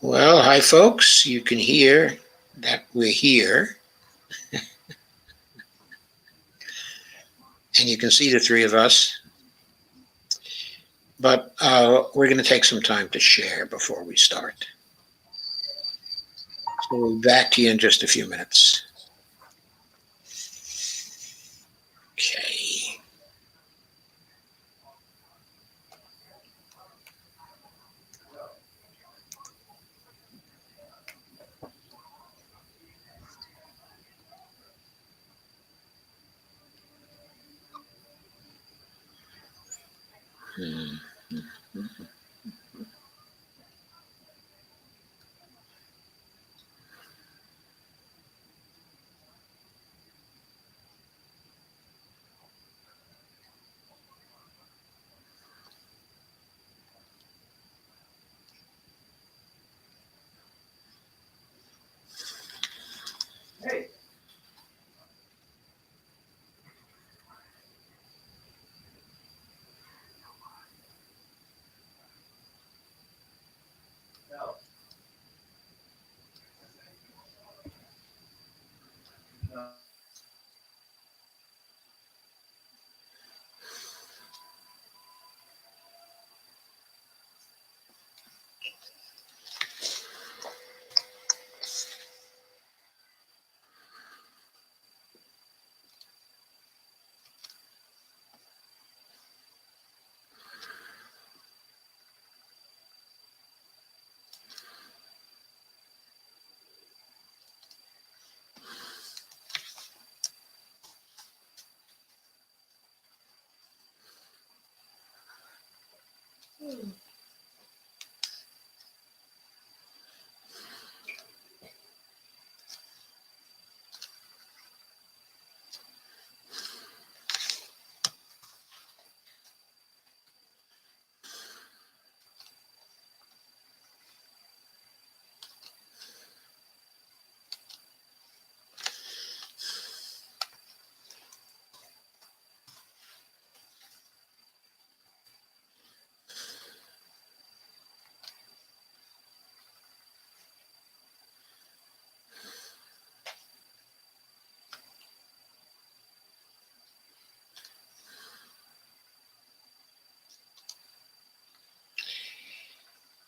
Well, hi, folks. You can hear that we're here. And you can see the three of us. But we're going to take some time to share before we start. So we'll be back to you in just a few minutes. Okay.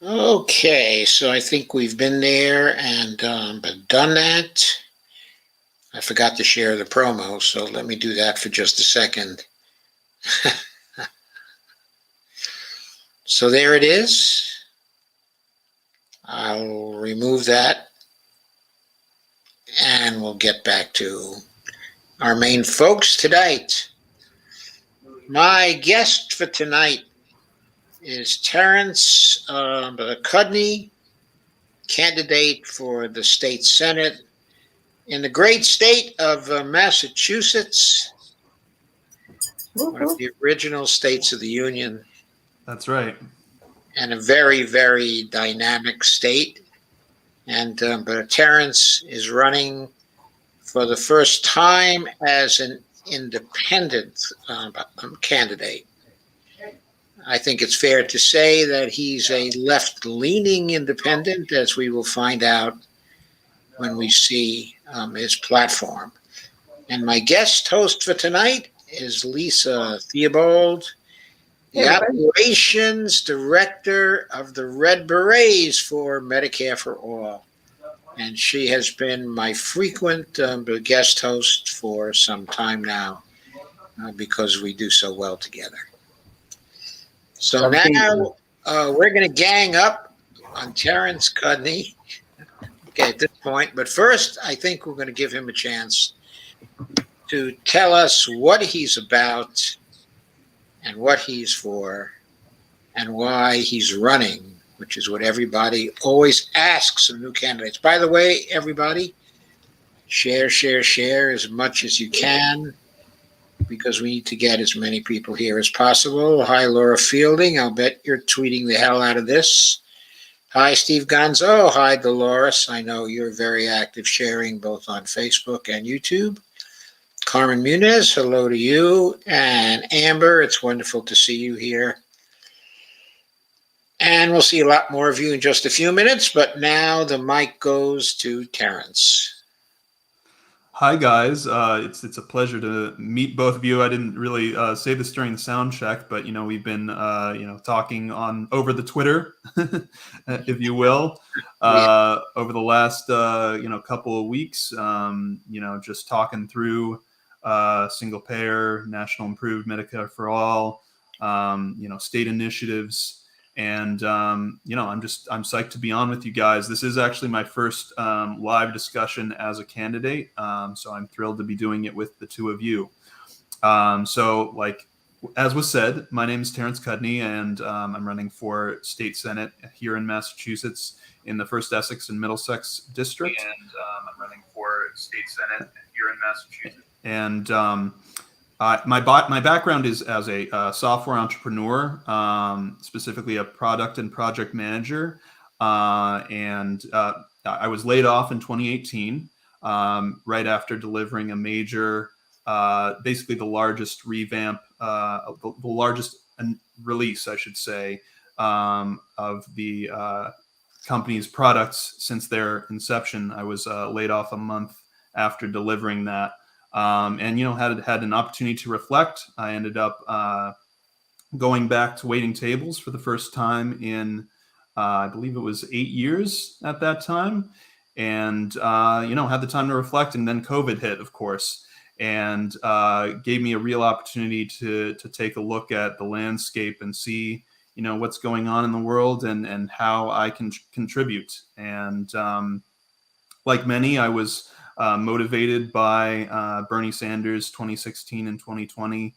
Okay, so I think we've been there and done that. I forgot to share the promo, so let me do that for just a second. So there it is. I'll remove that and we'll get back to our main folks tonight. My guest for tonight is Terrence Cudney, candidate for the state senate in the great state of Massachusetts, one of the original states of the Union. That's right. And a very, very dynamic state. And but Terence is running for the first time as an independent candidate. I think it's fair to say that he's a left-leaning independent, as we will find out when we see his platform. And my guest host for tonight is Lisa Theobald, the operations director of the Red Berets for Medicare for All. And she has been my frequent guest host for some time now because we do so well together. So now we're going to gang up on Terrence Cudney at this point. But first, I think we're going to give him a chance to tell us what he's about and what he's for and why he's running, which is what everybody always asks of new candidates. By the way, everybody, share as much as you can because we need to get as many people here as possible. Hi, Laura Fielding. I'll bet you're tweeting the hell out of this. Hi, Steve Gonzo. Hi, Dolores. I know you're very active sharing both on Facebook and YouTube. Carmen Munez, hello to you. And Amber, it's wonderful to see you here. And we'll see a lot more of you in just a few minutes, but now the mic goes to Terrence. Hi guys, it's a pleasure to meet both of you. I didn't really say this during the sound check, but we've been talking on over the Twitter, if you will, over the last couple of weeks. Just talking through single payer, national improved Medicare for all, state initiatives. And I'm psyched to be on with you guys. This is actually my first live discussion as a candidate, so I'm thrilled to be doing it with the two of you. So, like as was said, my name is Terrence Cudney, and I'm running for state senate here in Massachusetts in the 1st Essex and Middlesex district. And I'm running for state senate here in Massachusetts. And my background is as a software entrepreneur, specifically a product and project manager. And I was laid off in 2018, right after delivering a major, basically the largest revamp, the largest release, I should say, of the company's products since their inception. I was laid off a month after delivering that. And had an opportunity to reflect. I ended up going back to waiting tables for the first time in I believe it was 8 years at that time, and had the time to reflect. And then COVID hit, of course, and gave me a real opportunity to take a look at the landscape and see what's going on in the world and how I can contribute. And like many, I was motivated by Bernie Sanders' 2016 and 2020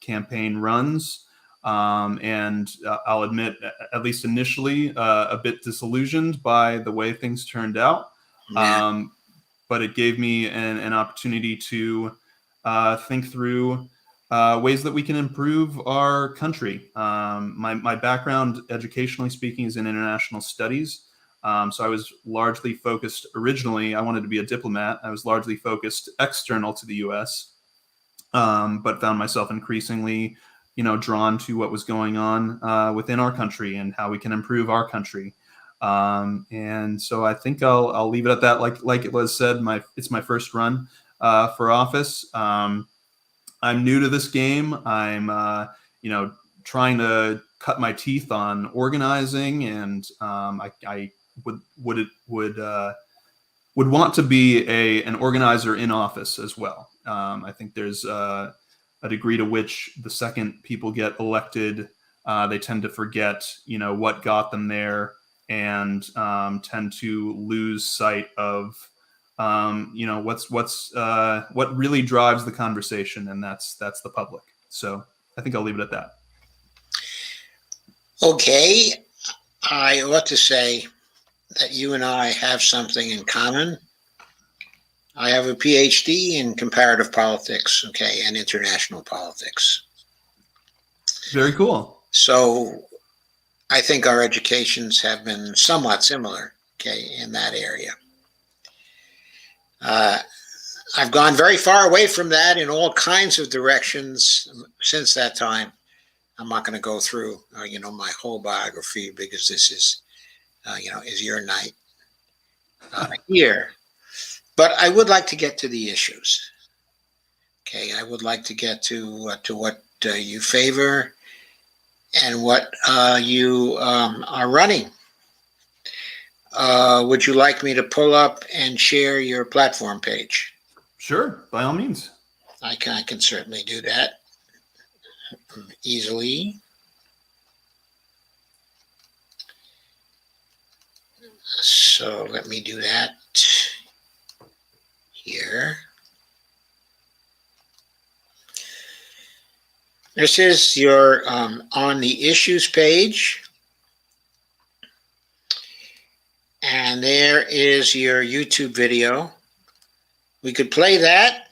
campaign runs. And I'll admit, at least initially, a bit disillusioned by the way things turned out. But it gave me an opportunity to think through ways that we can improve our country. My background, educationally speaking, is in international studies. So I was largely focused originally. I wanted to be a diplomat. I was largely focused external to the U.S., but found myself increasingly, drawn to what was going on within our country and how we can improve our country. And so I think I'll leave it at that. Like it was said, it's my first run for office. I'm new to this game. I'm trying to cut my teeth on organizing, and I would want to be an organizer in office as well. I think there's a degree to which the second people get elected, they tend to forget, what got them there, and tend to lose sight of, what really drives the conversation, and that's the public. So I think I'll leave it at that. Okay, I ought to say that you and I have something in common. I have a PhD in comparative politics, and international politics. Very cool. So I think our educations have been somewhat similar, in that area. I've gone very far away from that in all kinds of directions since that time. I'm not going to go through, my whole biography, because this is your night here. But I would like to get to the issues. I would like to get to what you favor and what you are running. Would you like me to pull up and share your platform page? Sure, by all means. I can certainly do that easily. So let me do that here. This is your on the issues page. And there is your YouTube video. We could play that,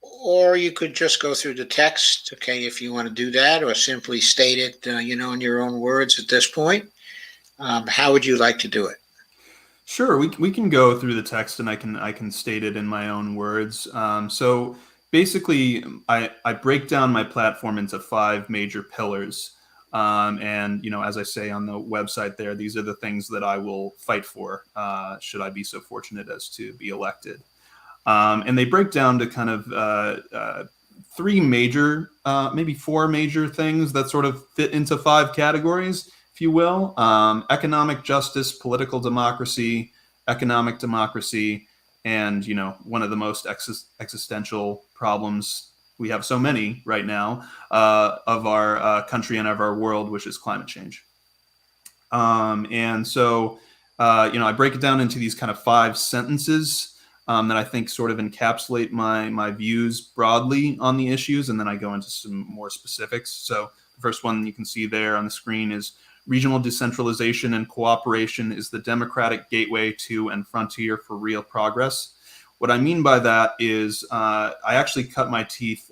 or you could just go through the text, if you want to do that, or simply state it, in your own words at this point. How would you like to do it? Sure, we can go through the text, and I can state it in my own words. So basically, I break down my platform into five major pillars, and as I say on the website there, these are the things that I will fight for, should I be so fortunate as to be elected. And they break down to kind of three major, maybe four major things that sort of fit into five categories, if you will: economic justice, political democracy, economic democracy, and one of the most existential problems we have so many right now of our country and of our world, which is climate change. And so, I break it down into these kind of five sentences that I think sort of encapsulate my views broadly on the issues, and then I go into some more specifics. So the first one you can see there on the screen is: regional decentralization and cooperation is the democratic gateway to and frontier for real progress. What I mean by that is I actually cut my teeth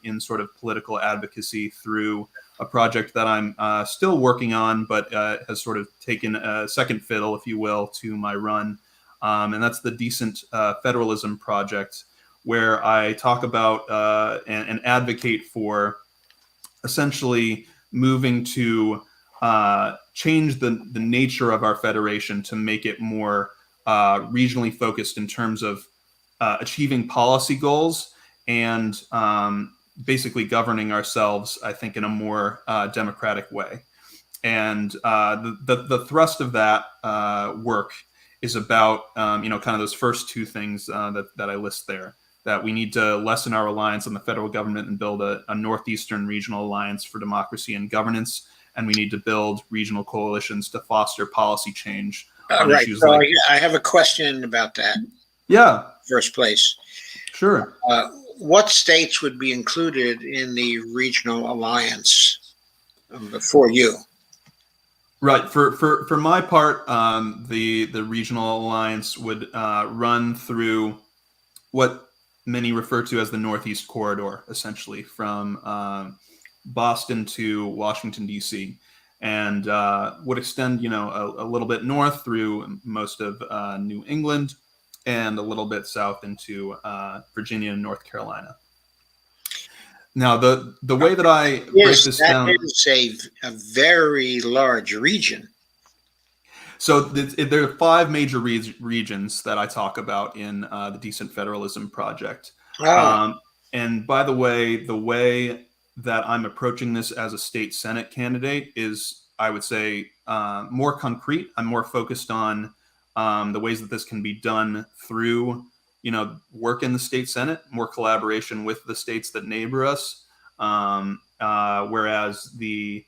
in sort of political advocacy through a project that I'm still working on, but has sort of taken a second fiddle, if you will, to my run. And that's the Decent Federalism Project, where I talk about and advocate for essentially moving to change the nature of our federation to make it more regionally focused in terms of achieving policy goals and basically governing ourselves, I think, in a more democratic way. And the thrust of that work is about kind of those first two things that I list there. That we need to lessen our reliance on the federal government and build a Northeastern Regional Alliance for democracy and governance. And we need to build regional coalitions to foster policy change on Right. issues So like... I have a question about that. Yeah. First place. Sure. What states would be included in the regional alliance for you? Right. For my part, the regional alliance would run through what many refer to as the Northeast Corridor, essentially from Boston to Washington, D.C., and would extend, a little bit north through most of New England and a little bit south into Virginia and North Carolina. Now, the way that I break this down... That is a very large region. So there are five major regions that I talk about in the Decent Federalism Project. Oh. And by the way that I'm approaching this as a state Senate candidate is, I would say, more concrete. I'm more focused on the ways that this can be done through, work in the state Senate, more collaboration with the states that neighbor us. Whereas the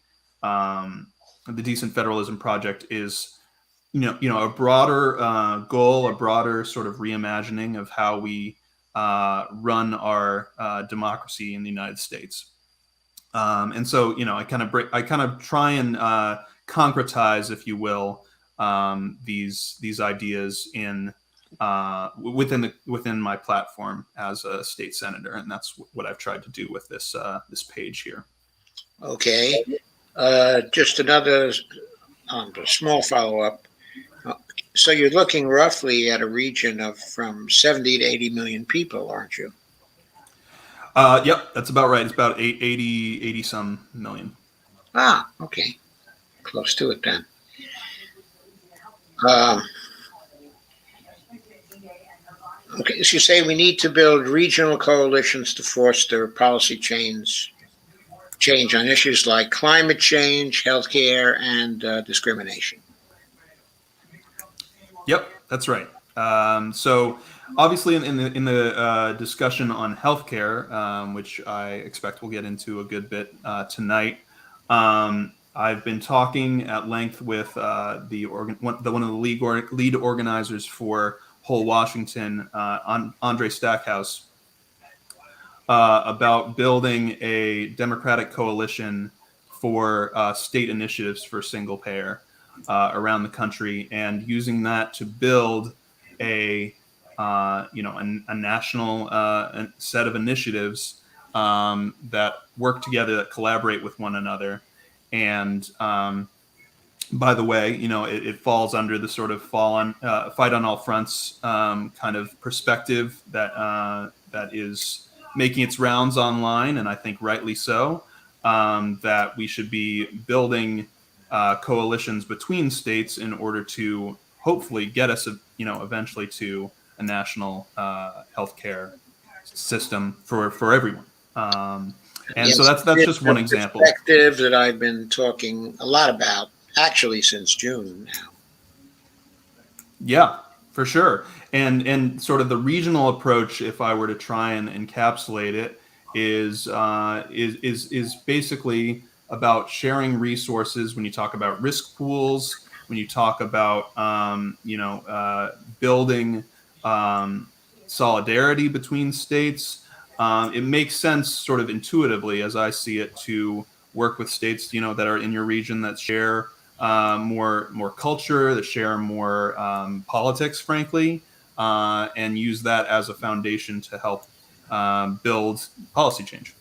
Decent Federalism Project is, a broader goal, a broader sort of reimagining of how we run our democracy in the United States. And so, I kind of try and concretize, if you will, these ideas in within my platform as a state senator, and that's what I've tried to do with this page here. Okay, just another small follow-up. So you're looking roughly at a region of from 70 to 80 million people, aren't you? Yep, that's about right. It's about 80 some million. Ah, okay. Close to it then. Okay, so you say we need to build regional coalitions to foster policy change on issues like climate change, healthcare, and discrimination. Yep, that's right. So obviously in the discussion on healthcare, which I expect we'll get into a good bit tonight, I've been talking at length with one of the lead organizers for Whole Washington, Andre Stackhouse, about building a democratic coalition for state initiatives for single payer around the country, and using that to build a national set of initiatives that work together, that collaborate with one another, and by the way, it falls under the sort of fight on all fronts kind of perspective that is making its rounds online, and I think rightly so. That we should be building coalitions between states in order to hopefully get us, eventually to a national healthcare system for everyone. And so Yes, that's just one a example. perspective that I've been talking a lot about, actually, since June now. Yeah, for sure. And sort of the regional approach, if I were to try and encapsulate it, is basically about sharing resources. When you talk about risk pools, when you talk about building solidarity between states, it makes sense sort of intuitively, as I see it, to work with states that are in your region that share more culture, that share more politics, frankly, and use that as a foundation to help build policy change.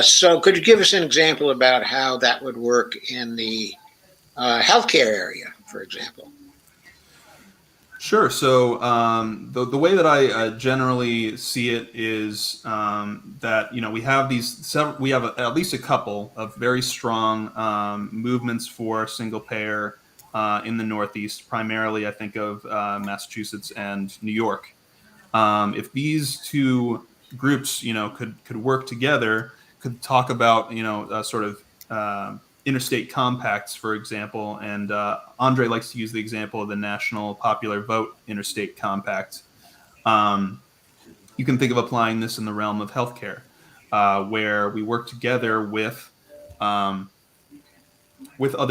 So could you give us an example about how that would work in the healthcare area, for example? Sure. So the way that I generally see it is that we have at least a couple of very strong movements for single payer in the Northeast. Primarily, I think of Massachusetts and New York. If these two groups, could work together, could talk about sort of interstate compacts, for example, and Andre likes to use the example of the National Popular Vote Interstate Compact. You can think of applying this in the realm of healthcare, where we work together with other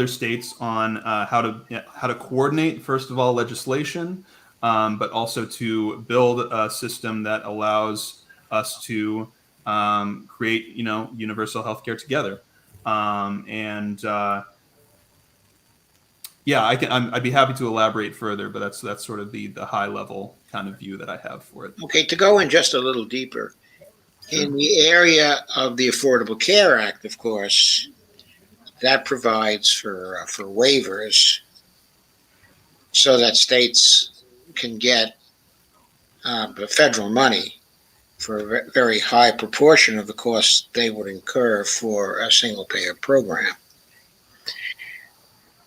states on how to coordinate, first of all, legislation, but also to build a system that allows us to create, universal healthcare together. Yeah, I'd be happy to elaborate further, but that's sort of the high level kind of view that I have for it. Okay, to go in just a little deeper, Sure. in the area of the Affordable Care Act, of course, that provides for waivers so that states can get federal money for a very high proportion of the costs they would incur for a single payer program.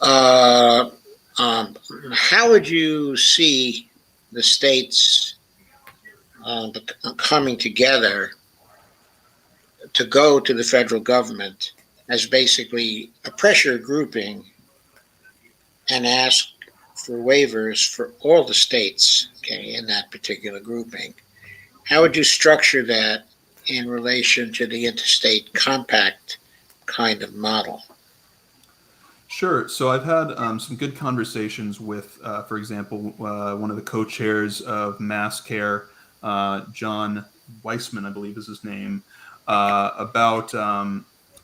How would you see the states coming together to go to the federal government as basically a pressure grouping and ask for waivers for all the states, okay, in that particular grouping? How would you structure that in relation to the interstate compact kind of model? Sure. So I've had some good conversations with, for example, one of the co-chairs of MassCare, John Weissman, I believe is his name, about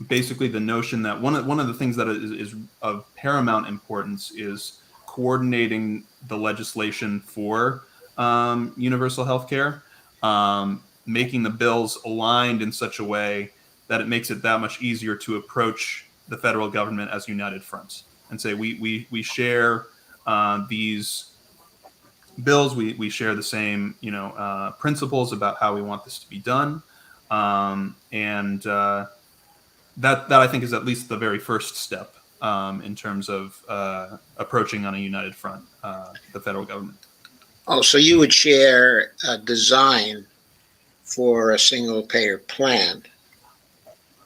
basically the notion that one of the things that is of paramount importance is coordinating the legislation for universal health care, making the bills aligned in such a way that it makes it that much easier to approach the federal government as united fronts and say we share these bills, we share the same principles about how we want this to be done, and that I think is at least the very first step in terms of approaching on a united front the federal government. Oh, so you would share a design for a single payer plan?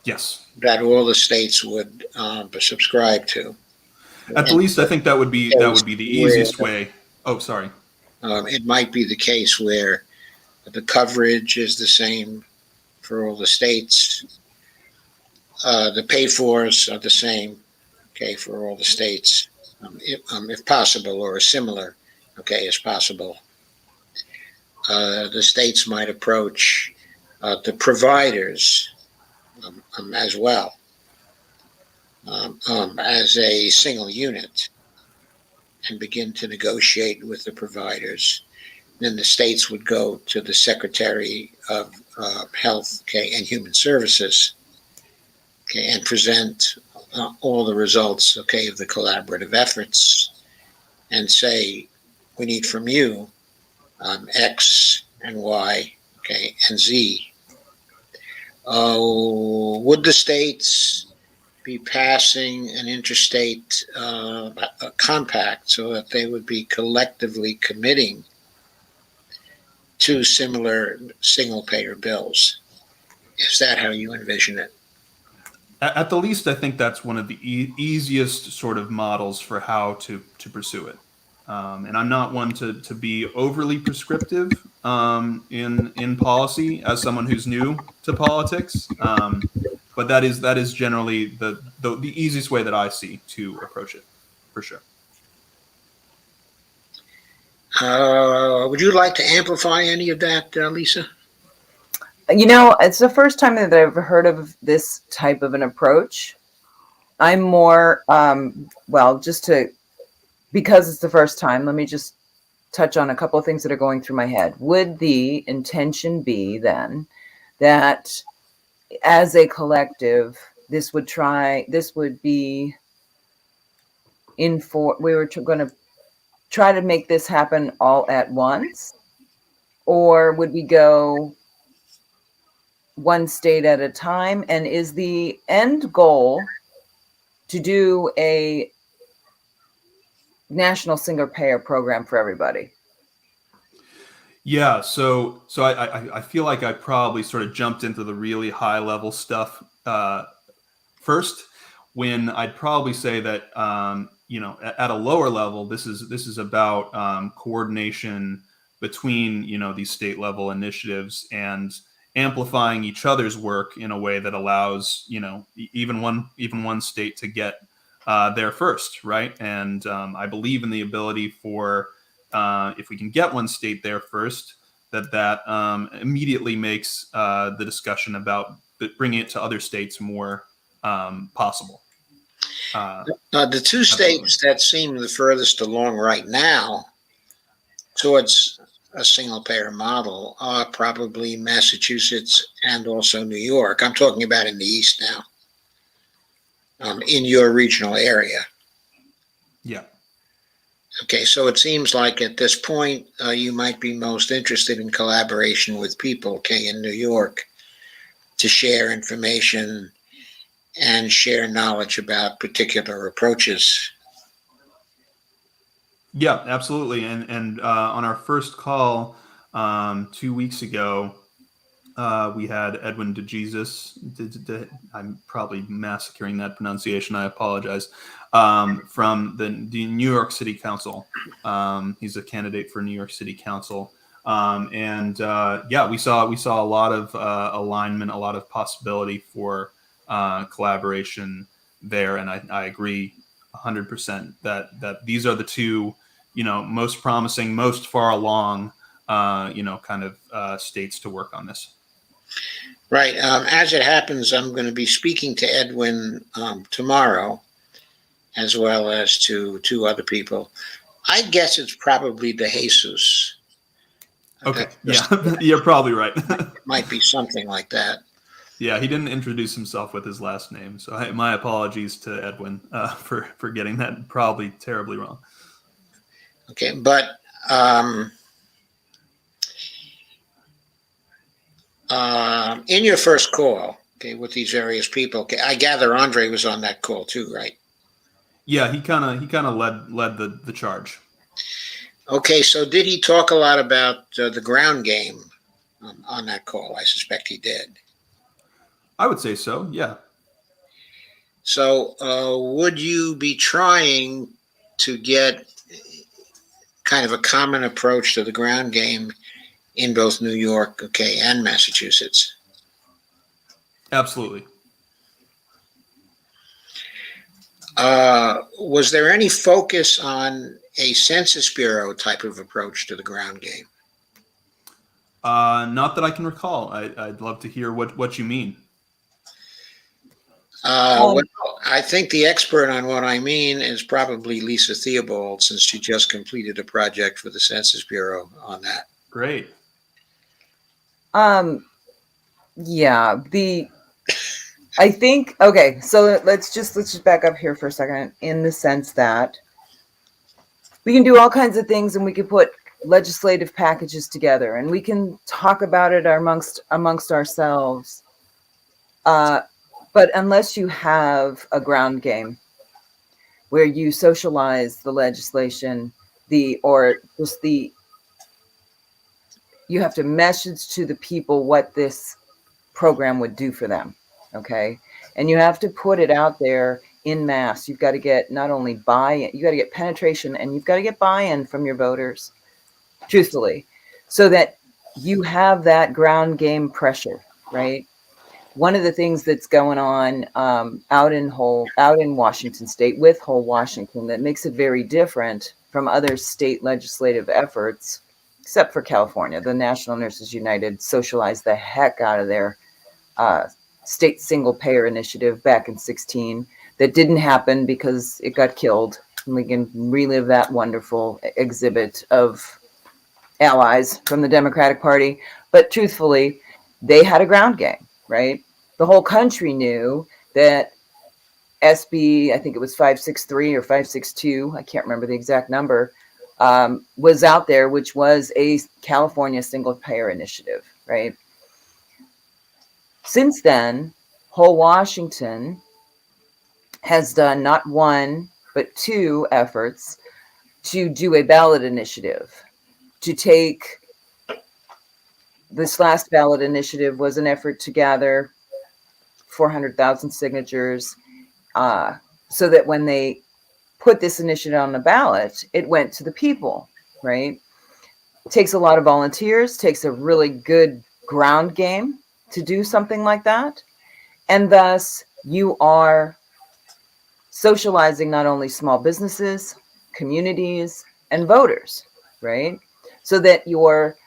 Yes. That all the states would subscribe to. At the least, I think that would be the easiest way. Oh, sorry. It might be the case where the coverage is the same for all the states. The pay-fors are the same, okay, for all the states, if possible, or similar, okay, as possible. The states might approach the providers as well, as a single unit, and begin to negotiate with the providers. Then the states would go to the Secretary of Health, okay, and Human Services, okay, and present all the results, okay, of the collaborative efforts and say, we need from you X and Y, okay, and Z. Would the states be passing an interstate compact so that they would be collectively committing to similar single-payer bills? Is that how you envision it? At the least, I think that's one of the easiest sort of models for how to pursue it. And I'm not one to be overly prescriptive in policy as someone who's new to politics. But that is generally the easiest way that I see to approach it, for sure. Would you like to amplify any of that, Lisa? It's the first time that I've heard of this type of an approach. I'm more, because it's the first time, let me just touch on a couple of things that are going through my head. Would the intention be then that as a collective, we were going to try to make this happen all at once? Or would we go one state at a time? And is the end goal to do a national single payer program for everybody? Yeah, so I feel like I probably sort of jumped into the really high level stuff first, when I'd probably say that at a lower level, this is about coordination between these state level initiatives and amplifying each other's work in a way that allows even one state to get there first, right? And I believe in the ability for if we can get one state there first, that immediately makes the discussion about bringing it to other states more possible. The two states that seem the furthest along right now towards a single payer model are probably Massachusetts and also New York. I'm talking about in the East now, in your regional area. Yeah. Okay, so it seems like at this point, you might be most interested in collaboration with people, okay, in New York to share information and share knowledge about particular approaches. Yeah, absolutely. And on our first call 2 weeks ago, we had Edwin DeJesus. I'm probably massacring that pronunciation. I apologize. From the New York City Council. He's a candidate for New York City Council. We saw a lot of alignment, a lot of possibility for collaboration there. And I agree 100% that these are the two, most promising, most far along, states to work on this. Right. As it happens, I'm going to be speaking to Edwin tomorrow, as well as to two other people. I guess it's probably DeJesus. Okay. Yeah, you're probably right. Might be something like that. Yeah, he didn't introduce himself with his last name, so my apologies to Edwin for getting that probably terribly wrong. Okay, but in your first call, okay, with these various people, okay, I gather Andre was on that call too, right? Yeah, he kind of led the charge. Okay, so did he talk a lot about the ground game on that call? I suspect he did. I would say so, yeah. So would you be trying to get kind of a common approach to the ground game in both New York, okay, and Massachusetts? Absolutely. Was there any focus on a Census Bureau type of approach to the ground game? Not that I can recall. I'd love to hear what you mean. Well, I think the expert on what I mean is probably Lisa Theobald, since she just completed a project for the Census Bureau on that. Yeah, I think, okay, so let's just back up here for a second, in the sense that we can do all kinds of things, and we can put legislative packages together, and we can talk about it amongst ourselves. But unless you have a ground game where you socialize the legislation, you have to message to the people what this program would do for them. Okay. And you have to put it out there in mass. You've got to get not only buy-in, you got to get penetration, and you've got to get buy-in from your voters, truthfully, so that you have that ground game pressure, right? One of the things that's going on out in Washington State with Whole Washington that makes it very different from other state legislative efforts, except for California. The National Nurses United socialized the heck out of their state single payer initiative back in 2016. That didn't happen because it got killed. And we can relive that wonderful exhibit of allies from the Democratic Party. But truthfully, they had a ground game, right? The whole country knew that SB, I think it was 563 or 562, I can't remember the exact number, was out there, which was a California single payer initiative, right? Since then, Whole Washington has done not one, but two efforts to do a ballot initiative. To take this last ballot initiative was an effort to gather 400,000 signatures so that when they put this initiative on the ballot, it went to the people, right? It takes a lot of volunteers, takes a really good ground game to do something like that. And thus, you are socializing not only small businesses, communities, and voters, right? So that your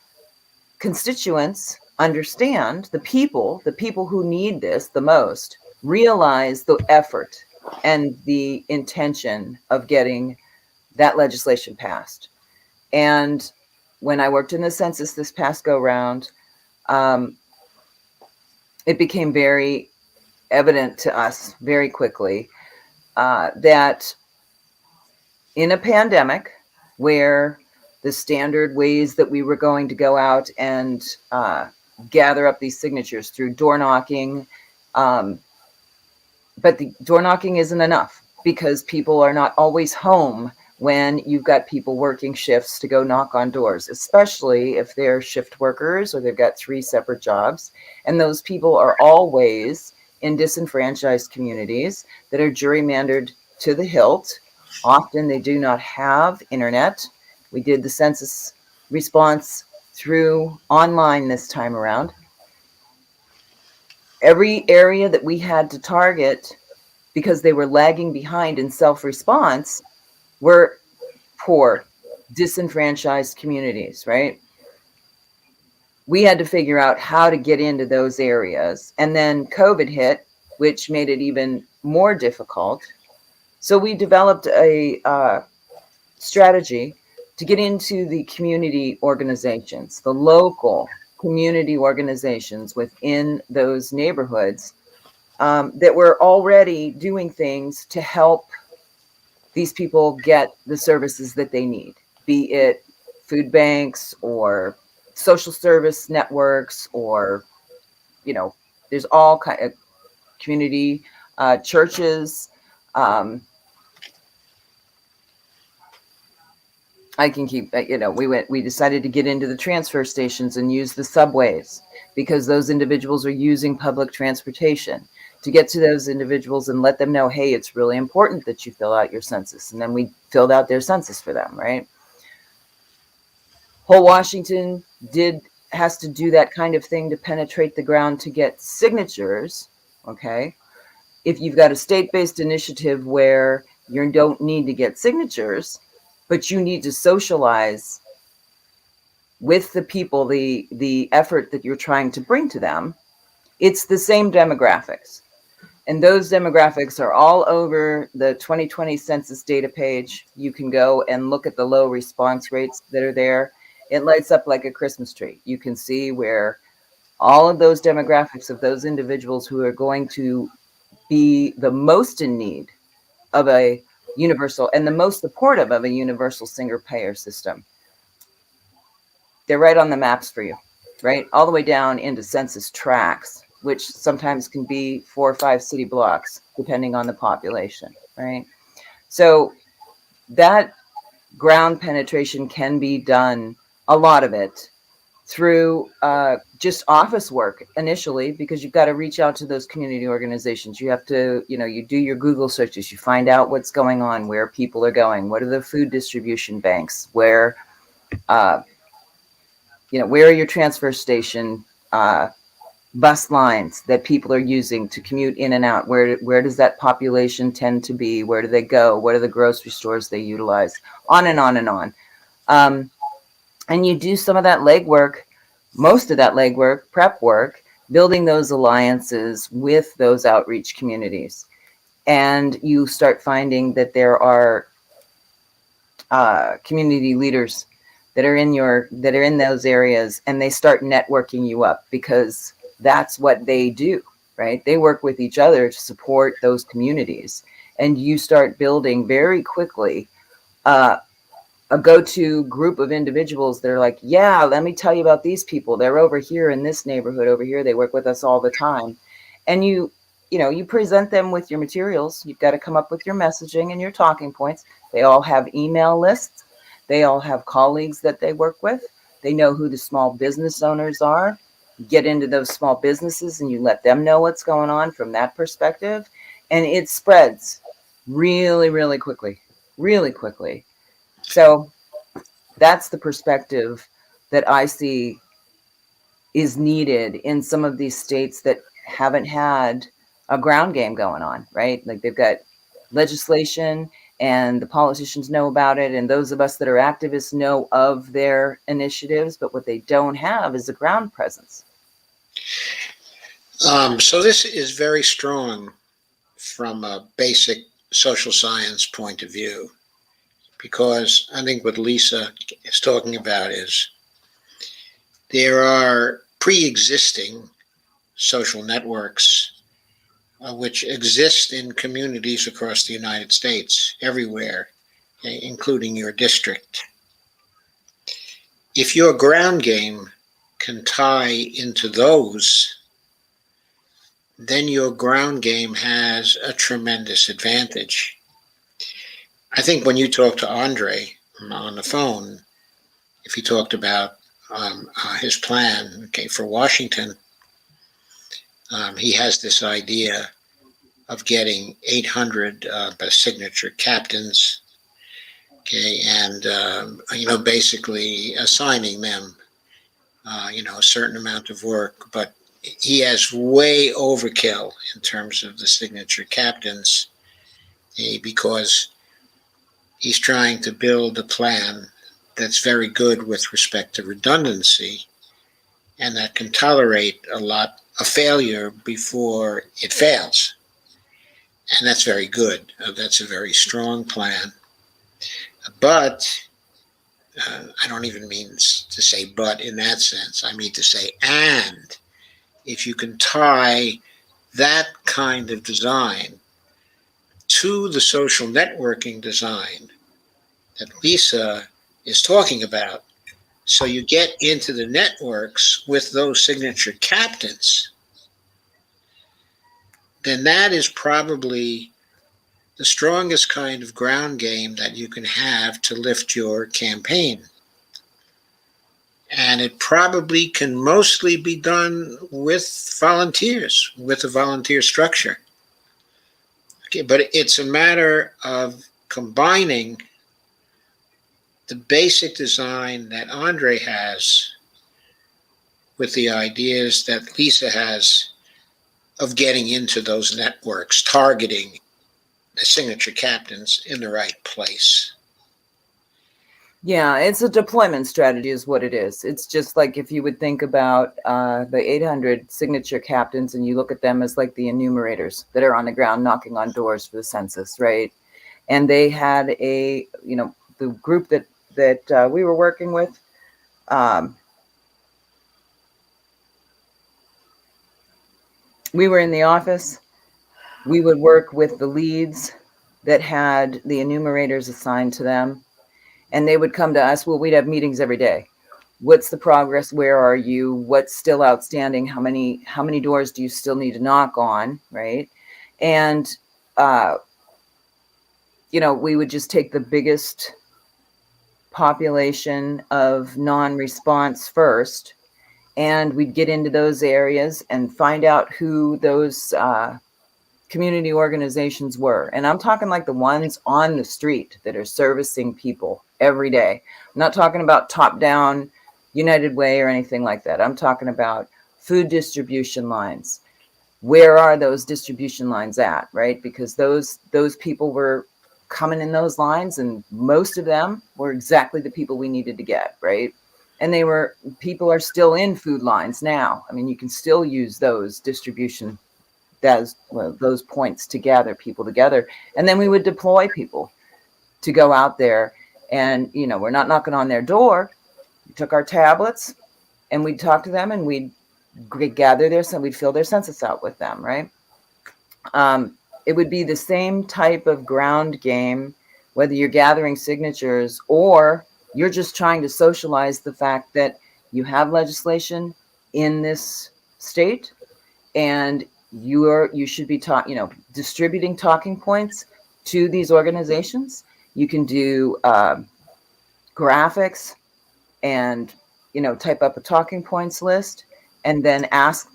constituents understand, the people who need this the most, realize the effort and the intention of getting that legislation passed. And when I worked in the census this past go round, it became very evident to us very quickly that in a pandemic where the standard ways that we were going to go out and gather up these signatures through door knocking, but the door knocking isn't enough because people are not always home when you've got people working shifts to go knock on doors, especially if they're shift workers or they've got 3 separate jobs. And those people are always in disenfranchised communities that are gerrymandered to the hilt. Often they do not have internet. We did the census response through online this time around. Every area that we had to target because they were lagging behind in self-response were poor, disenfranchised communities, right? We had to figure out how to get into those areas. And then COVID hit, which made it even more difficult. So we developed a strategy to get into the community organizations, the local community organizations within those neighborhoods that were already doing things to help these people get the services that they need, be it food banks or social service networks, or, you know, there's all kind of community churches. I can keep, we decided to get into the transfer stations and use the subways because those individuals are using public transportation, to get to those individuals and let them know, hey, it's really important that you fill out your census. And then we filled out their census for them, right? Whole Washington has to do that kind of thing to penetrate the ground to get signatures, okay? If you've got a state-based initiative where you don't need to get signatures, but you need to socialize with the people, the effort that you're trying to bring to them, it's the same demographics. And those demographics are all over the 2020 census data page. You can go and look at the low response rates that are there. It lights up like a Christmas tree. You can see where all of those demographics of those individuals who are going to be the most in need of a universal and the most supportive of a universal single payer system, they're right on the maps for you, right? All the way down into census tracts, which sometimes can be 4 or 5 city blocks, depending on the population, right? So that ground penetration can be done, a lot of it, through just office work initially, because you've got to reach out to those community organizations. You have to, you do your Google searches, you find out what's going on, where people are going, what are the food distribution banks, where are your transfer station bus lines that people are using to commute in and out? Where does that population tend to be? Where do they go? What are the grocery stores they utilize? On and on and on. And you do some of that legwork, most of that legwork, prep work, building those alliances with those outreach communities. And you start finding that there are community leaders that are in those areas, and they start networking you up, because that's what they do, right? They work with each other to support those communities, and you start building very quickly a go-to group of individuals that are like, yeah, let me tell you about these people. They're over here in this neighborhood over here. They work with us all the time. And you present them with your materials. You've got to come up with your messaging and your talking points. They all have email lists. They all have colleagues that they work with. They know who the small business owners are. You get into those small businesses and you let them know what's going on from that perspective. And it spreads really, really quickly, really quickly. So that's the perspective that I see is needed in some of these states that haven't had a ground game going on, right? Like, they've got legislation and the politicians know about it, and those of us that are activists know of their initiatives, but what they don't have is a ground presence. So this is very strong from a basic social science point of view, because I think what Lisa is talking about is there are pre-existing social networks which exist in communities across the United States, everywhere, including your district. If your ground game can tie into those, then your ground game has a tremendous advantage. I think when you talk to Andre on the phone, if he talked about his plan, for Washington, he has this idea of getting 800 signature captains, and basically assigning them, a certain amount of work. But he has way overkill in terms of the signature captains, because he's trying to build a plan that's very good with respect to redundancy, and that can tolerate a failure before it fails. And that's very good. That's a very strong plan. But I don't even mean to say but in that sense. I mean to say, and if you can tie that kind of design to the social networking design that Lisa is talking about, so you get into the networks with those signature captains, then that is probably the strongest kind of ground game that you can have to lift your campaign. And it probably can mostly be done with volunteers, with a volunteer structure. Okay, but it's a matter of combining the basic design that Andre has with the ideas that Lisa has of getting into those networks, targeting the signature captains in the right place. Yeah, it's a deployment strategy is what it is. It's just like if you would think about the 800 signature captains and you look at them as like the enumerators that are on the ground knocking on doors for the census, right? And they had the group that we were working with, we were in the office we would work with the leads that had the enumerators assigned to them, and they would come to us. Well, we'd have meetings every day. What's the progress? Where are you? What's still outstanding? How many doors do you still need to knock on? Right. And, we would just take the biggest population of non-response first, and we'd get into those areas and find out who those community organizations were. And I'm talking like the ones on the street that are servicing people every day. I'm not talking about top-down United Way or anything like that. I'm talking about food distribution lines. Where are those distribution lines at, right? Because those people were coming in those lines, and most of them were exactly the people we needed to get, right? And people are still in food lines now. I mean, you can still use those distribution, those points to gather people together. And then we would deploy people to go out there, and, we're not knocking on their door. We took our tablets and we'd talk to them, and we'd gather we'd fill their census out with them, right? It would be the same type of ground game, whether you're gathering signatures or you're just trying to socialize the fact that you have legislation in this state, and you should be distributing talking points to these organizations. You can do graphics and type up a talking points list, and then ask,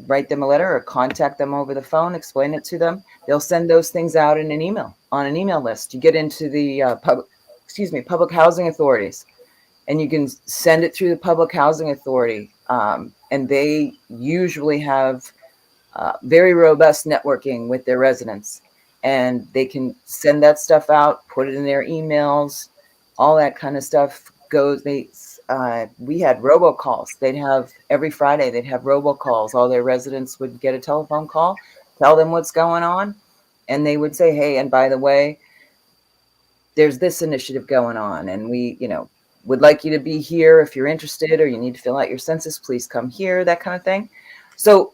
write them a letter or contact them over the phone, explain it to them. They'll send those things out in an email, on an email list. You get into the public housing authorities, and you can send it through the public housing authority. And they usually have very robust networking with their residents, and they can send that stuff out, put it in their emails, all that kind of stuff goes. We had robocalls. Every Friday, they'd have robocalls. All their residents would get a telephone call, tell them what's going on. And they would say, hey, and by the way, there's this initiative going on, and we, would like you to be here if you're interested, or you need to fill out your census, please come here, that kind of thing. So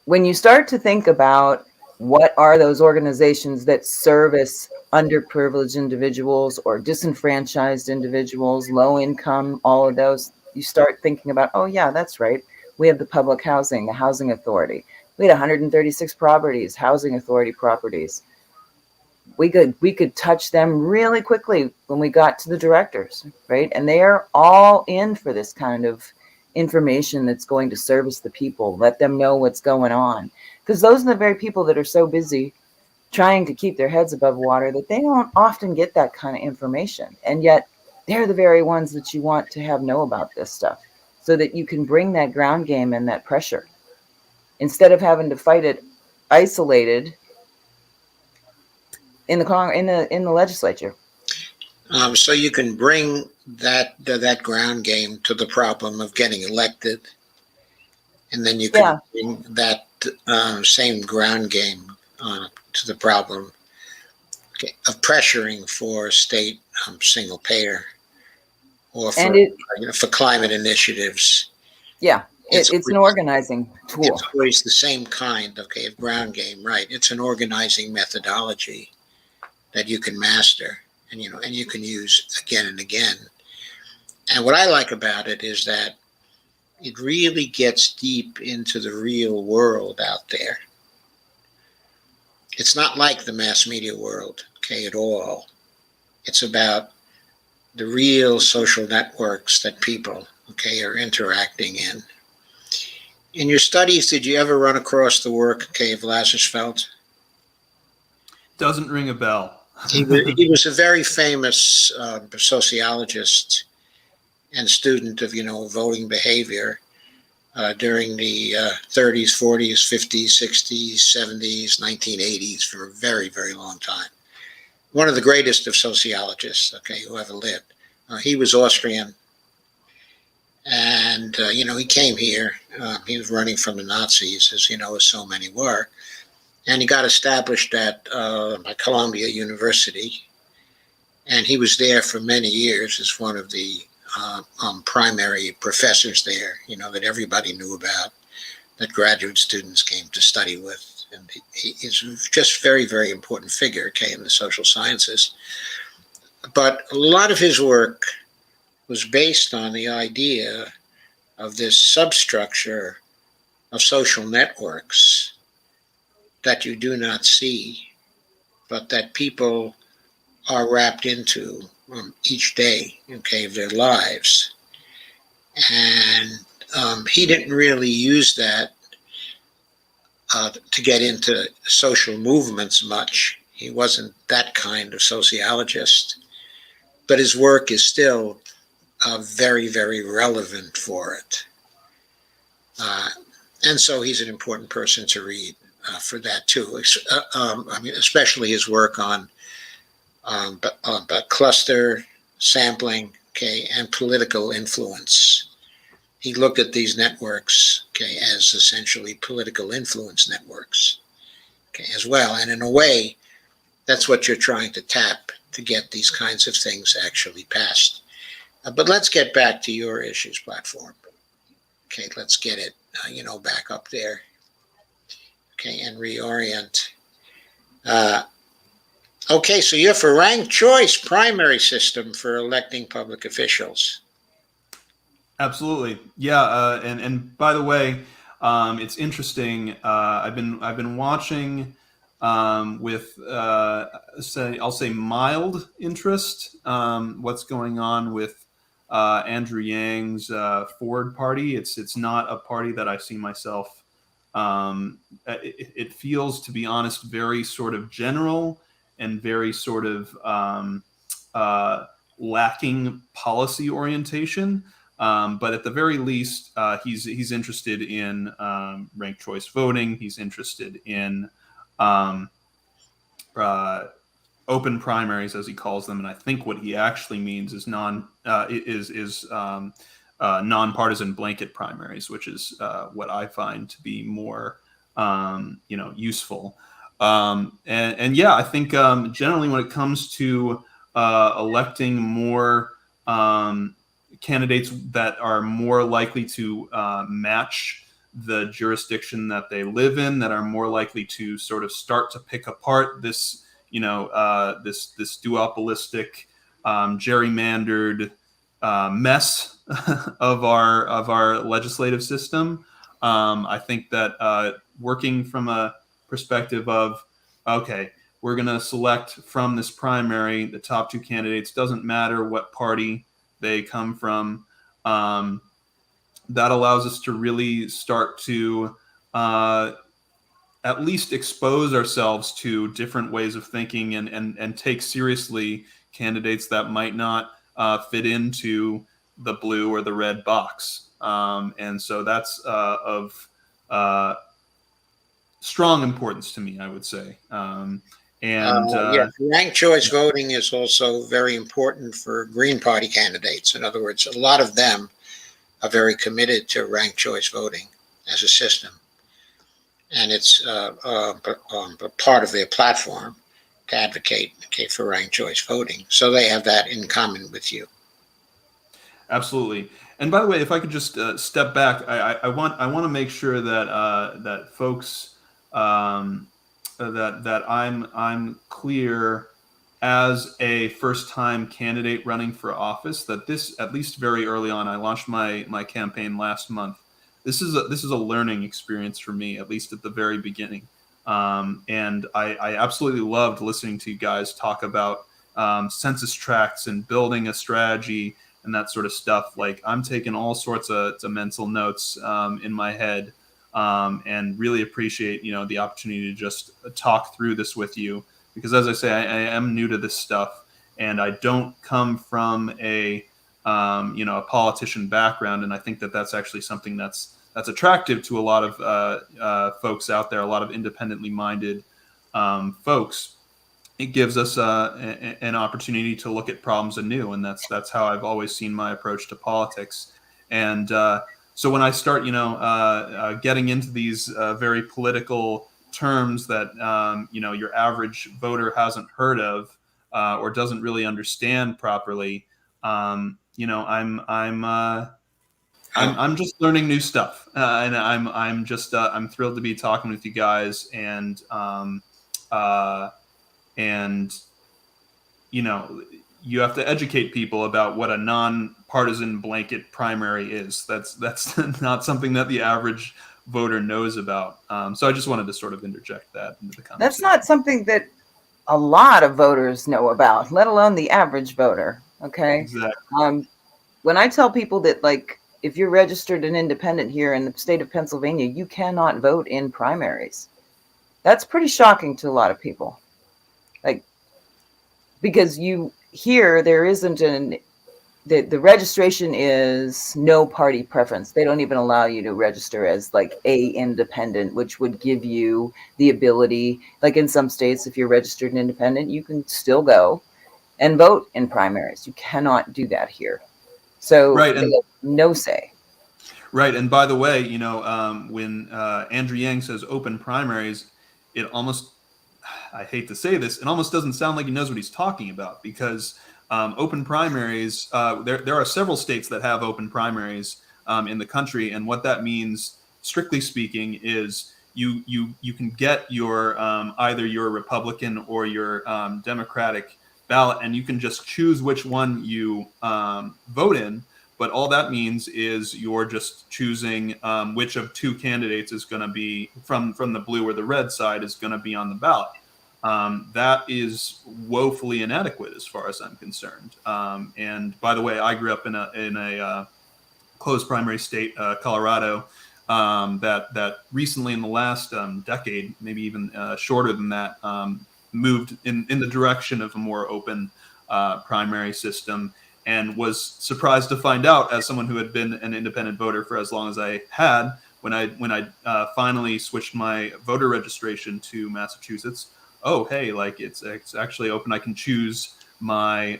when you start to think about what are those organizations that service underprivileged individuals or disenfranchised individuals, low income, all of those, you start thinking about, oh yeah, that's right. We have the public housing, the housing authority. We had 136 properties, housing authority properties. We could touch them really quickly when we got to the directors, right? And they are all in for this kind of information that's going to service the people, let them know what's going on. Because those are the very people that are so busy trying to keep their heads above water that they don't often get that kind of information. And yet they're the very ones that you want to have know about this stuff, so that you can bring that ground game and that pressure instead of having to fight it isolated in the legislature. So you can bring that ground game to the problem of getting elected, and then you can bring that same ground game to the problem of pressuring for state single payer, or for climate initiatives. Yeah, it's an organizing tool. It's always the same kind of ground game, right? It's an organizing methodology that you can master, and you can use again and again. And what I like about it is that it really gets deep into the real world out there. It's not like the mass media world, at all. It's about the real social networks that people, are interacting in. In your studies, did you ever run across the work, of Lazarsfeld? Doesn't ring a bell. He was a very famous sociologist and student of, voting behavior during the 30s, 40s, 50s, 60s, 70s, 1980s, for a very, very long time. One of the greatest of sociologists, who ever lived. He was Austrian, and, he came here. He was running from the Nazis, as so many were. And he got established at Columbia University, and he was there for many years as one of the primary professors there, that everybody knew about, that graduate students came to study with. and he is just very, very important figure, okay, in the social sciences. But a lot of his work was based on the idea of this substructure of social networks that you do not see, but that people are wrapped into each day, okay, of their lives. And he didn't really use that to get into social movements much. He wasn't that kind of sociologist, but his work is still very, very relevant for it. And so he's an important person to read for that too. I mean, especially his work on cluster sampling, okay, and political influence. He looked at these networks, okay, as essentially political influence networks, okay, as well. And in a way, that's what you're trying to tap to get these kinds of things actually passed. But let's get back to your issues platform. Okay, let's get it, back up there. Okay, and reorient. Okay, so you're for ranked choice primary system for electing public officials. Absolutely, yeah. And by the way, it's interesting. I've been watching with I'll say mild interest what's going on with Andrew Yang's Ford Party. It's not a party that I see myself. It feels, to be honest, very sort of general and very sort of lacking policy orientation. But at the very least, he's interested in ranked choice voting. He's interested in open primaries, as he calls them, and I think what he actually means is nonpartisan blanket primaries, which is what I find to be more useful. And yeah, I think generally when it comes to electing more candidates that are more likely to match the jurisdiction that they live in, that are more likely to sort of start to pick apart this, this duopolistic, gerrymandered mess of our legislative system. I think that working from a perspective of, okay, we're going to select from this primary the top two candidates, doesn't matter what party they come from. That allows us to really start to at least expose ourselves to different ways of thinking and take seriously candidates that might not fit into the blue or the red box. And so that's of strong importance to me, I would say. Yes, ranked choice voting is also very important for Green Party candidates. In other words, a lot of them are very committed to ranked choice voting as a system. And it's part of their platform to advocate for ranked choice voting. So they have that in common with you. Absolutely. And by the way, if I could just step back, I want to make sure that that folks that I'm clear as a first-time candidate running for office, that this, at least very early on, I launched my campaign last month. This is a learning experience for me, at least at the very beginning. And I absolutely loved listening to you guys talk about census tracts and building a strategy and that sort of stuff. Like, I'm taking all sorts of mental notes in my head, and really appreciate, the opportunity to just talk through this with you. Because as I say, I am new to this stuff, and I don't come from a politician background. And I think that that's actually something that's attractive to a lot of folks out there, a lot of independently minded folks. It gives us an opportunity to look at problems anew, and that's how I've always seen my approach to politics. And so when I start, getting into these very political terms that your average voter hasn't heard of or doesn't really understand properly, I'm I'm just learning new stuff, and I'm thrilled to be talking with you guys, and you know, you have to educate people about what a non-partisan blanket primary is. That's not something that the average voter knows about. So I just wanted to sort of interject that into the conversation. That's not something that a lot of voters know about, let alone the average voter. Okay. Exactly. When I tell people that, like, if you're registered an independent here in the state of Pennsylvania, you cannot vote in primaries. That's pretty shocking to a lot of people. Like, because there isn't the registration is no party preference. They don't even allow you to register as like a independent, which would give you the ability, like in some states, if you're registered an independent, you can still go and vote in primaries. You cannot do that here. So right, and no say. Right, and by the way, you know, when Andrew Yang says open primaries, it almost, I hate to say this, it almost doesn't sound like he knows what he's talking about, because open primaries, there are several states that have open primaries in the country, and what that means, strictly speaking, is you can get your either your Republican or your Democratic ballot, and you can just choose which one you vote in. But all that means is you're just choosing which of two candidates is going to be from the blue or the red side is going to be on the ballot. That is woefully inadequate as far as I'm concerned. And by the way, I grew up in a closed primary state, Colorado, that recently in the last decade, maybe even shorter than that, moved in the direction of a more open primary system, and was surprised to find out, as someone who had been an independent voter for as long as I had, when I finally switched my voter registration to Massachusetts. Oh, hey, like it's actually open. I can choose my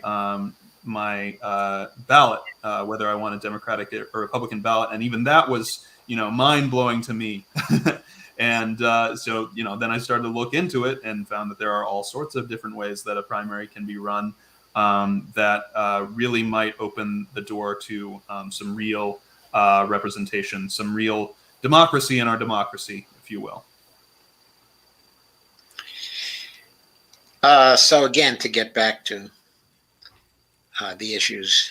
ballot, whether I want a Democratic or Republican ballot, and even that was, you know, mind blowing to me. And so, you know, then I started to look into it and found that there are all sorts of different ways that a primary can be run that really might open the door to some real representation, some real democracy in our democracy, if you will. So again, to get back to the issues,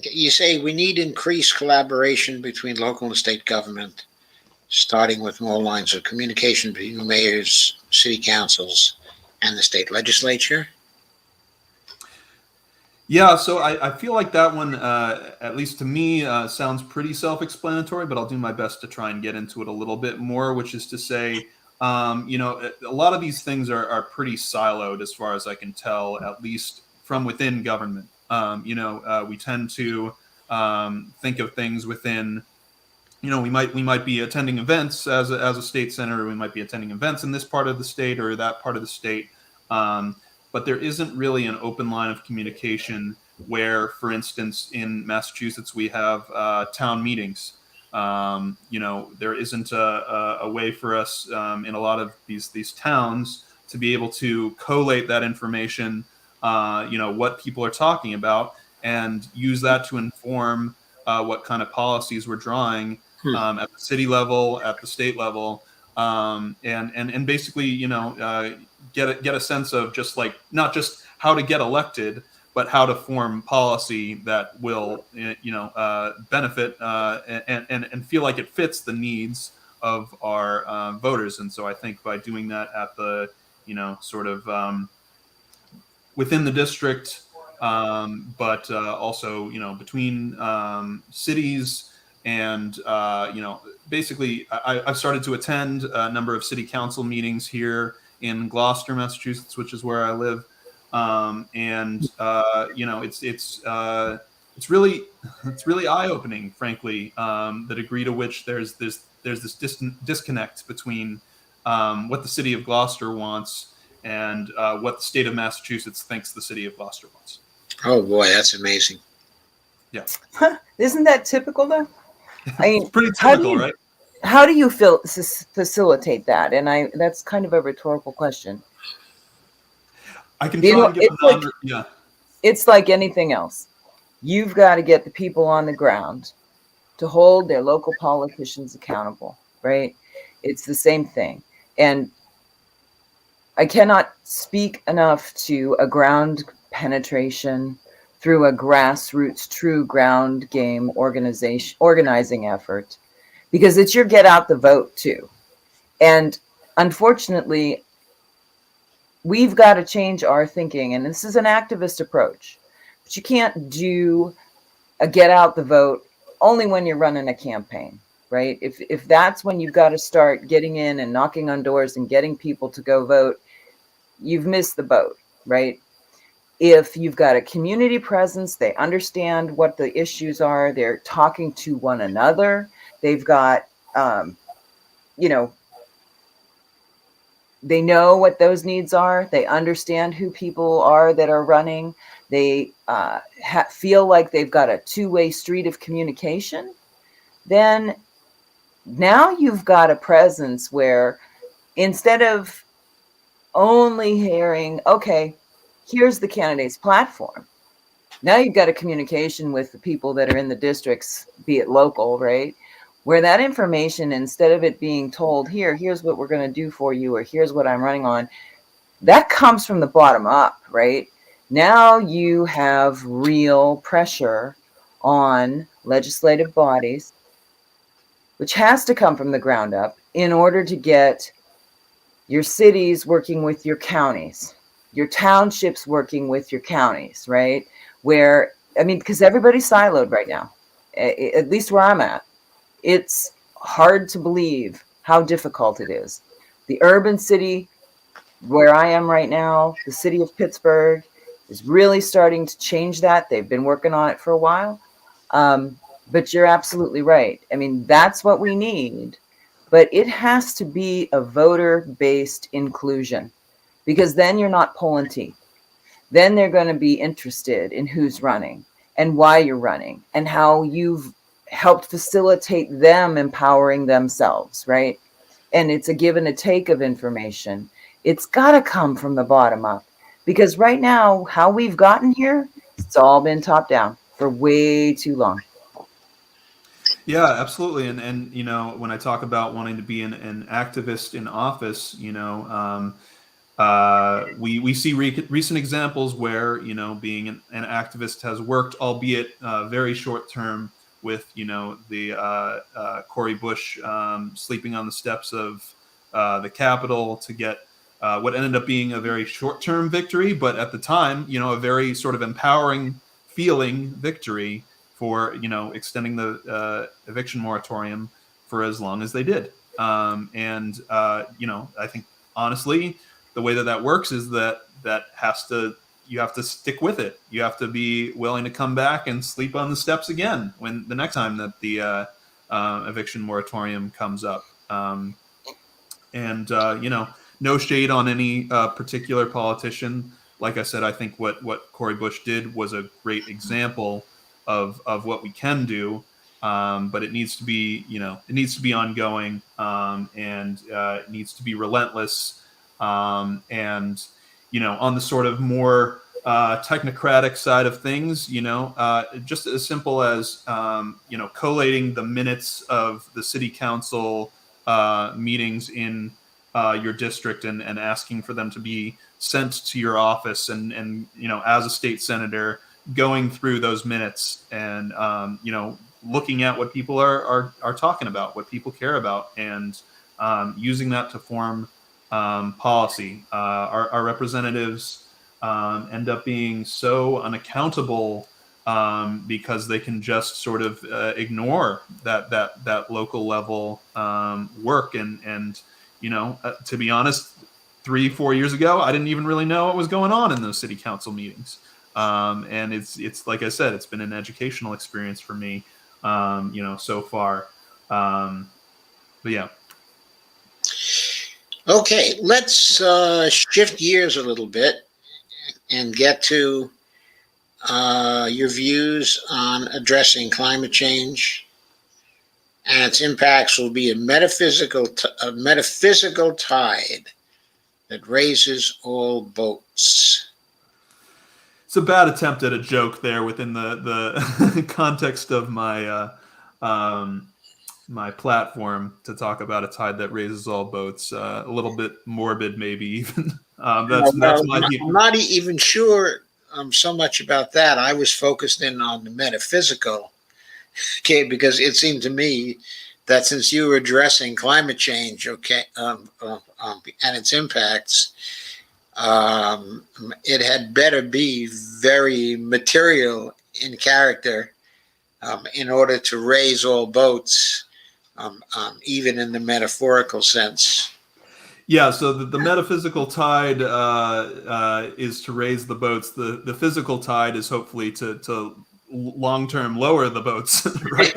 you say we need increased collaboration between local and state government, starting with more lines of communication between mayors, city councils, and the state legislature. Yeah, so I feel like that one, at least to me, sounds pretty self-explanatory, but I'll do my best to try and get into it a little bit more, which is to say, you know, a lot of these things are pretty siloed as far as I can tell, at least from within government. You know, we tend to think of things within, you know, we might be attending events as a state senator, we might be attending events in this part of the state or that part of the state, but there isn't really an open line of communication where, for instance, in Massachusetts, we have town meetings. You know, there isn't a way for us in a lot of these towns to be able to collate that information, you know, what people are talking about, and use that to inform what kind of policies we're drawing at the city level, at the state level, and basically, you know, get a sense of just like not just how to get elected, but how to form policy that will, you know, benefit and feel like it fits the needs of our voters. And so I think by doing that at the, you know, sort of within the district, but also, you know, between cities and, you know, basically I've started to attend a number of city council meetings here in Gloucester, Massachusetts, which is where I live. And you know, it's really eye-opening, frankly, the degree to which there's this disconnect between what the city of Gloucester wants and what the state of Massachusetts thinks the city of Gloucester wants. Oh boy, that's amazing. Yeah. Isn't that typical though? I mean, it's pretty typical, right? How do you facilitate that? And that's kind of a rhetorical question. I can try and give yeah. It's like anything else. You've got to get the people on the ground to hold their local politicians accountable, right? It's the same thing. And I cannot speak enough to a ground penetration through a grassroots, true ground game organizing effort, because it's your get out the vote too. And unfortunately, we've got to change our thinking. And this is an activist approach, but you can't do a get out the vote only when you're running a campaign, right? If that's when you've got to start getting in and knocking on doors and getting people to go vote, you've missed the boat, right? If you've got a community presence, they understand what the issues are, they're talking to one another, they've got, you know, they know what those needs are, they understand who people are that are running, they feel like they've got a two-way street of communication, then now you've got a presence where instead of only hearing, okay, here's the candidate's platform, now you've got a communication with the people that are in the districts, be it local, right? Where that information, instead of it being told, here's what we're going to do for you, or here's what I'm running on, that comes from the bottom up, right? Now you have real pressure on legislative bodies, which has to come from the ground up in order to get your cities working with your counties, your townships working with your counties, right? Where, I mean, because everybody's siloed right now, at least where I'm at. It's hard to believe how difficult it is. The urban city where I am right now, the city of Pittsburgh, is really starting to change that. They've been working on it for a while. But you're absolutely right. I mean, that's what we need. But it has to be a voter-based inclusion, because then you're not pulling teeth. Then they're going to be interested in who's running and why you're running and how you've helped facilitate them empowering themselves, right? And it's a give and a take of information. It's got to come from the bottom up, because right now, how we've gotten here, it's all been top down for way too long. Yeah, absolutely. And you know, when I talk about wanting to be an activist in office, you know, we see recent examples where, you know, being an activist has worked, albeit very short term, with, you know, the Cori Bush sleeping on the steps of the Capitol to get what ended up being a very short term victory, but at the time, you know, a very sort of empowering feeling victory for, you know, extending the eviction moratorium for as long as they did. And you know, I think honestly, the way that works is that you have to stick with it. You have to be willing to come back and sleep on the steps again when the next time that the eviction moratorium comes up. And you know, no shade on any particular politician. Like I said, I think what Cori Bush did was a great example of what we can do. But it needs to be, you know, it needs to be ongoing, and it needs to be relentless. And, you know, on the sort of more technocratic side of things, you know, just as simple as, you know, collating the minutes of the city council meetings in your district and asking for them to be sent to your office, and you know, as a state senator, going through those minutes and you know, looking at what people are talking about, what people care about, and using that to form policy. Our representatives end up being so unaccountable because they can just sort of ignore that local level work. And you know, to be honest, 3-4 years ago, I didn't even really know what was going on in those city council meetings. And it's like I said, it's been an educational experience for me, you know, so far. But yeah. Okay, let's shift gears a little bit and get to your views on addressing climate change and its impacts. Will be a metaphysical tide that raises all boats. it's a bad attempt at a joke there within the context of my my platform to talk about a tide that raises all boats. A little bit morbid, maybe even. That's my. I'm not even sure so much about that. I was focused in on the metaphysical, okay, because it seemed to me that since you were addressing climate change, okay, and its impacts, it had better be very material in character in order to raise all boats, even in the metaphorical sense. Yeah, so the metaphysical tide is to raise the boats. The physical tide is hopefully to long-term lower the boats, right?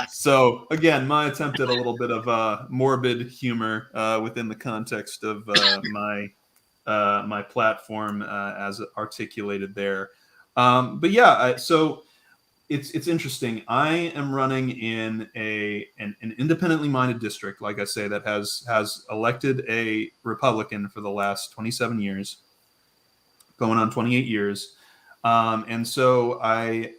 So again, my attempt at a little bit of morbid humor within the context of my platform as articulated there. But yeah, so it's interesting. I am running in an independently minded district, like I say, that has elected a Republican for the last 27 years, going on 28 years, and so I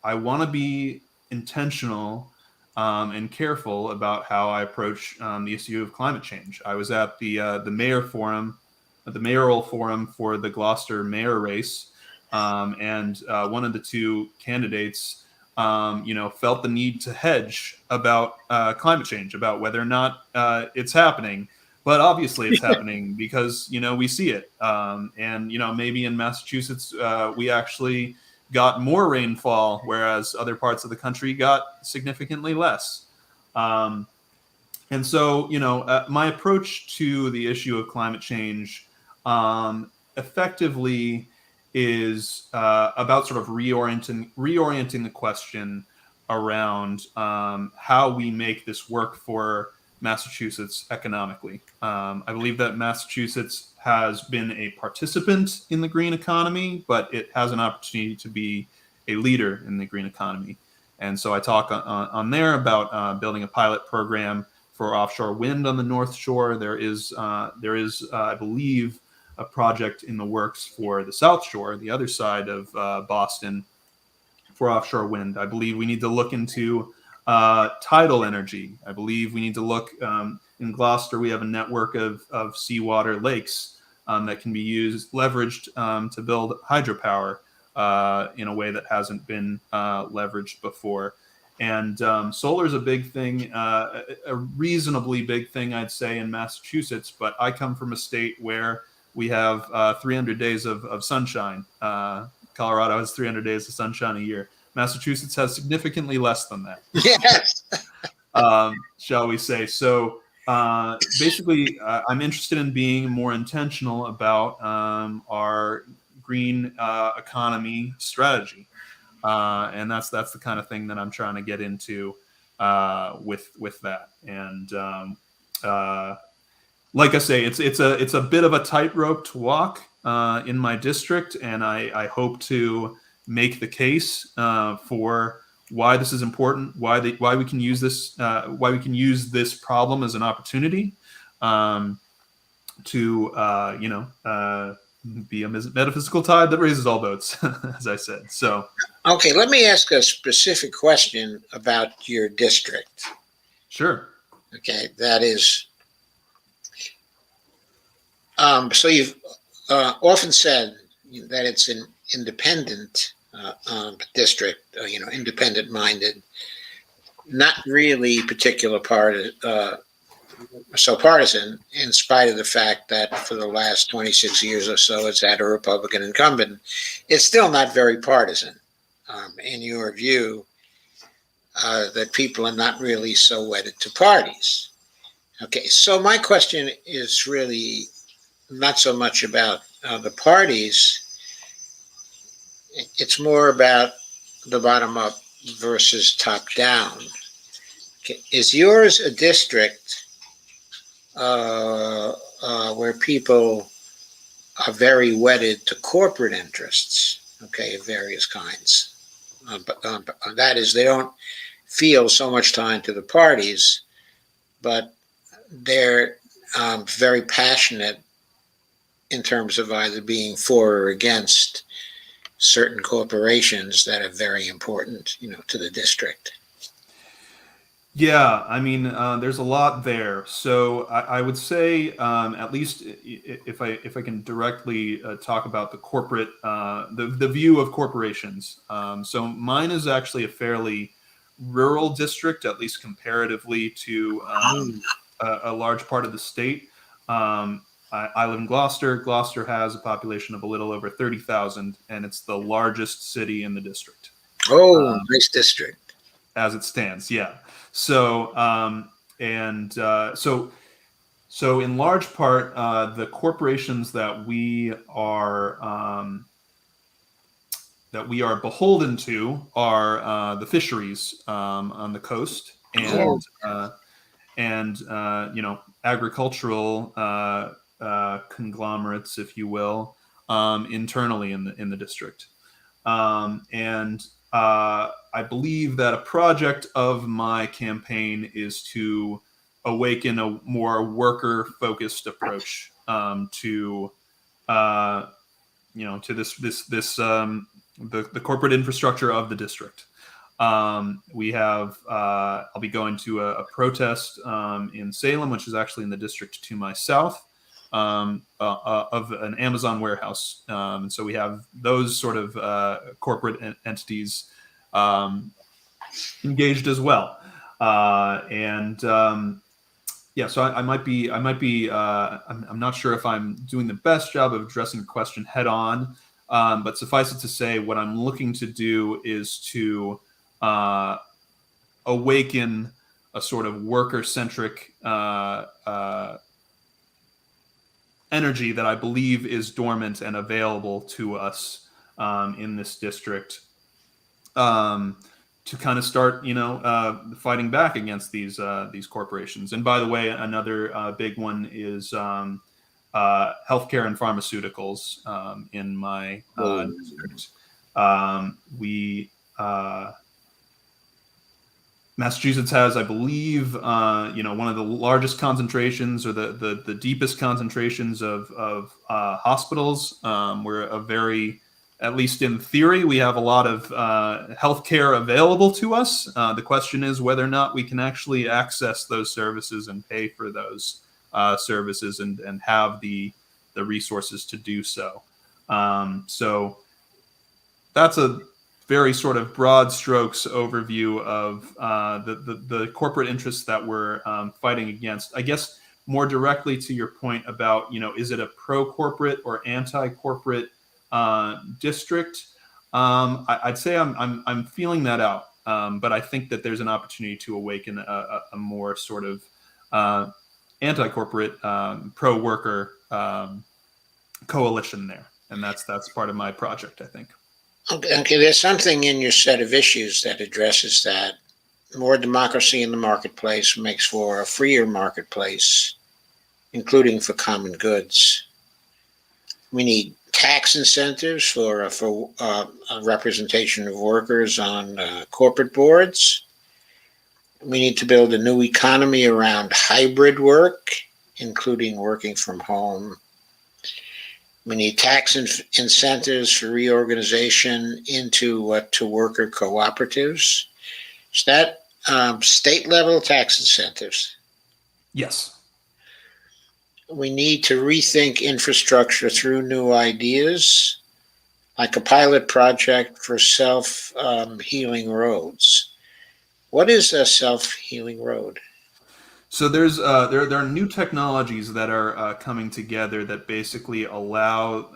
want to be intentional and careful about how I approach the issue of climate change. I was at the mayor forum, the mayoral forum for the Gloucester mayor race. And one of the two candidates, felt the need to hedge about climate change, about whether or not it's happening. But obviously, it's happening because we see it. And maybe in Massachusetts, we actually got more rainfall, whereas other parts of the country got significantly less. And so, my approach to the issue of climate change effectively is about sort of reorienting the question around how we make this work for Massachusetts economically. I believe that Massachusetts has been a participant in the green economy, but it has an opportunity to be a leader in the green economy. And so I talk on there about building a pilot program for offshore wind on the North Shore. There is, I believe, a project in the works for the South Shore, the other side of Boston, for offshore wind. I believe we need to look into tidal energy. I believe we need to look in Gloucester. We have a network of seawater lakes that can be leveraged to build hydropower in a way that hasn't been leveraged before. And solar is a big thing, a reasonably big thing, I'd say, in Massachusetts. But I come from a state where we have 300 days of sunshine. Colorado has 300 days of sunshine a year. Massachusetts has significantly less than that. Yes. Shall we say. So basically, I'm interested in being more intentional about our green economy strategy. And that's the kind of thing that I'm trying to get into with that. And like I say, it's a bit of a tightrope to walk in my district, and I hope to make the case for why this is important, why we can use this problem as an opportunity to be a metaphysical tide that raises all boats, as I said. So, okay, let me ask a specific question about your district. Sure. Okay, that is. So you've often said that it's an independent district, independent-minded, not really particular so partisan, in spite of the fact that for the last 26 years or so it's had a Republican incumbent. It's still not very partisan, in your view, that people are not really so wedded to parties. Okay, so my question is really not so much about the parties. It's more about the bottom up versus top down. Okay. Is yours a district where people are very wedded to corporate interests, okay, of various kinds? But that is, they don't feel so much time to the parties, but they're very passionate in terms of either being for or against certain corporations that are very important, to the district. Yeah, I mean, there's a lot there. So I would say, at least if I can directly talk about the corporate, the view of corporations. So mine is actually a fairly rural district, at least comparatively to a large part of the state. I live in Gloucester. Gloucester has a population of a little over 30,000, and it's the largest city in the district. Oh, nice district. As it stands, yeah. So so in large part, the corporations that we are beholden to are the fisheries on the coast and agricultural conglomerates, if you will, internally in the district. And I believe that a project of my campaign is to awaken a more worker-focused approach to the corporate infrastructure of the district. We have I'll be going to a protest in Salem, which is actually in the district to my south. Of an Amazon warehouse. And so we have those sort of corporate entities engaged as well. So I might be, I'm not sure if I'm doing the best job of addressing the question head on, but suffice it to say, what I'm looking to do is to awaken a sort of worker-centric energy that I believe is dormant and available to us in this district to kind of start, fighting back against these corporations. And by the way, another big one is healthcare and pharmaceuticals in my district. Massachusetts has, I believe, one of the largest concentrations or the deepest concentrations of hospitals. We're at least in theory, we have a lot of healthcare available to us. The question is whether or not we can actually access those services and pay for those services and have the resources to do so. So that's a very sort of broad strokes overview of the corporate interests that we're fighting against. I guess more directly to your point about, is it a pro-corporate or anti-corporate district? I'd say I'm feeling that out, but I think that there's an opportunity to awaken a more sort of anti-corporate, pro-worker coalition there, and that's part of my project, I think. Okay, there's something in your set of issues that addresses that. More democracy in the marketplace makes for a freer marketplace, including for common goods. We need tax incentives for a representation of workers on corporate boards. We need to build a new economy around hybrid work, including working from home. We need tax incentives for reorganization into to worker cooperatives. Is that state level tax incentives? Yes. We need to rethink infrastructure through new ideas, like a pilot project for self-healing roads. What is a self-healing road? So there are new technologies that are coming together that basically allow.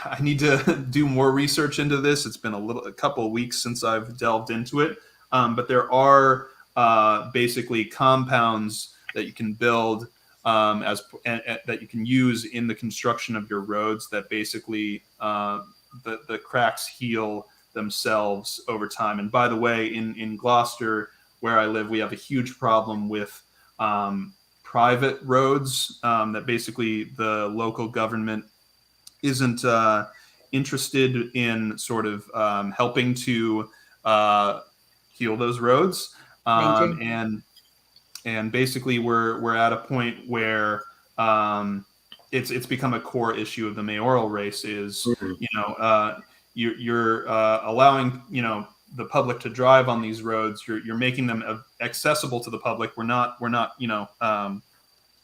I need to do more research into this. It's been a couple of weeks since I've delved into it, but there are basically compounds that you can build that you can use in the construction of your roads. That basically the cracks heal themselves over time. And by the way, in Gloucester, where I live, we have a huge problem with private roads that basically the local government isn't interested in sort of helping to heal those roads. And basically we're at a point where it's become a core issue of the mayoral race is, you're allowing, the public to drive on these roads. You're making them accessible to the public. We're not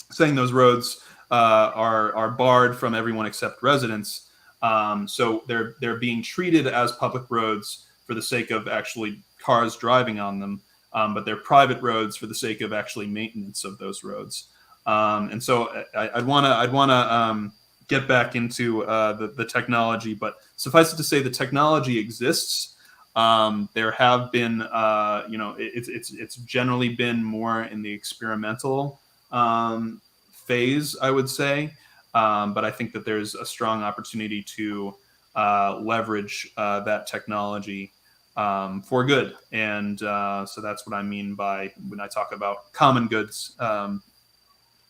saying those roads are barred from everyone except residents. So they're being treated as public roads for the sake of actually cars driving on them, but they're private roads for the sake of actually maintenance of those roads. And so I'd want to get back into the technology, but suffice it to say, the technology exists. There have been, it's generally been more in the experimental phase, I would say. But I think that there's a strong opportunity to leverage that technology for good. And so that's what I mean by when I talk about common goods.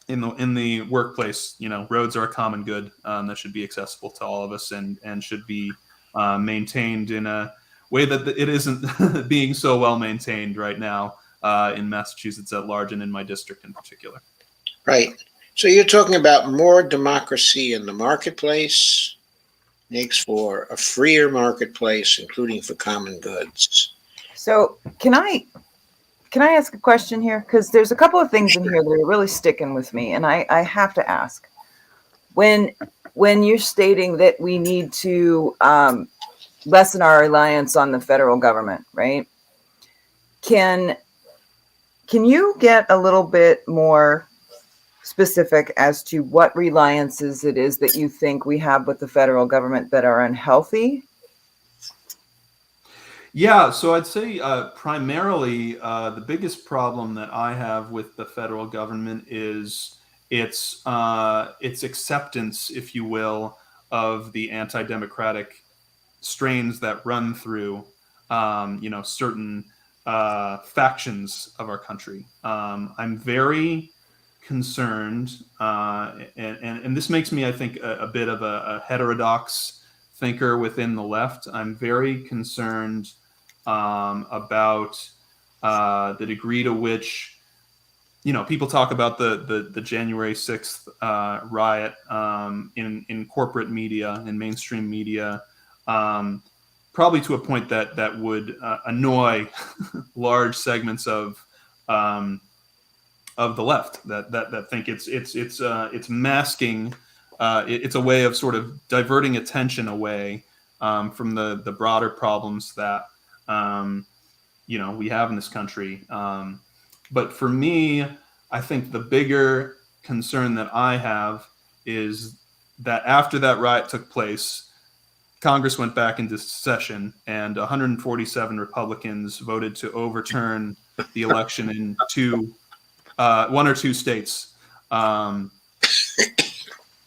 In the workplace, roads are a common good that should be accessible to all of us and should be maintained in a way that it isn't being so well maintained right now in Massachusetts at large and in my district in particular. Right. So you're talking about more democracy in the marketplace makes for a freer marketplace, including for common goods. So can I ask a question here? Because there's a couple of things in here that are really sticking with me, and I have to ask. When you're stating that we need to lessen our reliance on the federal government, right? Can you get a little bit more specific as to what reliances it is that you think we have with the federal government that are unhealthy? Yeah, so I'd say primarily the biggest problem that I have with the federal government is its acceptance, if you will, of the anti-democratic strains that run through, certain factions of our country. I'm very concerned, and this makes me, I think, a bit of a heterodox thinker within the left. I'm very concerned about the degree to which, people talk about the January 6th riot in corporate media, in mainstream media, probably to a point that would annoy large segments of the left that think it's masking. It's a way of sort of diverting attention away from the broader problems that we have in this country. But for me, I think the bigger concern that I have is that after that riot took place, Congress went back into session, and 147 Republicans voted to overturn the election in one or two states. And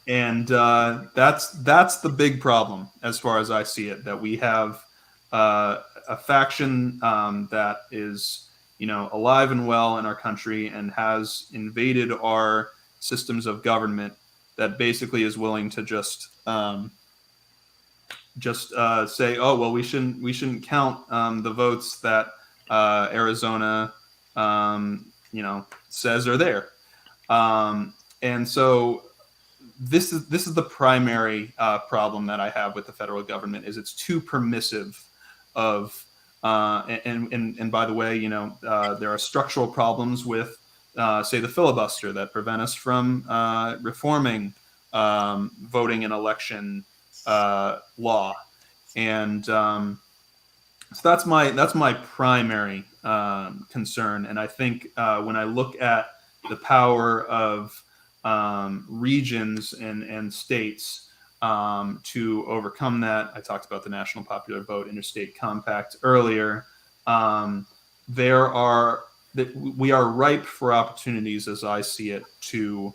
that's the big problem as far as I see it, that we have a faction that is, alive and well in our country and has invaded our systems of government, that basically is willing to just say, oh, well, we shouldn't count the votes that Arizona says are there. And so this is the primary problem that I have with the federal government, is it's too permissive of and by the way, there are structural problems with say the filibuster that prevent us from reforming voting and election law. And so that's my primary concern. And I think when I look at the power of regions and states to overcome that, I talked about the National Popular Vote Interstate Compact earlier. We are ripe for opportunities, as I see it, to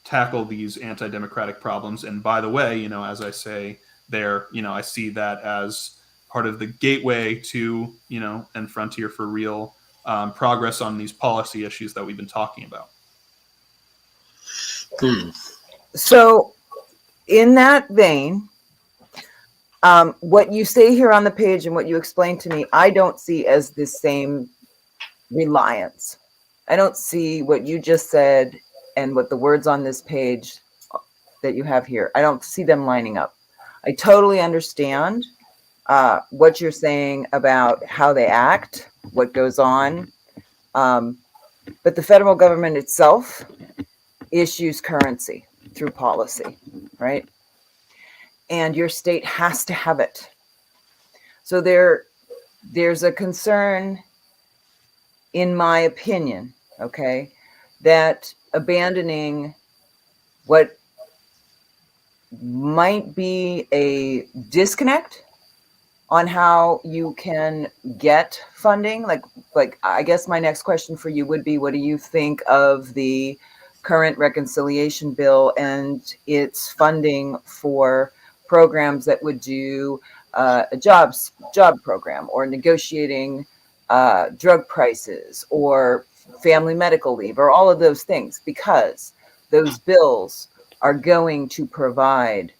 tackle these anti-democratic problems. And by the way, as I say there, I see that as part of the gateway to, and frontier for real progress on these policy issues that we've been talking about. So in that vein, what you say here on the page and what you explained to me, I don't see as the same reliance. I don't see what you just said and what the words on this page that you have here, I don't see them lining up. I totally understand what you're saying about how they act, what goes on. But the federal government itself issues currency through policy, right? And your state has to have it. So there's a concern, in my opinion, okay, that abandoning what might be a disconnect on how you can get funding. Like I guess my next question for you would be, what do you think of the current reconciliation bill and its funding for programs that would do a job program, or negotiating drug prices, or family medical leave, or all of those things? Because those bills are going to provide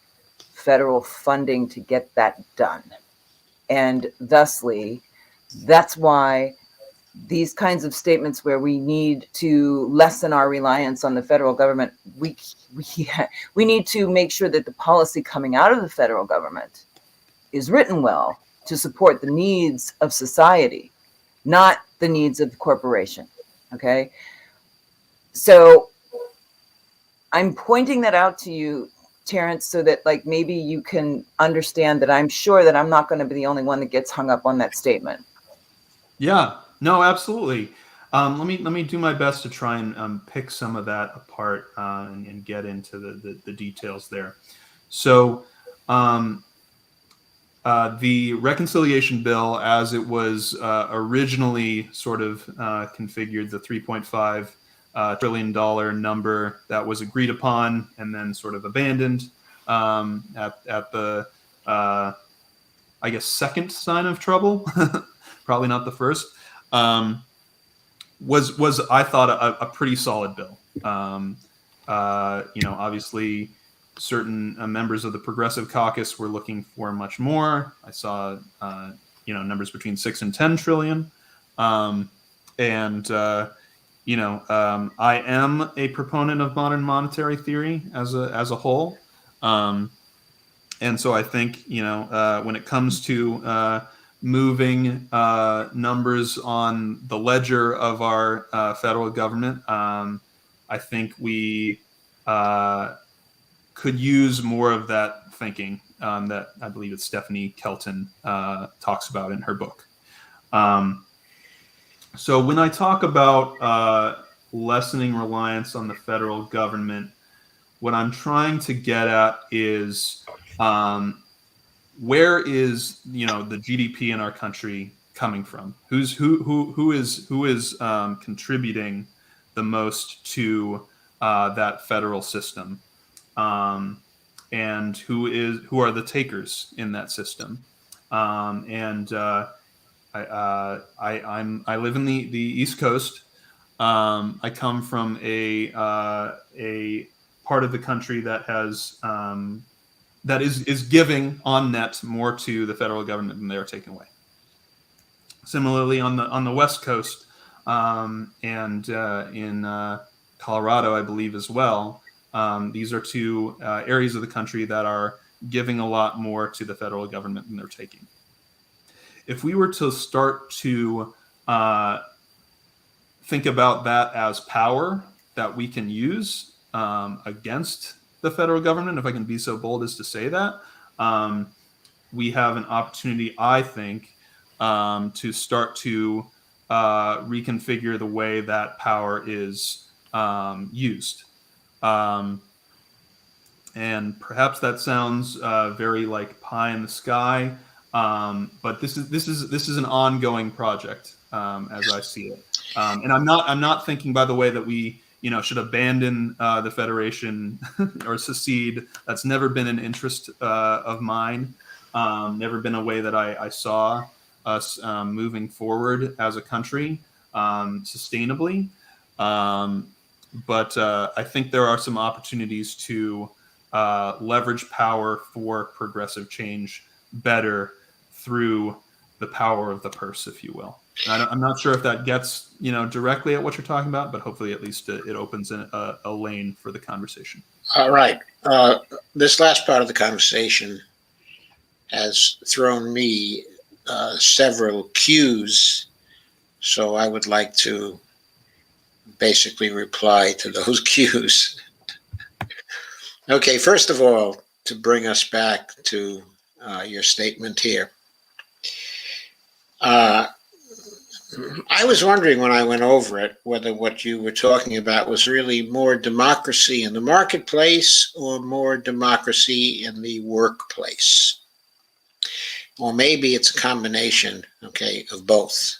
federal funding to get that done. And thusly, that's why these kinds of statements where we need to lessen our reliance on the federal government, we need to make sure that the policy coming out of the federal government is written well to support the needs of society, not the needs of the corporation. Okay? So I'm pointing that out to you, Terrence, so that like maybe you can understand that I'm sure that I'm not going to be the only one that gets hung up on that statement. Yeah, no, absolutely. Let me do my best to try and pick some of that apart and get into the details there. So the reconciliation bill, as it was originally sort of configured, the $3.5 trillion number that was agreed upon and then sort of abandoned at the I guess second sign of trouble, probably not the first, was I thought a pretty solid bill. Obviously certain members of the Progressive Caucus were looking for much more. I saw numbers between 6 and 10 trillion. I am a proponent of modern monetary theory as a whole. And so I think, when it comes to moving numbers on the ledger of our federal government, I think we could use more of that thinking that I believe it's Stephanie Kelton talks about in her book. So when I talk about lessening reliance on the federal government, what I'm trying to get at is where is the GDP in our country coming from? Who is contributing the most to that federal system, and who are the takers in that system? I live in the East Coast. I come from a part of the country that has that is giving on net more to the federal government than they are taking away. Similarly, on the West Coast and in Colorado, I believe as well, these are two areas of the country that are giving a lot more to the federal government than they're taking. If we were to start to think about that as power that we can use against the federal government, if I can be so bold as to say that, we have an opportunity, I think, to start to reconfigure the way that power is used. And perhaps that sounds very like pie in the sky, but this is an ongoing project as I see it. And I'm not thinking, by the way, that we should abandon the Federation or secede. That's never been an interest of mine. Never been a way that I saw us moving forward as a country sustainably. But I think there are some opportunities to leverage power for progressive change better through the power of the purse, if you will. I'm not sure if that gets directly at what you're talking about, but hopefully at least it opens a lane for the conversation. All right. This last part of the conversation has thrown me several cues, so I would like to basically reply to those cues. Okay, first of all, to bring us back to your statement here. I was wondering when I went over it whether what you were talking about was really more democracy in the marketplace or more democracy in the workplace. Or maybe it's a combination, okay, of both.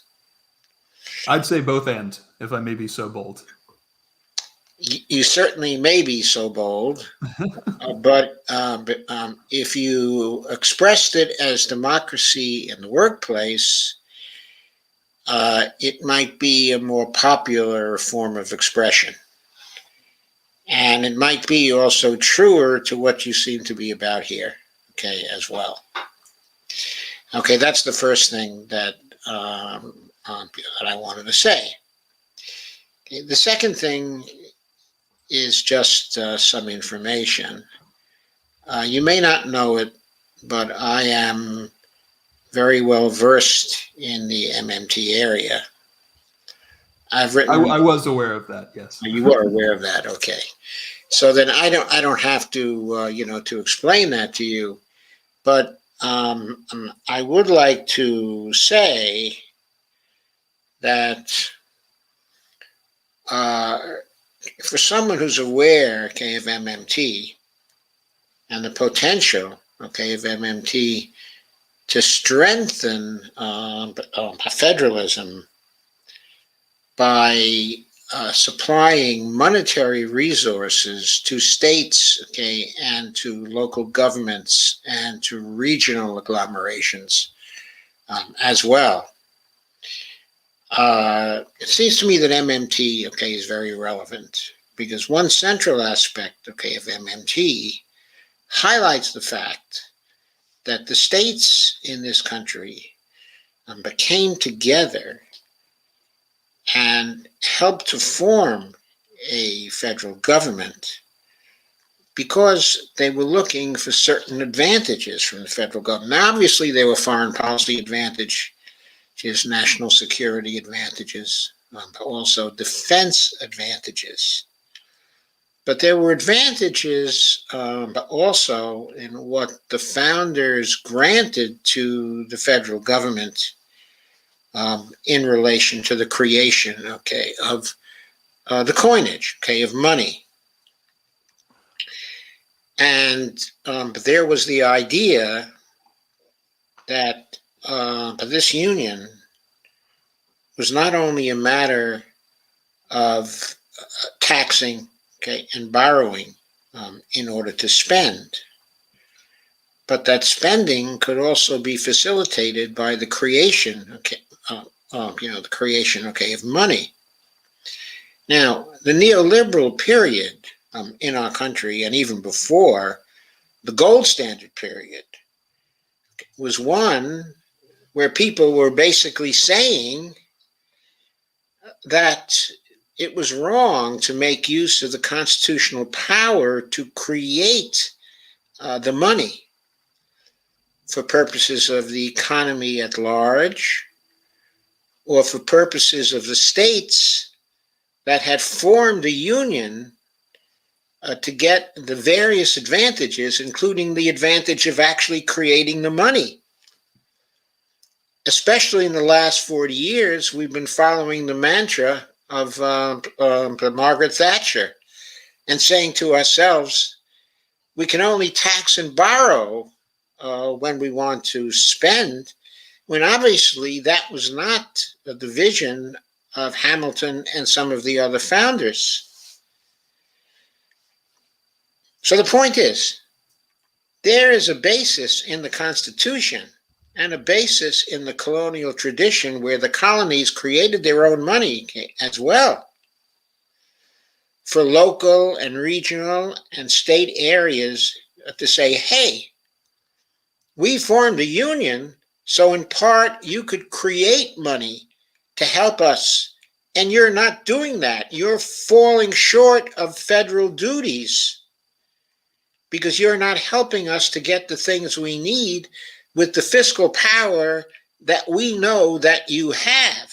I'd say both and, if I may be so bold. You certainly may be so bold, but if you expressed it as democracy in the workplace, it might be a more popular form of expression. And it might be also truer to what you seem to be about here, okay, as well. Okay, that's the first thing that I wanted to say. Okay, the second thing is just some information. You may not know it, but I am very well versed in the MMT area. I've written. I was aware of that. Yes. You were aware of that. Okay. So then I don't have to to explain that to you, but I would like to say that for someone who's aware, okay, of MMT and the potential, okay, of MMT to strengthen federalism by supplying monetary resources to states, okay, and to local governments and to regional agglomerations as well. It seems to me that MMT, okay, is very relevant because one central aspect, okay, of MMT highlights the fact that the states in this country came together and helped to form a federal government because they were looking for certain advantages from the federal government. Now, obviously, there were foreign policy advantages, national security advantages, but also defense advantages. But there were advantages but also in what the founders granted to the federal government in relation to the creation, okay, of the coinage, okay, of money. And there was the idea that this union was not only a matter of taxing, okay, and borrowing in order to spend, but that spending could also be facilitated by the creation, okay, the creation, okay, of money. Now, the neoliberal period in our country, and even before, the gold standard period, was one where people were basically saying that it was wrong to make use of the constitutional power to create the money for purposes of the economy at large or for purposes of the states that had formed a union to get the various advantages, including the advantage of actually creating the money. Especially in the last 40 years, we've been following the mantra of Margaret Thatcher and saying to ourselves, we can only tax and borrow when we want to spend, when obviously that was not the vision of Hamilton and some of the other founders. So the point is, there is a basis in the Constitution and a basis in the colonial tradition where the colonies created their own money as well for local and regional and state areas to say, hey, we formed a union So in part, you could create money to help us, and you're not doing that. You're falling short of federal duties because you're not helping us to get the things we need with the fiscal power that we know that you have.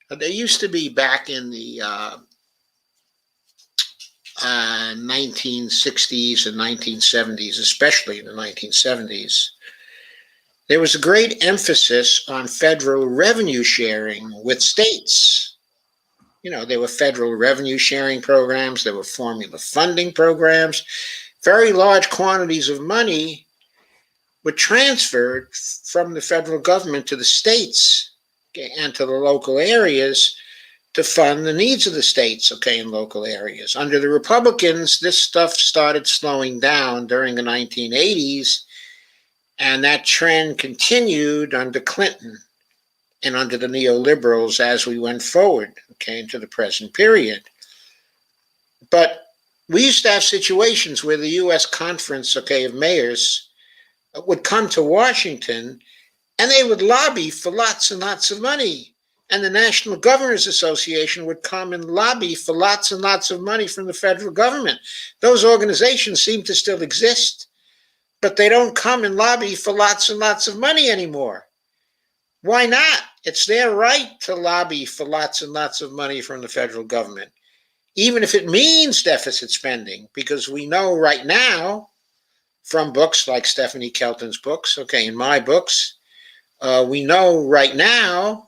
There used to be, back in the 1960s and 1970s, especially in the 1970s, there was a great emphasis on federal revenue sharing with states. You know, there were federal revenue sharing programs, there were formula funding programs. Very large quantities of money were transferred from the federal government to the states, okay, and to the local areas to fund the needs of the states, okay, in local areas. Under the Republicans, this stuff started slowing down during the 1980s, and that trend continued under Clinton and under the neoliberals as we went forward, okay, into the present period. But we used to have situations where the U.S. Conference, okay, of Mayors would come to Washington and they would lobby for lots and lots of money. And the National Governors Association would come and lobby for lots and lots of money from the federal government. Those organizations seem to still exist, but they don't come and lobby for lots and lots of money anymore. Why not? It's their right to lobby for lots and lots of money from the federal government, even if it means deficit spending, because we know right now from books like Stephanie Kelton's books, okay, in my books, we know right now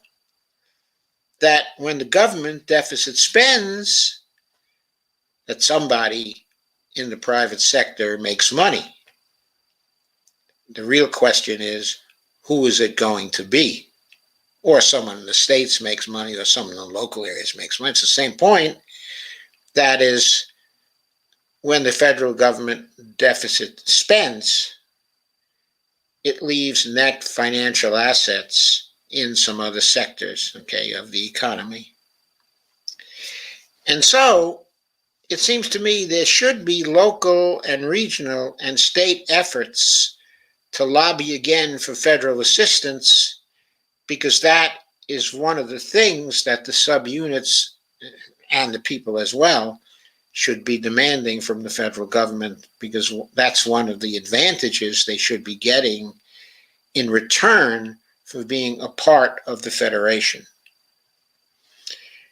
that when the government deficit spends, that somebody in the private sector makes money. The real question is, who is it going to be? Or someone in the states makes money, or someone in the local areas makes money. It's the same point. That is, when the federal government deficit spends, it leaves net financial assets in some other sectors, okay, of the economy. And so it seems to me there should be local and regional and state efforts to lobby again for federal assistance, because that is one of the things that the subunits and the people as well should be demanding from the federal government, because that's one of the advantages they should be getting in return for being a part of the Federation.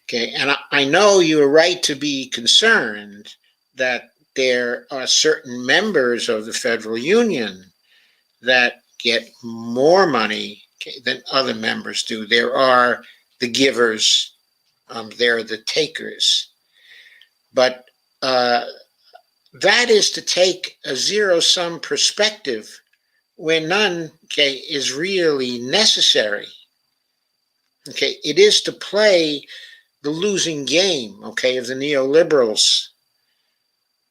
Okay, and I know you're right to be concerned that there are certain members of the federal union that get more money, okay, than other members do. There are the givers, there are the takers. But that is to take a zero-sum perspective where none, okay, is really necessary. Okay, it is to play the losing game, okay, of the neoliberals,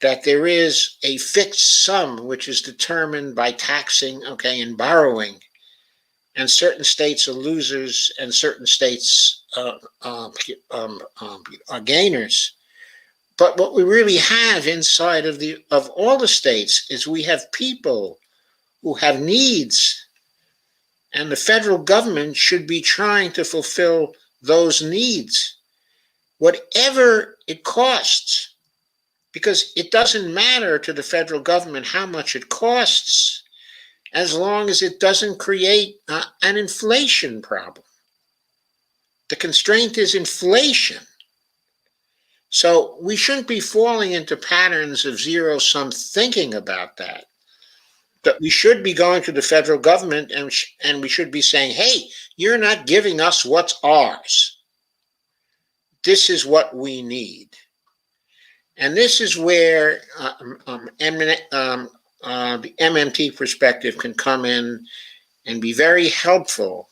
that there is a fixed sum which is determined by taxing, okay, and borrowing, and certain states are losers and certain states are gainers. But what we really have inside of all the states is we have people who have needs, and the federal government should be trying to fulfill those needs, whatever it costs, because it doesn't matter to the federal government how much it costs, as long as it doesn't create an inflation problem. The constraint is inflation. So we shouldn't be falling into patterns of zero-sum thinking about that. But we should be going to the federal government and we should be saying, hey, you're not giving us what's ours. This is what we need. And this is where the MMT perspective can come in and be very helpful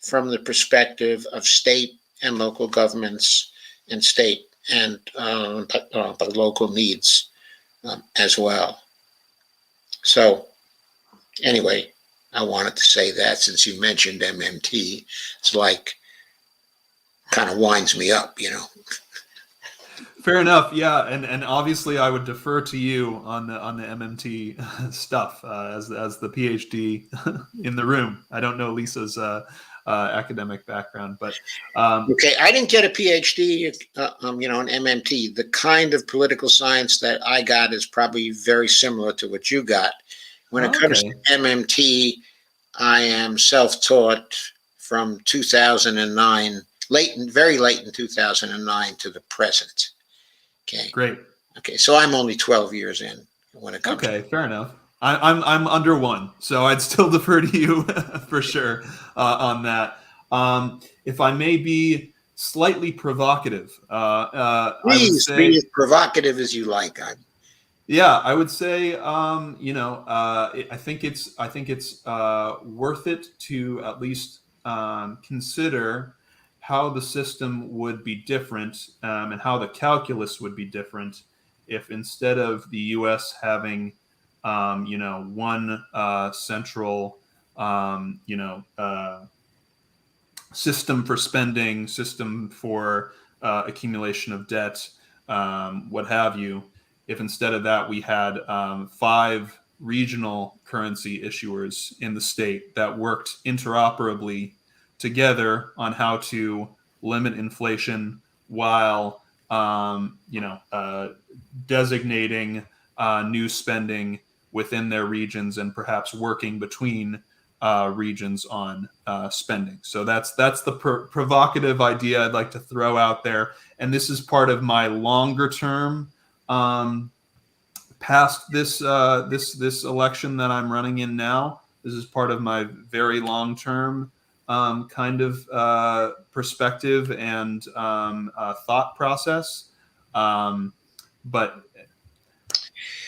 from the perspective of state and local governments and state and local needs as well. So anyway, I wanted to say that since you mentioned MMT. It's like, kind of winds me up, you know. Fair enough. Yeah, and obviously I would defer to you on the MMT stuff as the PhD in the room. I don't know Lisa's academic background, but Okay, I didn't get a PhD, in MMT. The kind of political science that I got is probably very similar to what you got. When it comes okay. to MMT, I am self-taught from 2009, very late in 2009 to the present. Okay. Great. Okay, so I'm only 12 years in when it comes. Okay, fair enough. I'm under one, so I'd still defer to you for sure on that. If I may be slightly provocative, I would Please say, be as provocative as you like. yeah, I would say, I think it's worth it to at least consider how the system would be different and how the calculus would be different if instead of the U.S. having, one central, system for spending, system for accumulation of debt, what have you. If instead of that we had 5 regional currency issuers in the state that worked interoperably together on how to limit inflation while designating new spending within their regions and perhaps working between regions on spending. So that's the provocative idea I'd like to throw out there, and this is part of my longer term past this election that I'm running in now. This is part of my very long term kind of perspective and thought process. But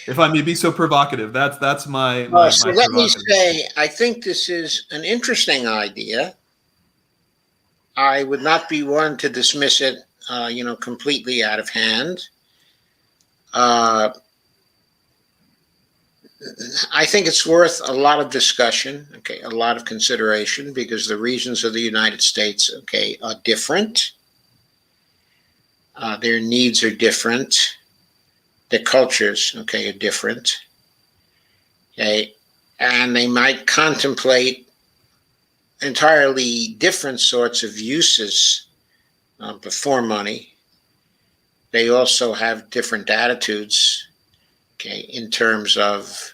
if I may be so provocative, that's my So let me provocative. say, I think this is an interesting idea. I would not be one to dismiss it, completely out of hand. I think it's worth a lot of discussion, okay, a lot of consideration, because the regions of the United States, okay, are different. Their needs are different. Their cultures, okay, are different. Okay, and they might contemplate entirely different sorts of uses for money. They also have different attitudes, okay, in terms of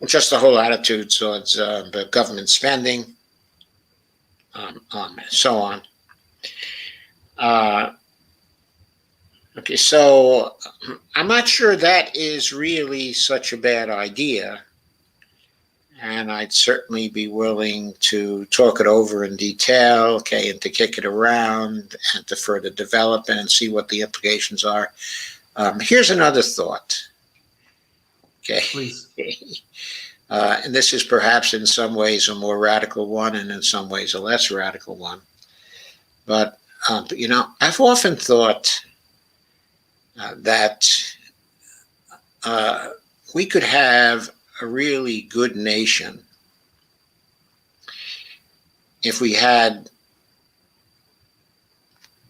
just the whole attitude towards the government spending, so on. Okay, so I'm not sure that is really such a bad idea. And I'd certainly be willing to talk it over in detail, okay, and to kick it around and to further develop it and see what the implications are. Here's another thought. Okay. Please. And this is perhaps in some ways a more radical one and in some ways a less radical one. But, I've often thought that we could have a really good nation if we had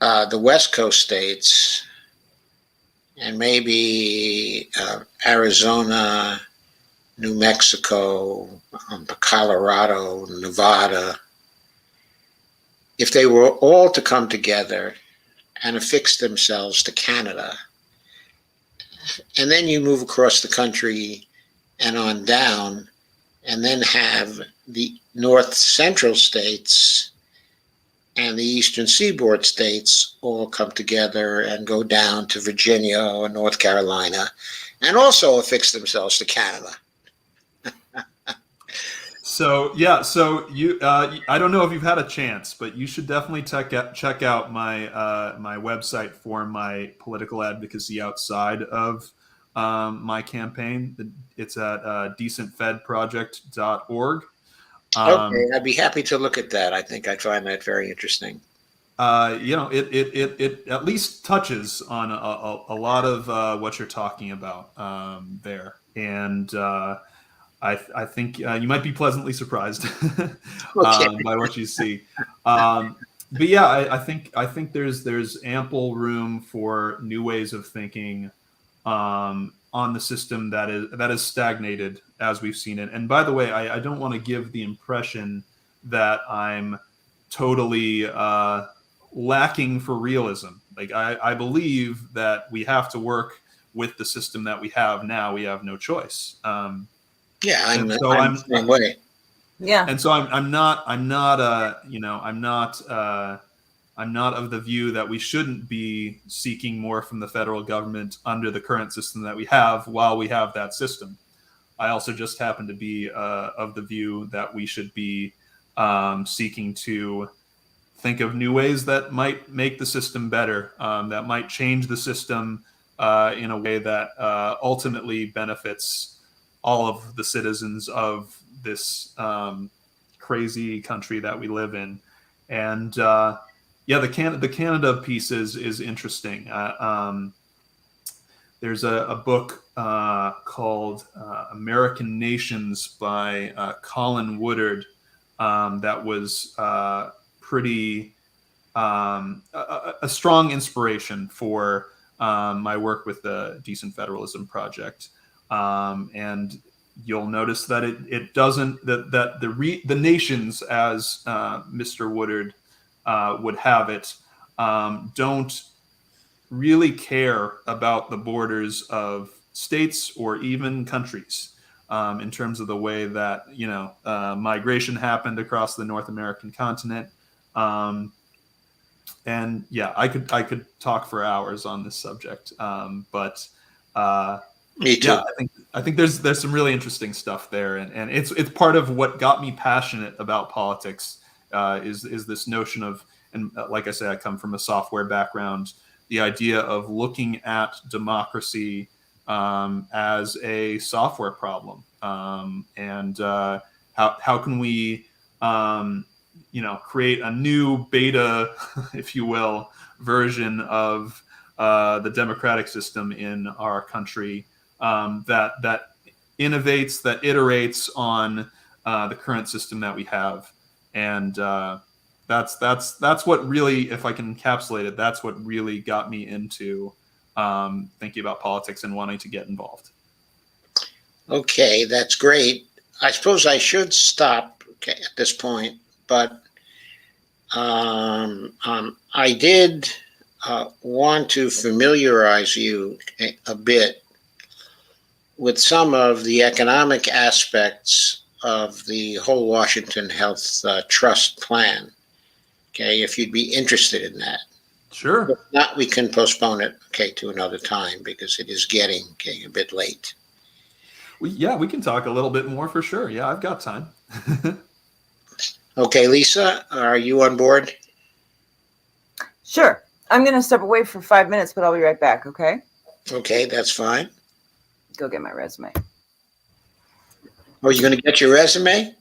the West Coast states and maybe Arizona, New Mexico, Colorado, Nevada, if they were all to come together and affix themselves to Canada, and then you move across the country and on down, and then have the North Central states and the Eastern Seaboard states all come together and go down to Virginia or North Carolina and also affix themselves to Canada. So yeah, so you I don't know if you've had a chance, but you should definitely check out my my website for my political advocacy outside of my campaign. It's at decentfedproject.org. Okay, I'd be happy to look at that. I think I find that very interesting. It at least touches on a lot of what you're talking about there, and I think you might be pleasantly surprised Okay. by what you see. But yeah, I think there's ample room for new ways of thinking on the system that is stagnated as we've seen it. And by the way, I don't want to give the impression that I'm totally lacking for realism. Like I believe that we have to work with the system that we have now. We have no choice. Yeah, I'm And the so same way. Yeah. and so I'm not you know, I'm not of the view that we shouldn't be seeking more from the federal government under the current system that we have while we have that system. I also just happen to be of the view that we should be seeking to think of new ways that might make the system better, that might change the system in a way that ultimately benefits all of the citizens of this crazy country that we live in. And yeah, the Canada piece is interesting. There's a book called American Nations by Colin Woodard that was pretty a strong inspiration for my work with the Decent Federalism Project. And you'll notice that it doesn't that the nations, as Mr. Woodard would have it, don't really care about the borders of states or even countries in terms of the way that migration happened across the North American continent. And yeah, I could talk for hours on this subject, but Me too. yeah, I think there's some really interesting stuff there, and it's part of what got me passionate about politics is this notion of, and like I say, I come from a software background, the idea of looking at democracy as a software problem, and how can we create a new beta, if you will, version of the democratic system in our country that innovates, that iterates on the current system that we have. And that's what really, if I can encapsulate it, that's what really got me into thinking about politics and wanting to get involved. Okay, that's great. I suppose I should stop at this point, but I did want to familiarize you a bit with some of the economic aspects of the whole Washington Health Trust plan. Okay, if you'd be interested in that. Sure. If not, we can postpone it, to another time because it is getting a bit late. We can talk a little bit more for sure. Yeah, I've got time. Okay, Lisa, are you on board? Sure. I'm going to step away for 5 minutes, but I'll be right back. Okay. Okay, that's fine. Go get my resume. Oh, you're going to get your resume?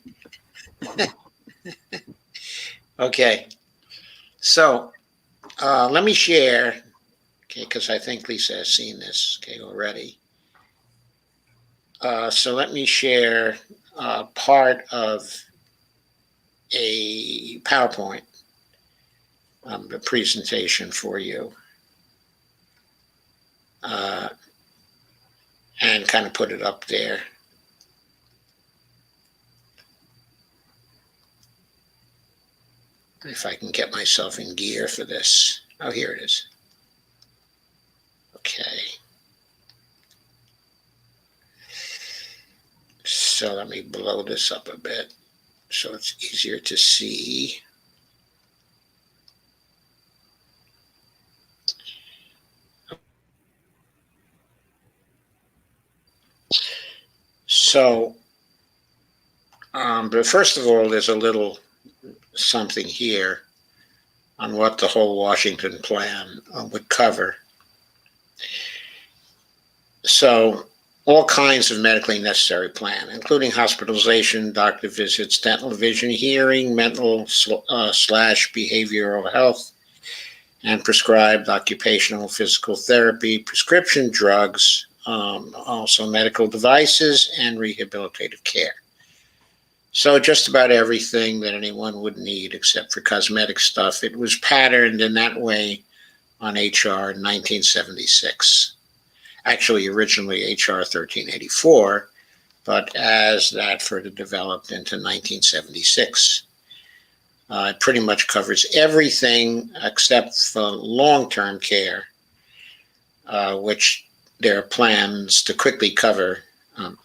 Okay. So let me share, because I think Lisa has seen this, already. So let me share part of a PowerPoint a presentation for you, and kind of put it up there. If I can get myself in gear for this. Oh, here it is. Okay. So let me blow this up a bit so it's easier to see. So, but first of all, there's a little something here on what the whole Washington plan would cover. So, all kinds of medically necessary plan, including hospitalization, doctor visits, dental, vision, hearing, mental / behavioral health, and prescribed occupational physical therapy, prescription drugs, also medical devices, and rehabilitative care. So just about everything that anyone would need except for cosmetic stuff. It was patterned in that way on HR 1976. Actually, originally HR 1384, but as that further developed into 1976. It pretty much covers everything except for long-term care, which there are plans to quickly cover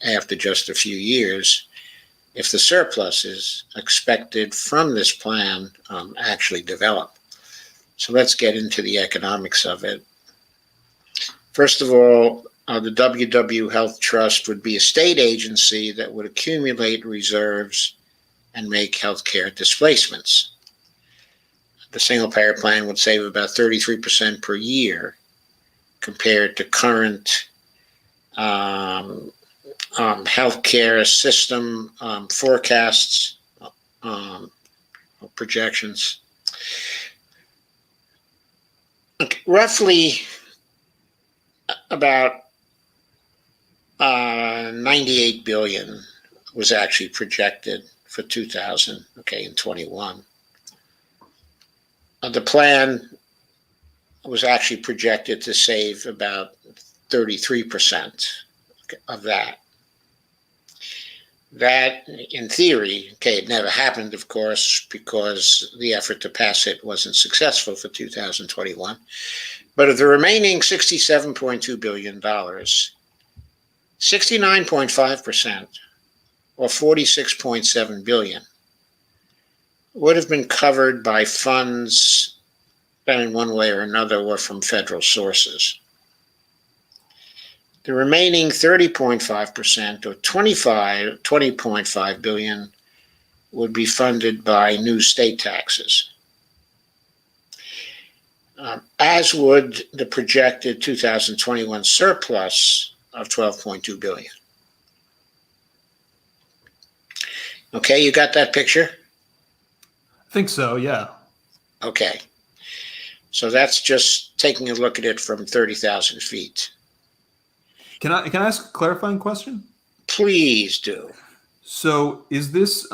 after just a few years if the surpluses expected from this plan actually develop. So let's get into the economics of it. First of all, the WW Health Trust would be a state agency that would accumulate reserves and make healthcare displacements. The single payer plan would save about 33% per year compared to current healthcare system forecasts, projections. Roughly about 98 billion was actually projected for 2021. The plan was actually projected to save about 33% of that. That, in theory, it never happened, of course, because the effort to pass it wasn't successful for 2021. But of the remaining $67.2 billion, 69.5%, or $46.7 billion, would have been covered by funds that in one way or another were from federal sources. The remaining 30.5%, or $20.5 billion, would be funded by new state taxes, as would the projected 2021 surplus of $12.2 billion. Okay, you got that picture? I think so, yeah. Okay. So that's just taking a look at it from 30,000 feet. Can I ask a clarifying question? Please do. So is this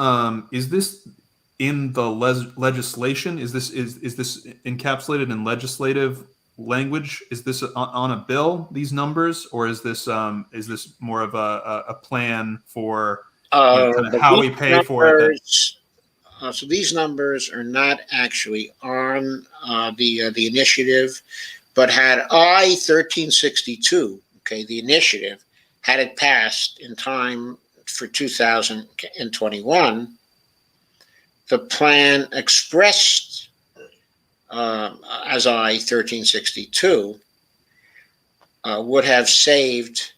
in the legislation? Is this encapsulated in legislative language? Is this on a bill, these numbers, or is this more of a plan for kind of how we pay for it? So these numbers are not actually on the initiative, but had I-1362, the initiative, had it passed in time for 2021, the plan expressed as I-1362 would have saved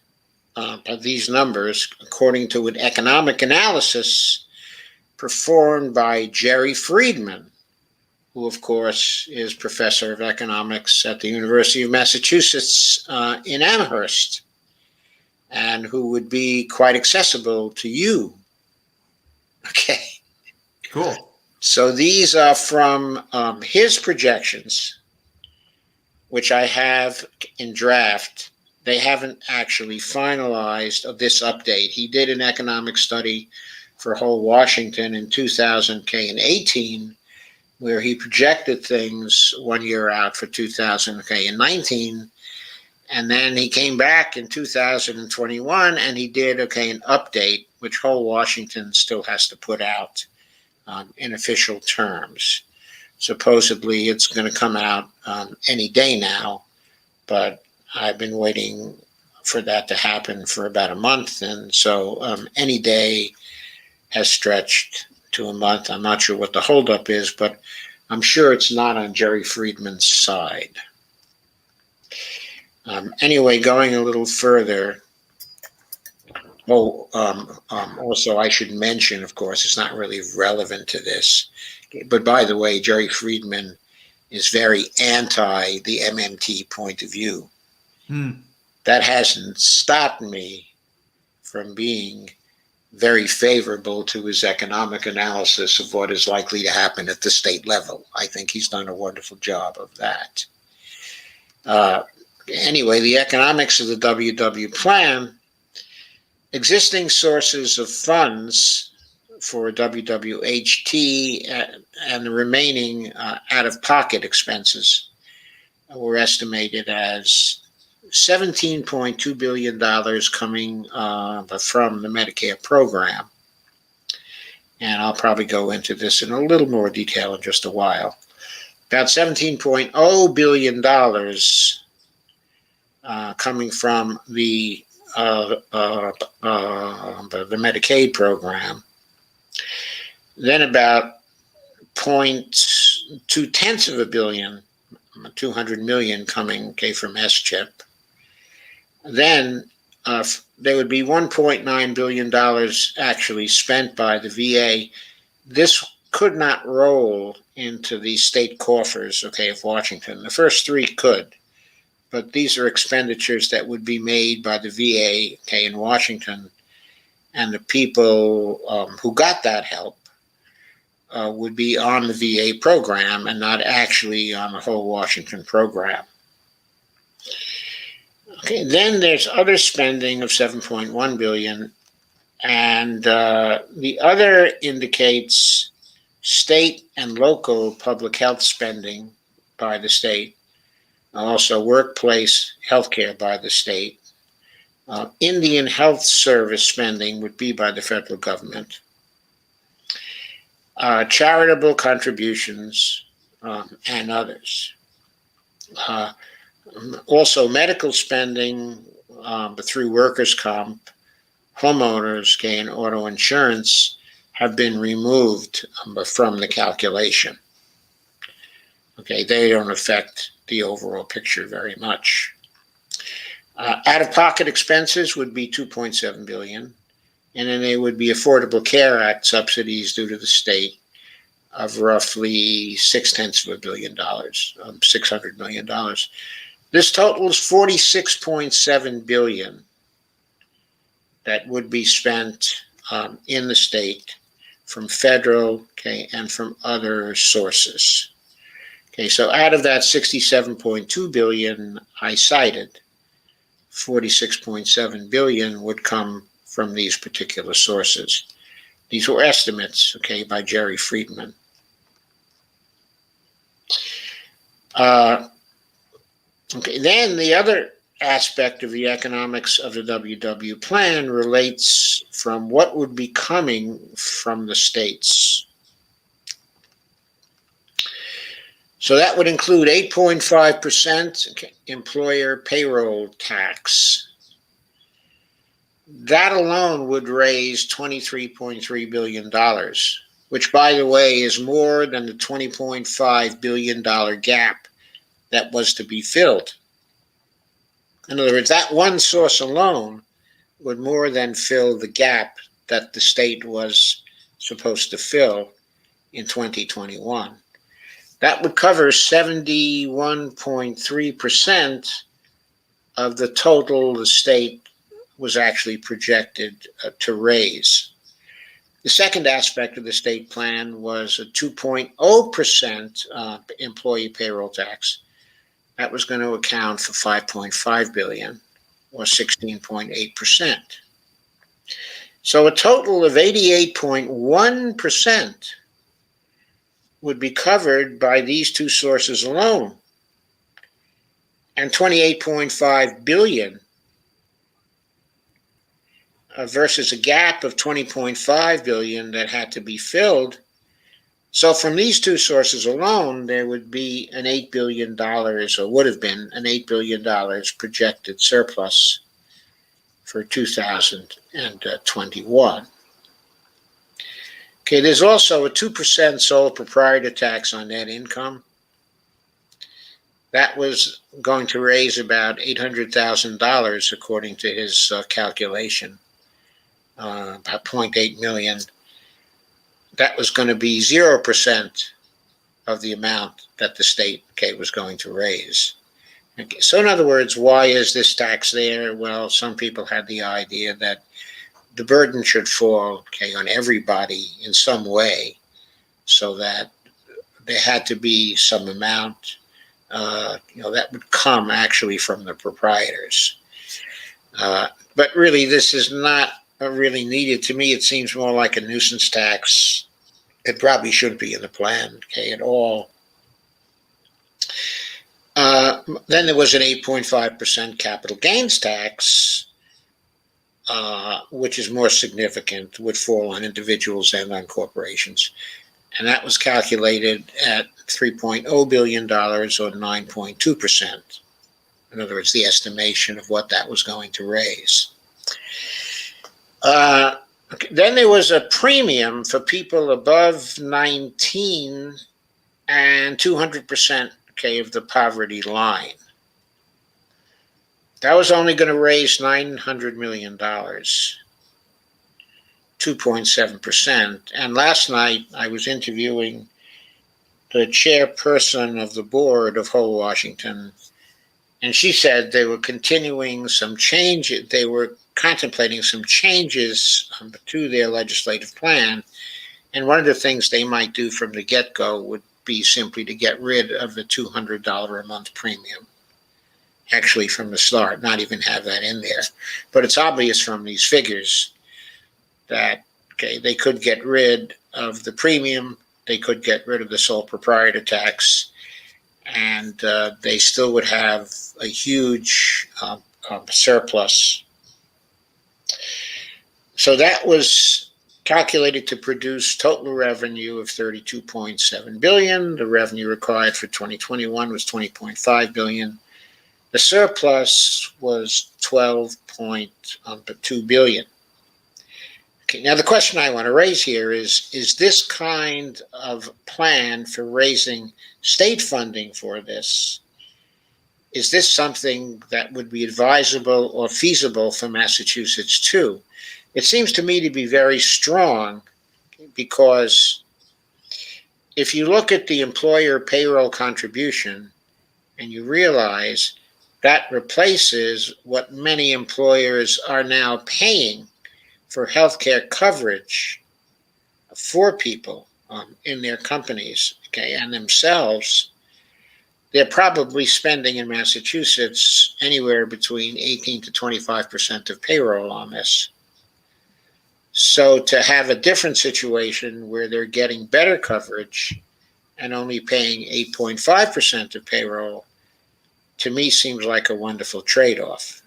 these numbers according to an economic analysis performed by Jerry Friedman, who, of course, is professor of economics at the University of Massachusetts in Amherst, and who would be quite accessible to you. Okay. Cool. So these are from his projections, which I have in draft. They haven't actually finalized this update. He did an economic study for whole Washington in 2018, where he projected things 1 year out for 2019. And then he came back in 2021 and he did an update, which whole Washington still has to put out in official terms. Supposedly it's going to come out any day now, but I've been waiting for that to happen for about a month. And so any day has stretched to a month. I'm not sure what the holdup is, but I'm sure it's not on Jerry Friedman's side. Anyway, going a little further. Also, I should mention, of course, it's not really relevant to this, but by the way, Jerry Friedman is very anti the MMT point of view. That hasn't stopped me from being very favorable to his economic analysis of what is likely to happen at the state level. I think he's done a wonderful job of that. Anyway, the economics of the WW plan, existing sources of funds for WWHT, and the remaining out-of-pocket expenses were estimated as $17.2 billion coming from the Medicare program. And I'll probably go into this in a little more detail in just a while. About $17.0 billion coming from the Medicaid program. Then about 0.2 billion, 200 million coming from SCHIP. Then there would be $1.9 billion actually spent by the VA. This could not roll into the state coffers, of Washington. The first three could, but these are expenditures that would be made by the VA, in Washington, and the people who got that help would be on the VA program and not actually on the whole Washington program. Then there's other spending of $7.1 billion, and the other indicates state and local public health spending by the state, also workplace healthcare by the state. Indian Health Service spending would be by the federal government. Charitable contributions and others. Also medical spending through workers' comp, homeowners, and auto insurance have been removed from the calculation. They don't affect the overall picture very much. Out-of-pocket expenses would be $2.7 billion, and then there would be Affordable Care Act subsidies due to the state of roughly $600 million. This totals $46.7 billion that would be spent in the state from federal, and from other sources. So out of that $67.2 billion I cited, $46.7 billion would come from these particular sources. These were estimates, by Jerry Friedman. Then the other aspect of the economics of the WW plan relates from what would be coming from the states. So that would include 8.5% employer payroll tax. That alone would raise $23.3 billion, which, by the way, is more than the $20.5 billion gap that was to be filled. In other words, that one source alone would more than fill the gap that the state was supposed to fill in 2021. That would cover 71.3% of the total the state was actually projected to raise. The second aspect of the state plan was a 2.0% employee payroll tax. That was going to account for $5.5 billion, or 16.8%. So a total of 88.1% would be covered by these two sources alone, and $28.5 billion versus a gap of $20.5 billion that had to be filled. So from these two sources alone, there would be an $8 billion, or would have been an $8 billion projected surplus for 2021. There's also a 2% sole proprietor tax on net income. That was going to raise about $800,000 according to his calculation, about $0.8 million. That was going to be 0% of the amount that the state was going to raise. So in other words, why is this tax there? Well, some people had the idea that the burden should fall on everybody in some way, so that there had to be some amount that would come actually from the proprietors. But really, this is not really needed. To me, it seems more like a nuisance tax. It probably shouldn't be in the plan, okay, at all. Then there was an 8.5% capital gains tax, which is more significant, would fall on individuals and on corporations. And that was calculated at $3.0 billion or 9.2%. In other words, the estimation of what that was going to raise. Then there was a premium for people above 19 and 200%, okay, of the poverty line. That was only going to raise $900 million, 2.7%. And last night I was interviewing the chairperson of the board of Whole Washington, and she said they were continuing some changes. They were contemplating some changes to their legislative plan. And one of the things they might do from the get-go would be simply to get rid of the $200 a month premium. Actually, from the start, not even have that in there. But it's obvious from these figures that, okay, they could get rid of the premium, they could get rid of the sole proprietor tax, and they still would have a huge surplus. So that was calculated to produce total revenue of $32.7 billion. The revenue required for 2021 was $20.5 billion. The surplus was $12.2 billion. Okay, now the question I want to raise here is this kind of plan for raising state funding for this, is this something that would be advisable or feasible for Massachusetts too? It seems to me to be very strong, because if you look at the employer payroll contribution and you realize that replaces what many employers are now paying for healthcare coverage for people in their companies, okay, and themselves, they're probably spending in Massachusetts anywhere between 18 to 25% of payroll on this. So to have a different situation where they're getting better coverage and only paying 8.5% of payroll, to me seems like a wonderful trade-off.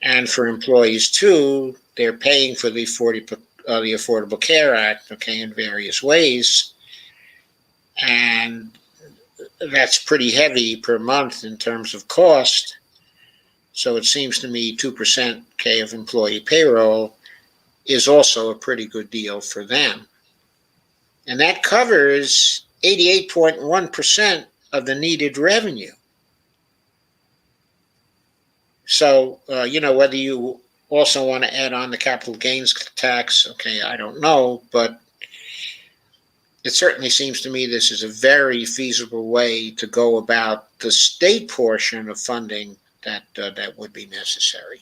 And for employees too, they're paying for the Affordable Care Act, okay, in various ways. And that's pretty heavy per month in terms of cost. So it seems to me 2%, okay, of employee payroll is also a pretty good deal for them. And that covers 88.1% of the needed revenue. So, whether you also want to add on the capital gains tax, okay, I don't know, but it certainly seems to me this is a very feasible way to go about the state portion of funding that would be necessary.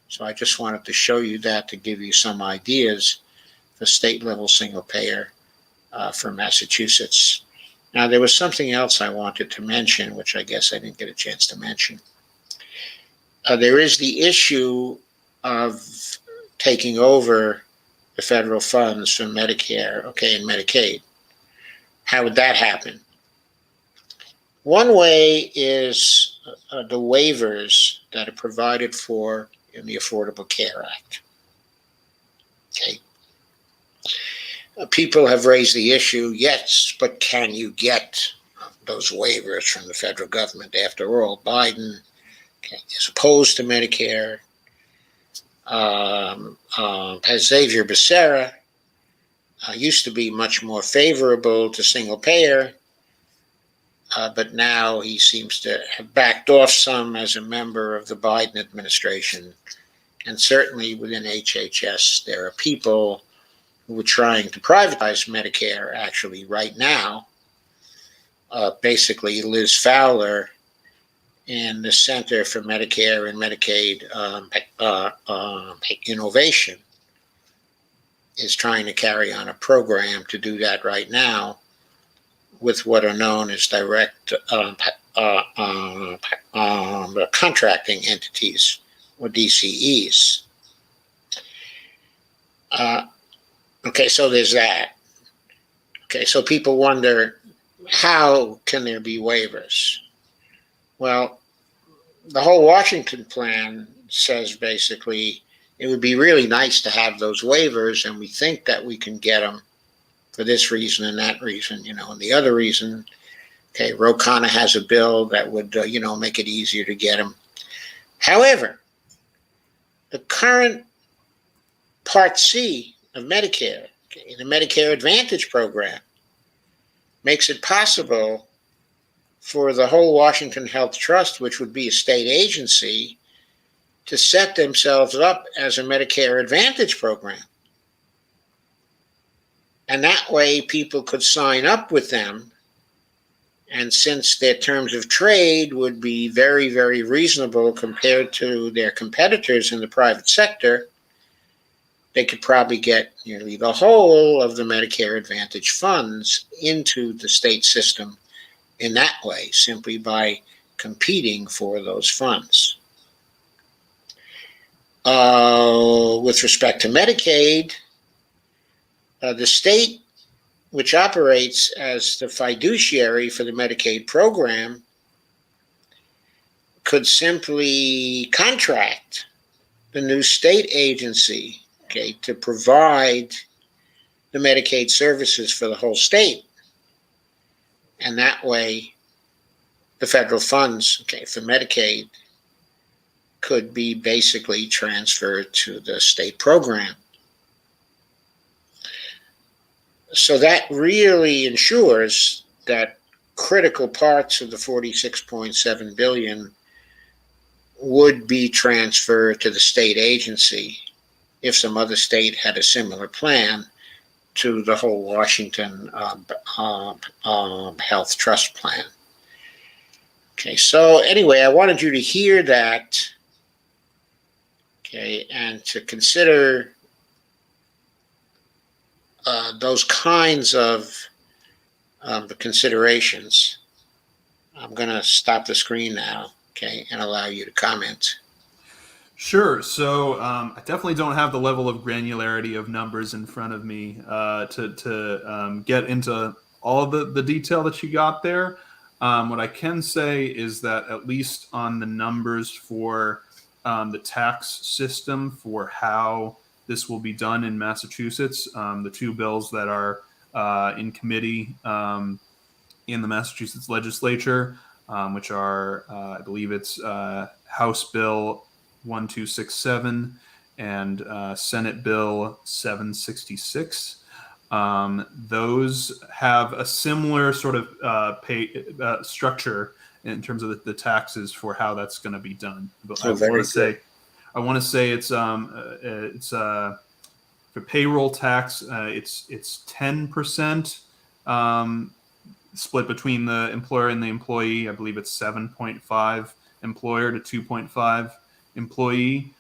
So I just wanted to show you that to give you some ideas for state level single payer for Massachusetts. Now, there was something else I wanted to mention, which I guess I didn't get a chance to mention. There is the issue of taking over the federal funds from Medicare, okay, and Medicaid. How would that happen? One way is the waivers that are provided for in the Affordable Care Act. Okay. People have raised the issue, yes, but can you get those waivers from the federal government? After all, Biden is opposed to Medicare. Xavier Becerra used to be much more favorable to single payer, but now he seems to have backed off some as a member of the Biden administration. And certainly within HHS, there are people who are trying to privatize Medicare actually right now. Basically, Liz Fowler in the Center for Medicare and Medicaid Innovation is trying to carry on a program to do that right now with what are known as direct contracting entities, or DCEs. Okay, so there's that. Okay, so people wonder, how can there be waivers? Well, the whole Washington plan says basically it would be really nice to have those waivers, and we think that we can get them for this reason and that reason, and the other reason. Okay, Ro Khanna has a bill that would, make it easier to get them. However, the current Part C of Medicare, okay, the Medicare Advantage program, makes it possible for the whole Washington Health Trust, which would be a state agency, to set themselves up as a Medicare Advantage program. And that way people could sign up with them. And since their terms of trade would be very, very reasonable compared to their competitors in the private sector, they could probably get nearly the whole of the Medicare Advantage funds into the state system in that way, simply by competing for those funds. With respect to Medicaid, the state, which operates as the fiduciary for the Medicaid program, could simply contract the new state agency, okay, to provide the Medicaid services for the whole state. And that way, the federal funds, okay, for Medicaid could be basically transferred to the state program. So that really ensures that critical parts of the $46.7 billion would be transferred to the state agency if some other state had a similar plan to the whole Washington Health Trust plan. Okay, so anyway, I wanted you to hear that, okay, and to consider those kinds of the considerations. I'm going to stop the screen now, okay, and allow you to comment. Sure. So I definitely don't have the level of granularity of numbers in front of me to get into all of the detail that you got there. What I can say is that at least on the numbers for the tax system for how this will be done in Massachusetts, the two bills that are in committee in the Massachusetts legislature, which are, I believe it's House Bill 1267 and Senate Bill 766. Those have a similar sort of pay structure in terms of the taxes for how that's going to be done. But I want to say it's for payroll tax, it's 10% split between the employer and the employee. I believe it's 7.5 employer to 2.5 employee.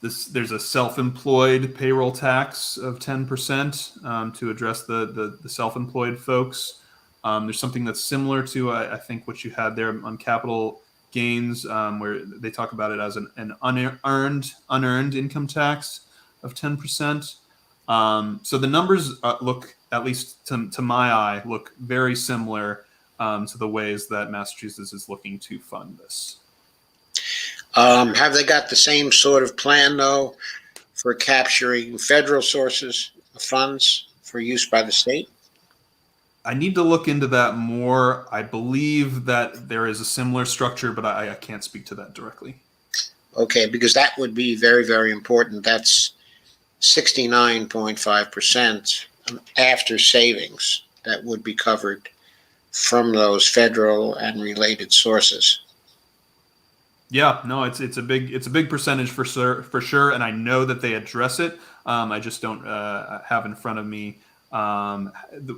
There's a self-employed payroll tax of 10% to address the self-employed folks. There's something that's similar to I think what you had there on capital gains, where they talk about it as an unearned income tax of 10%. So the numbers look, at least to my eye, look very similar to the ways that Massachusetts is looking to fund this. Have they got the same sort of plan, though, for capturing federal sources of funds for use by the state? I need to look into that more. I believe that there is a similar structure, but I can't speak to that directly. Okay, because that would be very, very important. That's 69.5% after savings that would be covered from those federal and related sources. Yeah, no, it's a big percentage for sure, and I know that they address it. I just don't have in front of me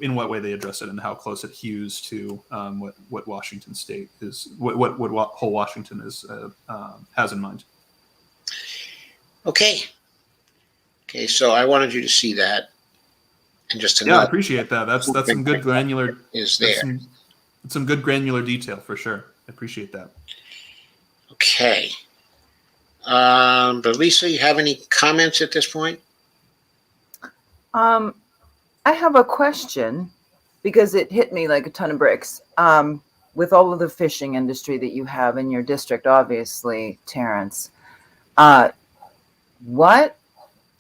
in what way they address it and how close it hews to what Washington State is, what whole Washington is has in mind. Okay, so I wanted you to see that, and just to know. Yeah, I appreciate that. That's some good granular. Is there? Some good granular detail for sure. I appreciate that. Okay. But Lisa, you have any comments at this point? I have a question because it hit me like a ton of bricks. With all of the fishing industry that you have in your district, obviously, Terrence, what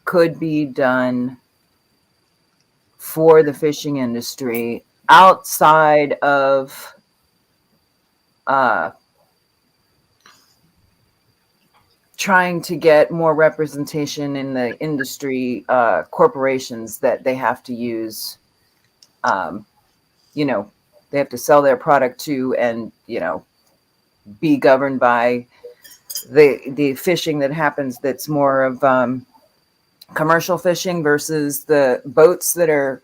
could be done for the fishing industry outside of trying to get more representation in the industry corporations that they have to use? They have to sell their product to, and be governed by the fishing that happens, that's more of commercial fishing versus the boats that are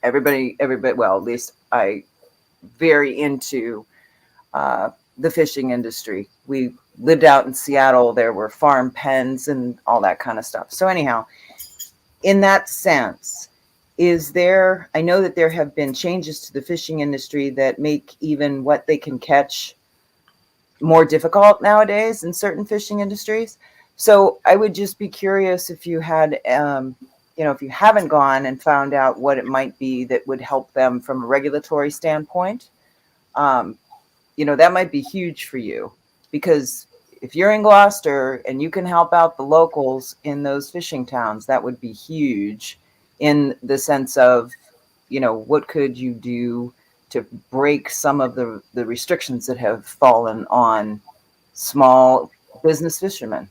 everybody, well, at least I very into the fishing industry. We lived out in Seattle. There were farm pens and all that kind of stuff. So anyhow, in that sense, I know that there have been changes to the fishing industry that make even what they can catch more difficult nowadays in certain fishing industries. So I would just be curious if you had, if you haven't gone and found out what it might be that would help them from a regulatory standpoint, that might be huge for you, because if you're in Gloucester and you can help out the locals in those fishing towns, that would be huge in the sense of, what could you do to break some of the restrictions that have fallen on small business fishermen?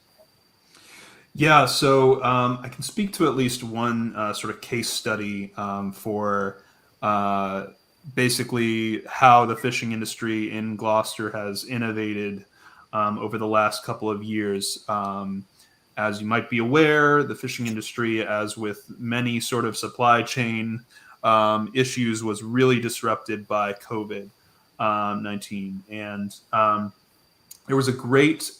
Yeah, so I can speak to at least one sort of case study for basically how the fishing industry in Gloucester has innovated over the last couple of years. As you might be aware, the fishing industry, as with many sort of supply chain issues, was really disrupted by COVID-19. And there was a great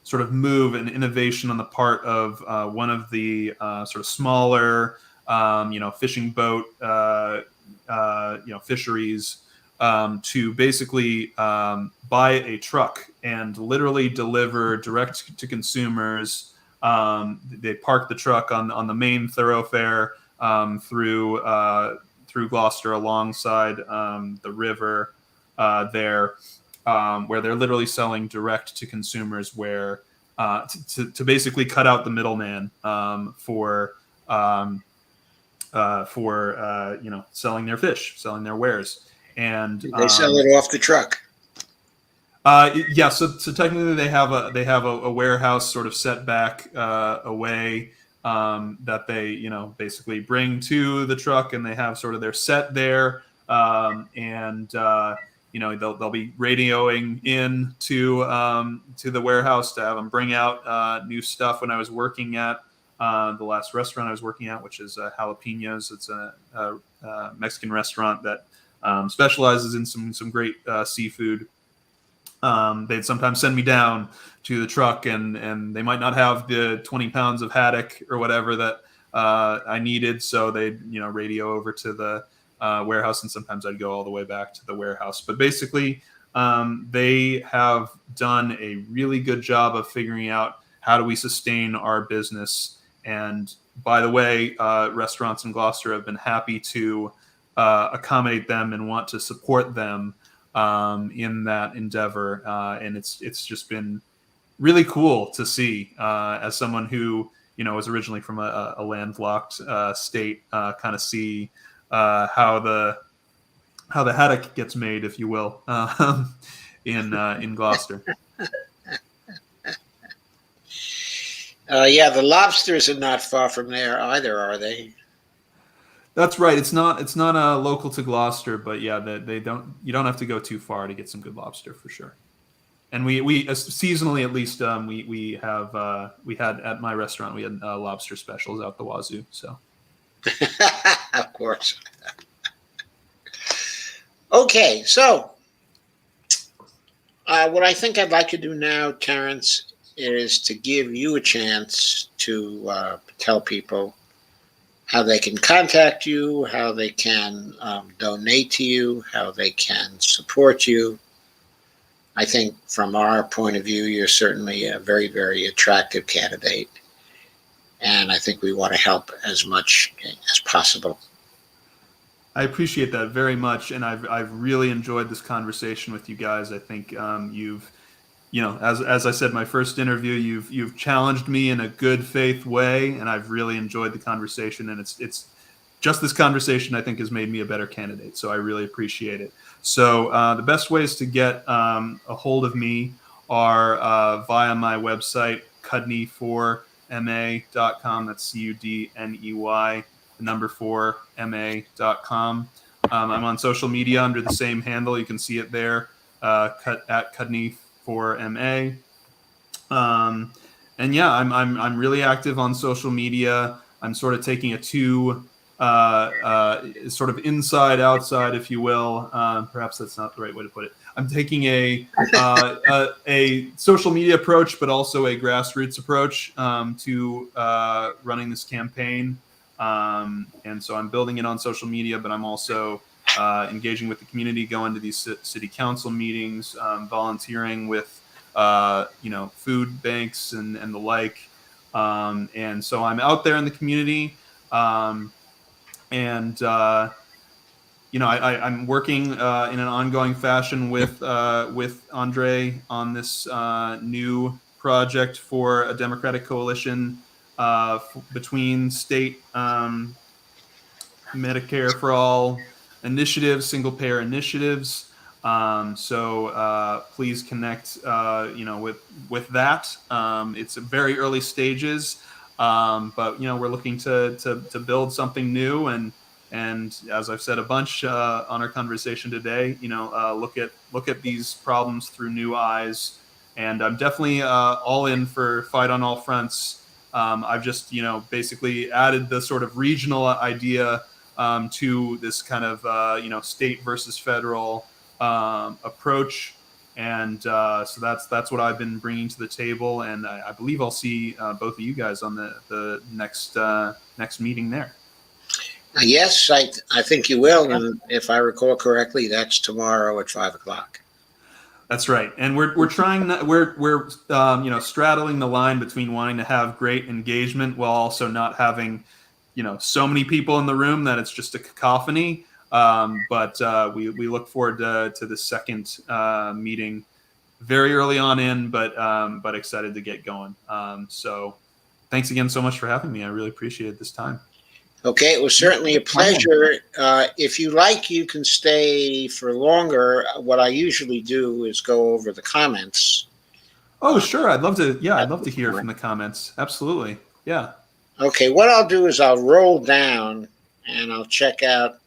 sort of move and innovation on the part of one of the sort of smaller, fishing boat, fisheries, to basically buy a truck and literally deliver direct to consumers. They park the truck on the main thoroughfare through Gloucester, alongside the river there, where they're literally selling direct to consumers, where to basically cut out the middleman for selling their fish, selling their wares. And They sell it off the truck. Yeah, so technically they have a warehouse sort of set back away that they basically bring to the truck, and they have sort of their set there, and they'll be radioing in to the warehouse to have them bring out new stuff. When I was working at the last restaurant I was working at, which is Jalapenos, it's a Mexican restaurant that specializes in some great seafood. They'd sometimes send me down to the truck, and they might not have the 20 pounds of haddock or whatever that I needed, so they'd radio over to the warehouse, and sometimes I'd go all the way back to the warehouse. But basically, they have done a really good job of figuring out how do we sustain our business. And by the way, restaurants in Gloucester have been happy to accommodate them and want to support them in that endeavor. And it's just been really cool to see, as someone who was originally from a landlocked state, kind of see how the haddock gets made, if you will, in Gloucester. Yeah, the lobsters are not far from there either, are they? That's right. It's not local to Gloucester, but yeah, you don't have to go too far to get some good lobster for sure. And we seasonally, at least, we had at my restaurant, we had lobster specials out the wazoo. So of course. Okay, so what I think I'd like to do now, Terence, is to give you a chance to tell people how they can contact you, how they can donate to you, how they can support you. I think from our point of view, you're certainly a very, very attractive candidate. And I think we want to help as much as possible. I appreciate that very much, and I've really enjoyed this conversation with you guys. I think you've, as I said, my first interview, you've challenged me in a good faith way, and I've really enjoyed the conversation. And it's just this conversation I think has made me a better candidate. So I really appreciate it. So the best ways to get a hold of me are via my website, Cudney4ma.com. That's CUDNEY. The number 4ma.com. I'm on social media under the same handle. You can see it there, at Cudney4ma. And yeah, I'm really active on social media. I'm sort of taking a sort of inside outside, if you will. Perhaps that's not the right way to put it. I'm taking a social media approach, but also a grassroots approach to running this campaign. And so I'm building it on social media, but I'm also engaging with the community, going to these city council meetings, volunteering with food banks and the like. And so I'm out there in the community. I'm working in an ongoing fashion with Andre on this new project for a Democratic coalition between state Medicare for all initiatives, single payer initiatives. So please connect, with that. It's very early stages, but we're looking to build something new, and as I've said a bunch on our conversation today, look at these problems through new eyes. And I'm definitely all in for fight on all fronts. I've just basically added the sort of regional idea to this kind of state versus federal approach, and so that's what I've been bringing to the table, and I believe I'll see both of you guys on the next meeting there. Yes, I think you will, and if I recall correctly, that's tomorrow at 5:00. That's right, and we're trying. We're straddling the line between wanting to have great engagement while also not having so many people in the room that it's just a cacophony. But we look forward to the second meeting very early on in, but excited to get going. So thanks again so much for having me. I really appreciate this time. Okay, it was certainly a pleasure. If you like, you can stay for longer. What I usually do is go over the comments. Oh, sure. I'd love to. Yeah, I'd love to hear from the comments. Absolutely. Yeah. Okay, what I'll do is I'll roll down and I'll check out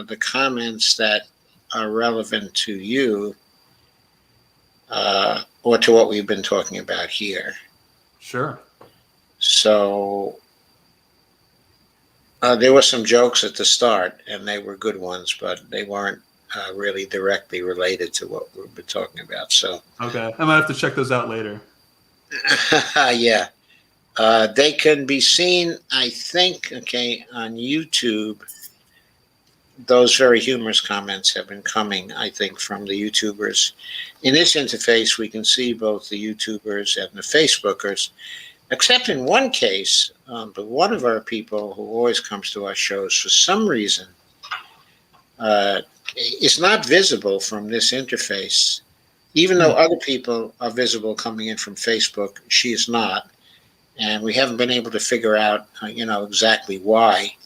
the comments that are relevant to you or to what we've been talking about here. Sure. So there were some jokes at the start, and they were good ones, but they weren't really directly related to what we've been talking about. So okay, I might have to check those out later. Yeah. They can be seen, I think, on YouTube. Those very humorous comments have been coming, I think, from the YouTubers. In this interface, we can see both the YouTubers and the Facebookers, except in one case, but one of our people who always comes to our shows, for some reason, is not visible from this interface. Even though other people are visible coming in from Facebook, she is not. And we haven't been able to figure out, exactly why.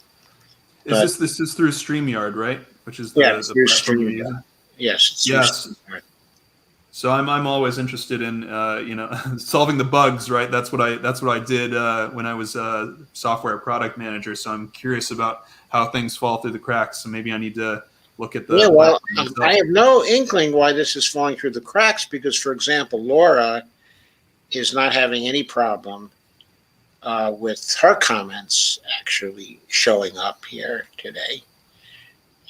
This is through StreamYard, right? Which is the through platform you're StreamYard. using? Yes. Yes. So I'm always interested in solving the bugs, right? That's what I did when I was a software product manager. So I'm curious about how things fall through the cracks. So maybe I need to look at the. Yeah, well, I have no inkling why this is falling through the cracks because, for example, Laura is not having any problem with her comments actually showing up here today.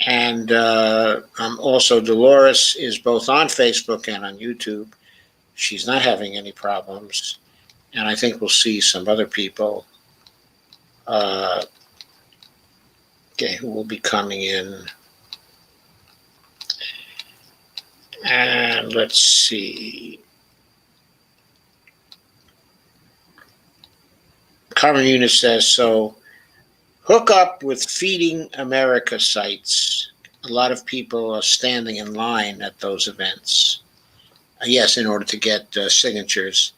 And also Dolores is both on Facebook and on YouTube. She's not having any problems. And I think we'll see some other people who will be coming in. And let's see. Carmen Yunus says, so hook up with Feeding America sites. A lot of people are standing in line at those events. Yes, in order to get signatures,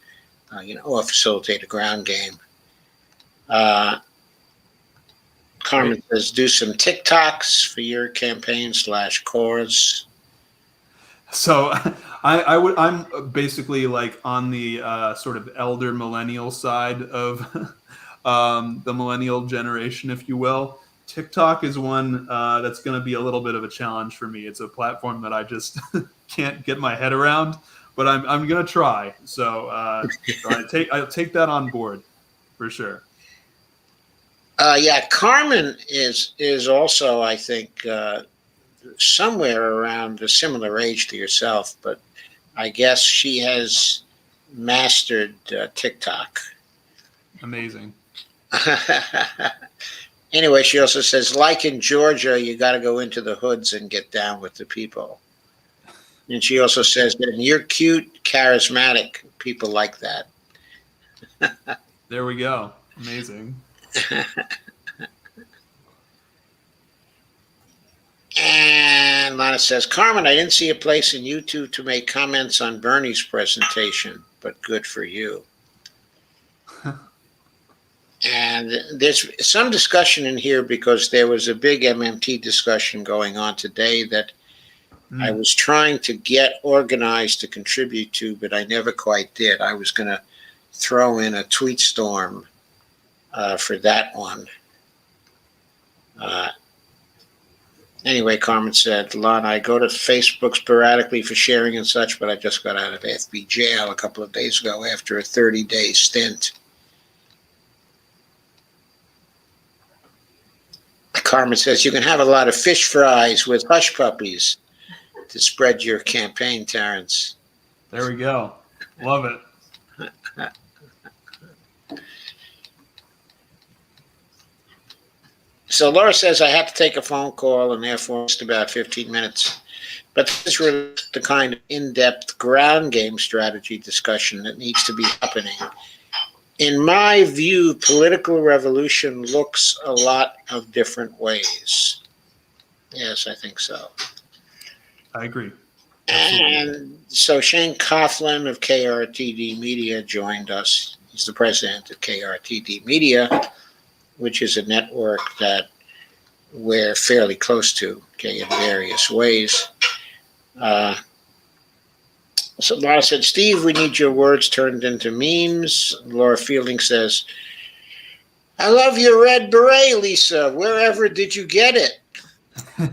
or facilitate a ground game. Carmen says, do some TikToks for your campaign /cause. So I'm basically like on the sort of elder millennial side of the millennial generation, if you will. TikTok is one that's going to be a little bit of a challenge for me. It's a platform that I just can't get my head around, but I'm going to try. So I'll take that on board for sure. Yeah, Carmen is also, I think, somewhere around a similar age to yourself, but I guess she has mastered TikTok. Amazing. Anyway, she also says, like in Georgia, you got to go into the hoods and get down with the people. And she also says that you're cute, charismatic. People like that. There we go. Amazing. And Lana says, Carmen, I didn't see a place in YouTube to make comments on Bernie's presentation, but good for you. And there's some discussion in here because there was a big MMT discussion going on today that I was trying to get organized to contribute to, but I never quite did. I was going to throw in a tweet storm for that one. Anyway, Carmen said, Lana, I go to Facebook sporadically for sharing and such, but I just got out of FB jail a couple of days ago after a 30-day stint. Carmen says, you can have a lot of fish fries with hush puppies to spread your campaign, Terrence. There we go. Love it. So Laura says, I have to take a phone call and therefore it's about 15 minutes. But this is really the kind of in-depth ground game strategy discussion that needs to be happening. In my view, political revolution looks a lot of different ways. Yes, I think so. I agree. And so Shane Coughlin of KRTD Media joined us. He's the president of KRTD Media, which is a network that we're fairly close to, in various ways. So Laura said, Steve, we need your words turned into memes. Laura Fielding says, I love your red beret, Lisa. Wherever did you get it?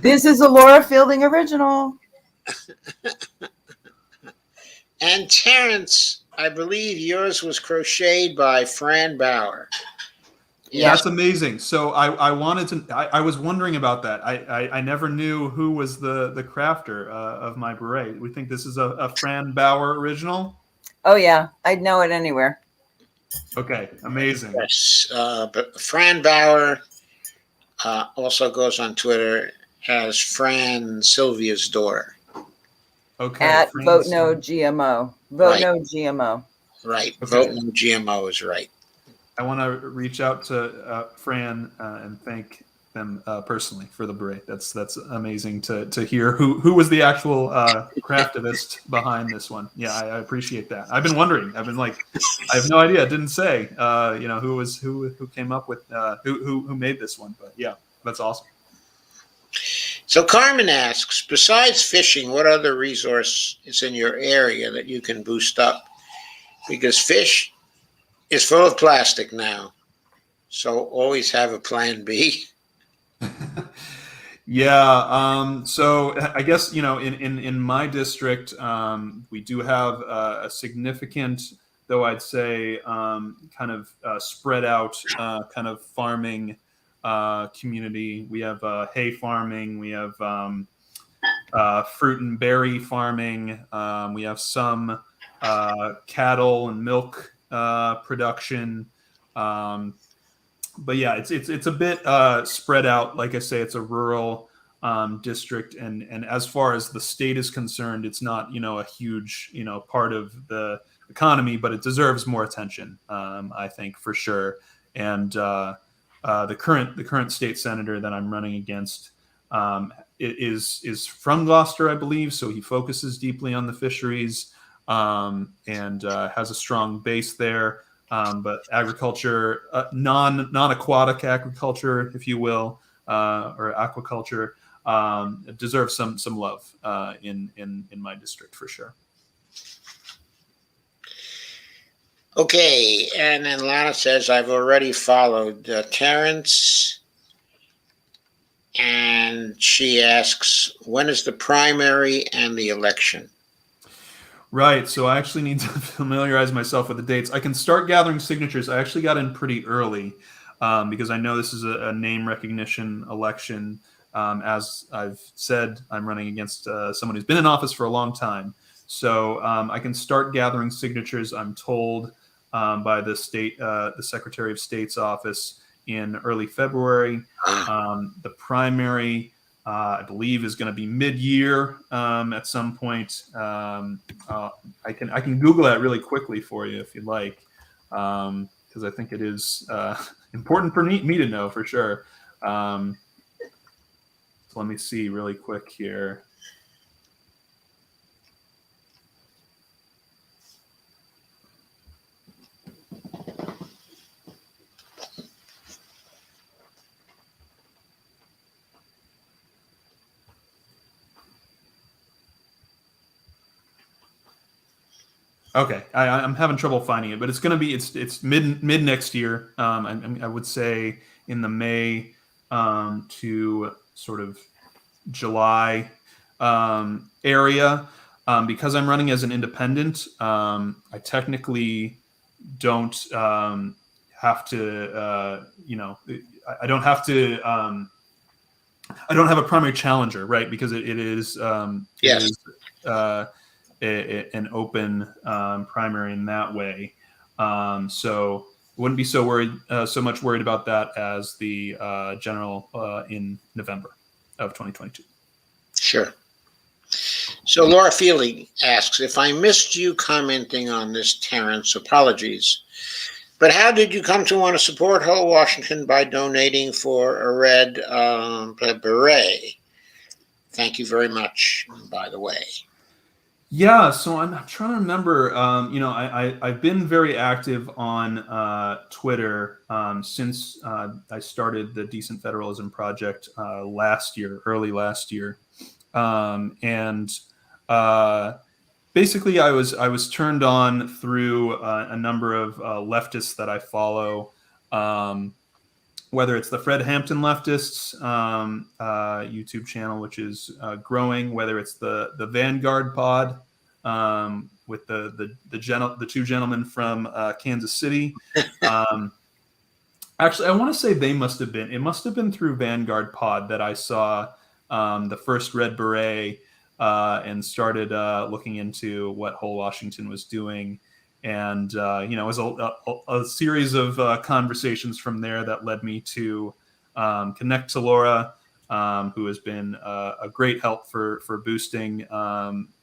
This is a Laura Fielding original. And Terence, I believe yours was crocheted by Fran Bauer. Yeah, that's amazing. So I wanted to. I was wondering about that. I never knew who was the crafter of my beret. We think this is a Fran Bauer original. Oh yeah, I'd know it anywhere. Okay, amazing. Yes, but Fran Bauer also goes on Twitter as Fran Sylvia's daughter. Okay. At Vote No GMO. Vote No GMO. Right. Okay. Vote No GMO is right. I want to reach out to Fran and thank them personally for the beret. That's amazing to hear who was the actual craftivist behind this one. Yeah, I appreciate that. I've been wondering. I've been like, I have no idea. It didn't say who came up with who made this one. But yeah, that's awesome. So Carmen asks, besides fishing, what other resource is in your area that you can boost up? Because fish is full of plastic now. So always have a plan B. Yeah. So I guess, in my district, we do have a significant, though I'd say, kind of spread out kind of farming community. We have hay farming. We have fruit and berry farming. We have some cattle and milk production. But yeah, it's a bit spread out. Like I say, it's a rural district, and as far as the state is concerned, it's not a huge part of the economy, but it deserves more attention, I think, for sure. And the current state senator that I'm running against is from Gloucester, I believe, so he focuses deeply on the fisheries, and has a strong base there. But agriculture, non-aquatic agriculture, if you will, or aquaculture, deserves some love in my district for sure. Okay, and then Lana says, I've already followed Terrence, and she asks, when is the primary and the election? Right, so I actually need to familiarize myself with the dates. I can start gathering signatures. I actually got in pretty early because I know this is a name recognition election. As I've said, I'm running against someone who's been in office for a long time. So I can start gathering signatures, I'm told, by the Secretary of State's office in early February. The primary, I believe, is going to be mid-year at some point. I can Google that really quickly for you if you'd like, because I think it is important for me to know for sure. So let me see really quick here. Okay, I'm having trouble finding it, but it's going to be it's mid next year. I would say in the May to sort of July area. Because I'm running as an independent, I technically don't have to. I don't have to. I don't have a primary challenger, right? Because it is. Yes. It is, an open primary in that way, so wouldn't be so much worried about that as the general in November of 2022. Sure. So Laura Feely asks, if I missed you commenting on this, Terrence, apologies. But how did you come to want to support Hull, Washington by donating for a red beret? Thank you very much, by the way. Yeah, so I'm trying to remember. I've been very active on Twitter since I started the Decent Federalism Project early last year, and basically I was turned on through a number of leftists that I follow. Whether it's the Fred Hampton leftists YouTube channel, which is growing, whether it's the Vanguard pod with the two gentlemen from Kansas City. Actually, I want to say it must have been through Vanguard pod that I saw the first Red Beret and started looking into what Hull, Washington was doing. And, it was a series of conversations from there that led me to connect to Laura, who has been a great help for boosting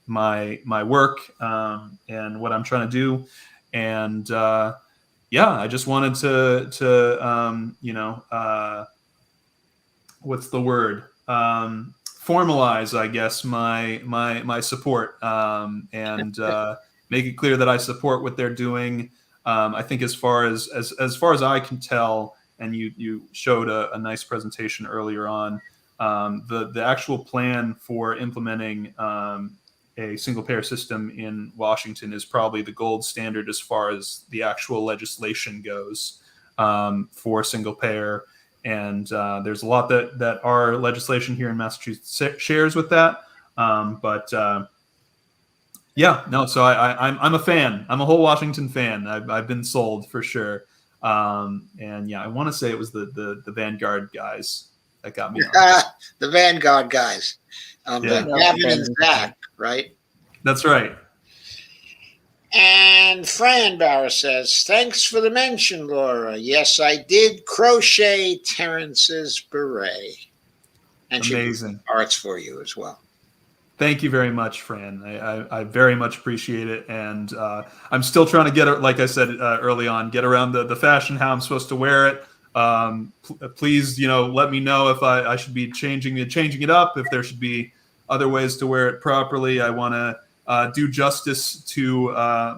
my work and what I'm trying to do. And I just wanted to what's the word? Formalize, I guess, my support and make it clear that I support what they're doing. I think as far as I can tell, and you showed a nice presentation earlier on, the actual plan for implementing a single payer system in Washington is probably the gold standard as far as the actual legislation goes for single payer. And there's a lot that our legislation here in Massachusetts shares with that. So I'm a fan. I'm a whole Washington fan. I've been sold for sure. I want to say it was the Vanguard guys that got me on. The Vanguard guys. Gavin and Zach, right? That's right. And Fran Bauer says, thanks for the mention, Laura. Yes, I did crochet Terrence's beret. and she'll do Amazing. arts for you as well. Thank you very much, Fran. I very much appreciate it. And I'm still trying to get, like I said early on, get around the fashion, how I'm supposed to wear it. Please, let me know if I should be changing it up, if there should be other ways to wear it properly. I want to do justice to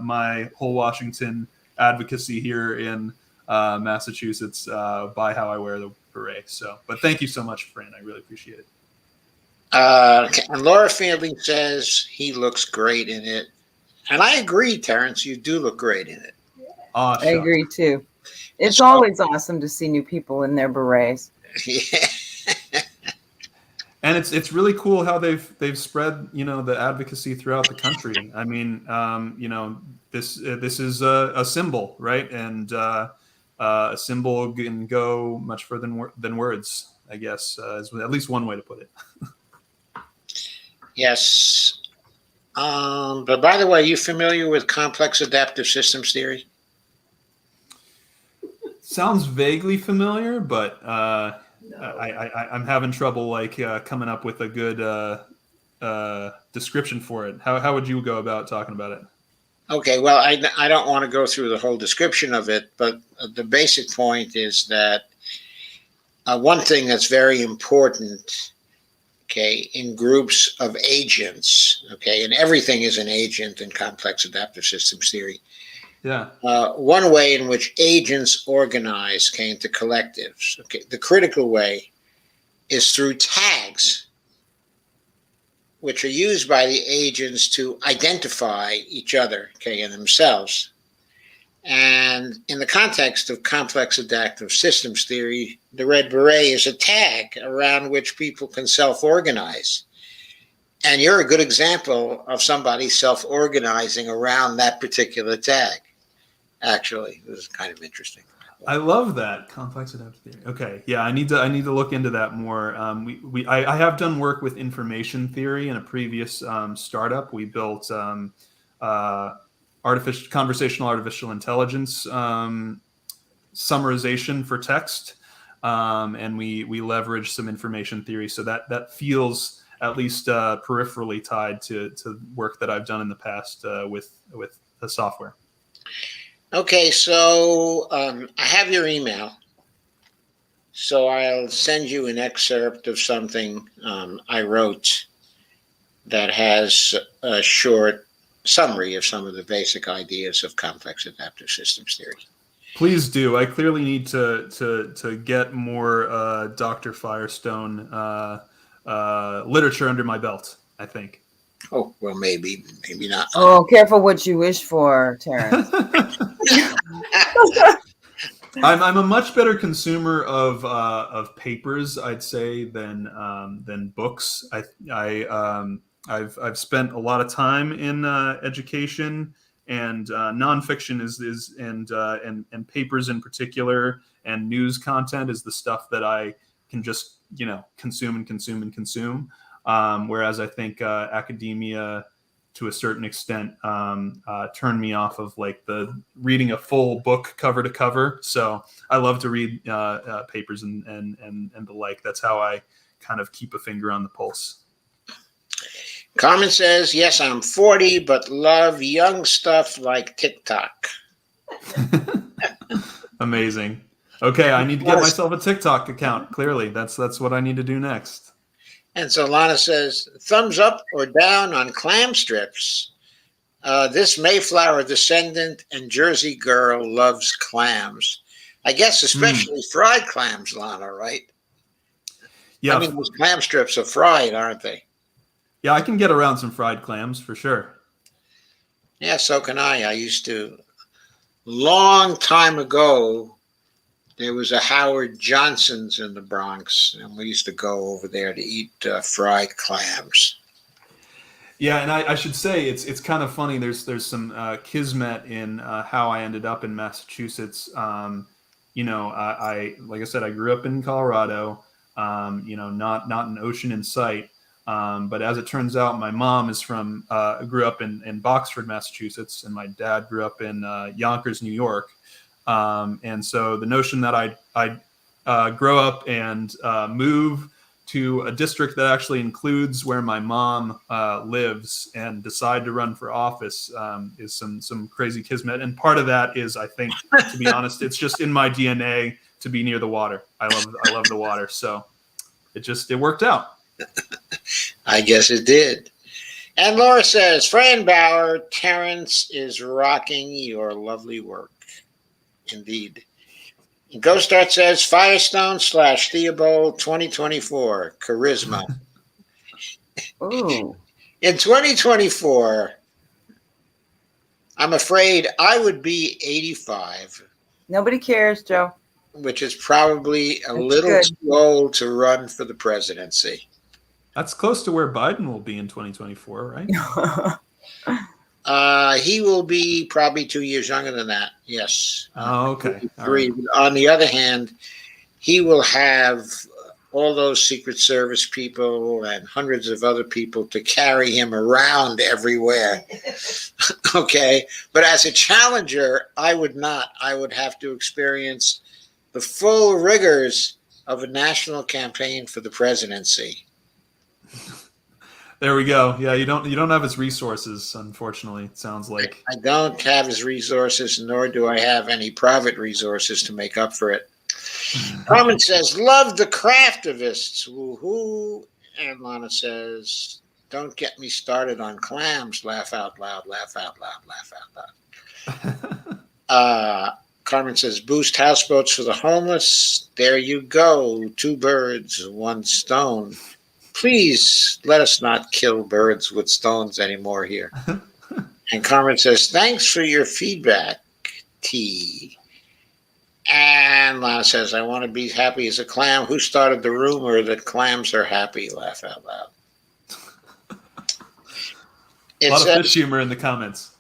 my whole Washington advocacy here in Massachusetts by how I wear the beret. So, but thank you so much, Fran. I really appreciate it. And Laura Fielding says he looks great in it. And I agree, Terrence, you do look great in it. Oh, I agree too. It's always awesome to see new people in their berets. Yeah. And it's really cool how they've spread, the advocacy throughout the country. I mean, this is a symbol, right? And a symbol can go much further than words, I guess, is at least one way to put it. Yes. But by the way, are you familiar with complex adaptive systems theory? Sounds vaguely familiar, but I'm having trouble coming up with a good description for it. How would you go about talking about it? Okay, well, I don't want to go through the whole description of it, but the basic point is that one thing that's very important, okay, in groups of agents, okay, and everything is an agent in complex adaptive systems theory. Yeah. One way in which agents organize, okay, into collectives, okay, the critical way is through tags, which are used by the agents to identify each other, okay, and themselves. And in the context of complex adaptive systems theory, the red beret is a tag around which people can self-organize. And you're a good example of somebody self-organizing around that particular tag. Actually, this is kind of interesting. I love that complex adaptive theory. Okay, yeah, I need to look into that more. I have done work with information theory in a previous startup. We built conversational artificial intelligence summarization for text, and we leveraged some information theory. So that feels at least peripherally tied to work that I've done in the past with the software. Okay, so I have your email. So I'll send you an excerpt of something I wrote that has a short summary of some of the basic ideas of complex adaptive systems theory. Please do. I clearly need to get more Dr. Firestone literature under my belt, I think. Oh, well, maybe not. Oh, careful what you wish for, Terrence. I'm a much better consumer of papers, I'd say, than books. I've spent a lot of time in education, and nonfiction and papers in particular, and news content is the stuff that I can just consume. Whereas I think academia, to a certain extent, turned me off of the reading a full book cover to cover. So I love to read papers and the like. That's how I kind of keep a finger on the pulse. Carmen says, yes, I'm 40, but love young stuff like TikTok. Amazing. Okay, I need to get myself a TikTok account. Clearly, that's what I need to do next. And so Lana says, thumbs up or down on clam strips. This Mayflower descendant and Jersey girl loves clams. I guess especially fried clams, Lana, right? Yeah. I mean, those clam strips are fried, aren't they? Yeah, I can get around some fried clams for sure. Yeah, so can I. I used to, long time ago, there was a Howard Johnson's in the Bronx, and we used to go over there to eat fried clams. Yeah, and I should say it's kind of funny. There's some kismet in how I ended up in Massachusetts. I like I said, I grew up in Colorado. Not an ocean in sight. But as it turns out, my mom is grew up in Boxford, Massachusetts, and my dad grew up in Yonkers, New York. And so the notion that I'd grow up and move to a district that actually includes where my mom lives and decide to run for office is some crazy kismet. And part of that is, I think, to be honest, it's just in my DNA to be near the water. I love the water, so it worked out. I guess it did. And Laura says, Fran Bauer, Terrence is rocking your lovely work. Indeed. Ghost Art says, Firestone / Theobald 2024, charisma. Ooh. In 2024, I'm afraid I would be 85, Nobody cares, Joe. which is probably a That's little good. too old to run for the presidency. That's close to where Biden will be in 2024, right? He will be probably 2 years younger than that. Yes. Oh, okay. All Three. right. On the other hand, he will have all those Secret Service people and hundreds of other people to carry him around everywhere. Okay. But as a challenger, I would not. I would have to experience the full rigors of a national campaign for the presidency. There we go. Yeah, you don't have his resources, unfortunately. It sounds like. I don't have his resources, nor do I have any private resources to make up for it. Carmen says, love the craftivists. Woohoo. And Lana says, don't get me started on clams. Laugh out loud, laugh out loud, laugh out loud. Carmen says, boost houseboats for the homeless. There you go. 2 birds, 1 stone. Please let us not kill birds with stones anymore here. And Carmen says, thanks for your feedback, T. And Lana says, I want to be happy as a clam. Who started the rumor that clams are happy? Laugh out loud. A lot of fish humor in the comments.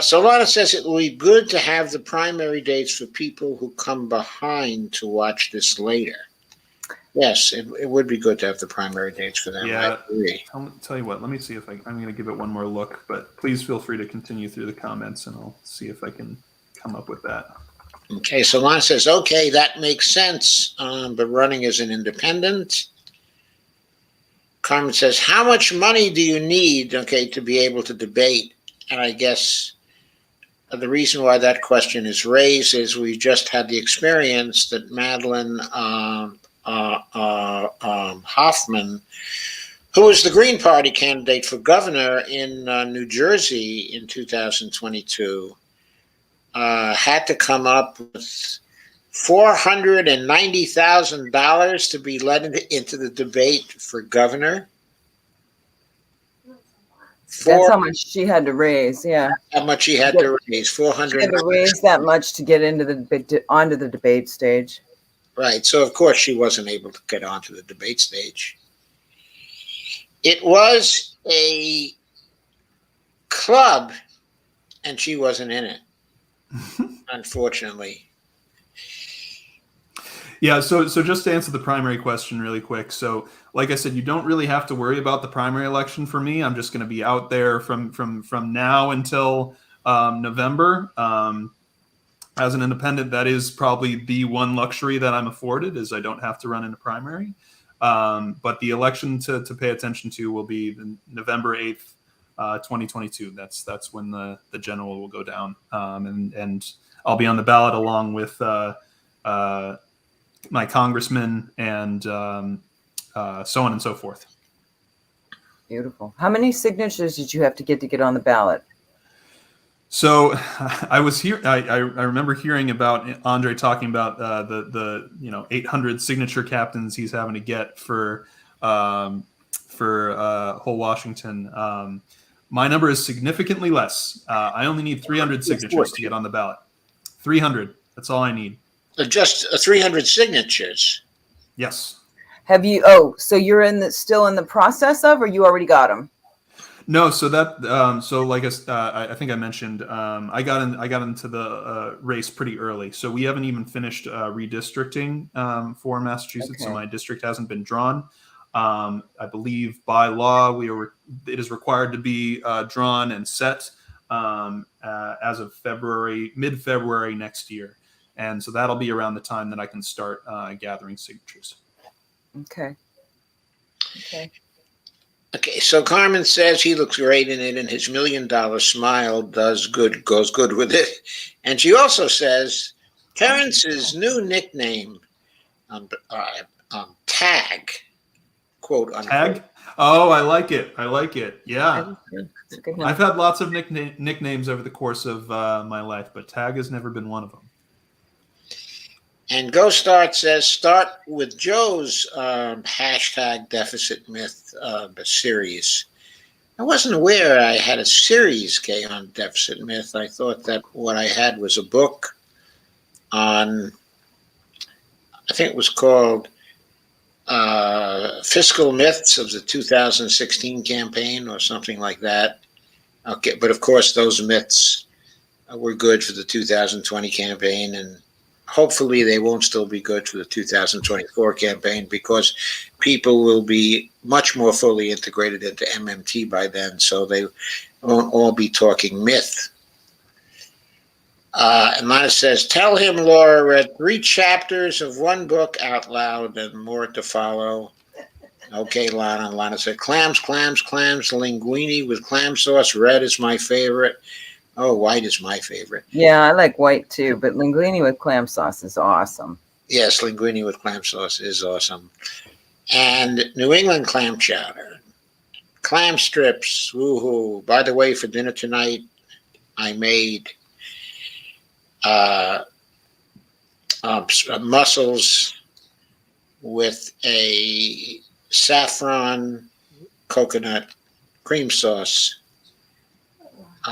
So Lana says it will be good to have the primary dates for people who come behind to watch this later. Yes, it would be good to have the primary dates for them. Yeah, I agree. I'll tell you what. Let me see if I'm going to give it one more look. But please feel free to continue through the comments, and I'll see if I can come up with that. Okay, so Lana says, okay, that makes sense, but running as an independent. Carmen says, how much money do you need, okay, to be able to debate? And I guess the reason why that question is raised is we just had the experience that Madeline Hoffman, who was the Green Party candidate for governor in New Jersey in 2022, had to come up with $490,000 to be let into the debate for governor. That's how much she had to raise. Yeah. How much she had to raise? 400. She had to raise that much to get onto the debate stage. Right. So, of course, she wasn't able to get onto the debate stage. It was a club, and she wasn't in it, unfortunately. Yeah, so just to answer the primary question really quick. So, like I said, you don't really have to worry about the primary election for me. I'm just going to be out there from now until November. As an independent, that is probably the one luxury that I'm afforded, is I don't have to run in a primary. But the election to pay attention to will be November 8th, 2022. That's when the general will go down. And I'll be on the ballot along with my congressman and so on and so forth. Beautiful. How many signatures did you have to get on the ballot? So I was here. I remember hearing about Andre talking about the 800 signature captains he's having to get for whole Washington. My number is significantly less. I only need 300 signatures to get on the ballot. 300. That's all I need. Just 300 signatures. Yes. Have you? So you're still in the process of, or you already got them? No, so that like I think I mentioned, I got into the race pretty early, so we haven't even finished redistricting for Massachusetts. Okay. So my district hasn't been drawn. I believe by law it is required to be drawn and set as of mid-February next year, and so that'll be around the time that I can start gathering signatures. Okay. Okay. Okay, so Carmen says he looks great in it, and his $1 million smile goes good with it. And she also says Terrence's new nickname, Tag, quote unquote. Tag? Oh, I like it. I like it. That Yeah. is good. It's a good one. I've had lots of nicknames over the course of my life, but Tag has never been one of them. And Go Start says start with Joe's hashtag deficit myth series. I wasn't aware I had a series, Kay, on deficit myth. I thought that what I had was a book on, I think it was called Fiscal Myths of the 2016 campaign or something like that. Okay, but of course those myths were good for the 2020 campaign, and hopefully they won't still be good for the 2024 campaign because people will be much more fully integrated into MMT by then, so they won't all be talking myth. And Lana says, tell him Laura read 3 chapters of one book out loud and more to follow. Okay, Lana. Lana said, clams, linguine with clam sauce. Red is my favorite. Oh, white is my favorite. Yeah, I like white too, but linguine with clam sauce is awesome. Yes, linguine with clam sauce is awesome. And New England clam chowder. Clam strips. Woohoo. By the way, for dinner tonight, I made mussels with a saffron coconut cream sauce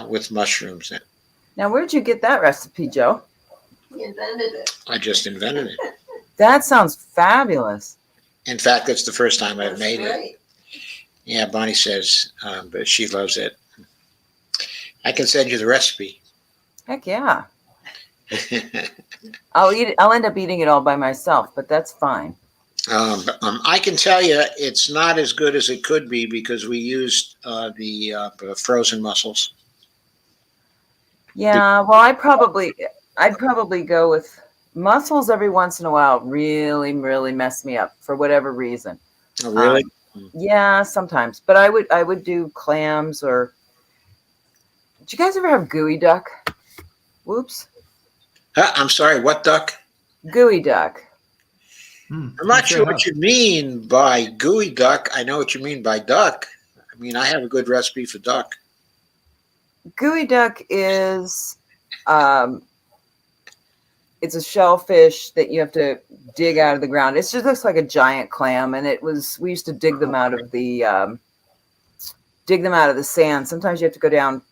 with mushrooms in it. Now, where'd you get that recipe, Joe? He invented it. I just invented it. That sounds fabulous. In fact, it's the first time I've That's made it. great. Yeah, Bonnie says, but she loves it. I can send you the recipe. Heck yeah. I'll eat it. I'll end up eating it all by myself, but that's fine. I can tell you it's not as good as it could be because we used the frozen mussels. Yeah, well, I'd probably go with mussels every once in a while. Really, really mess me up for whatever reason. Oh, really? Yeah, sometimes. But I would do clams or. Did you guys ever have gooey duck? Whoops. I'm sorry, what duck? Gooey duck. I'm not sure what you mean by gooey duck. I know what you mean by duck. I mean, I have a good recipe for duck. Gooey duck is it's a shellfish that you have to dig out of the ground. It just looks like a giant clam, and we used to dig them out of the sand. Sometimes you have to go down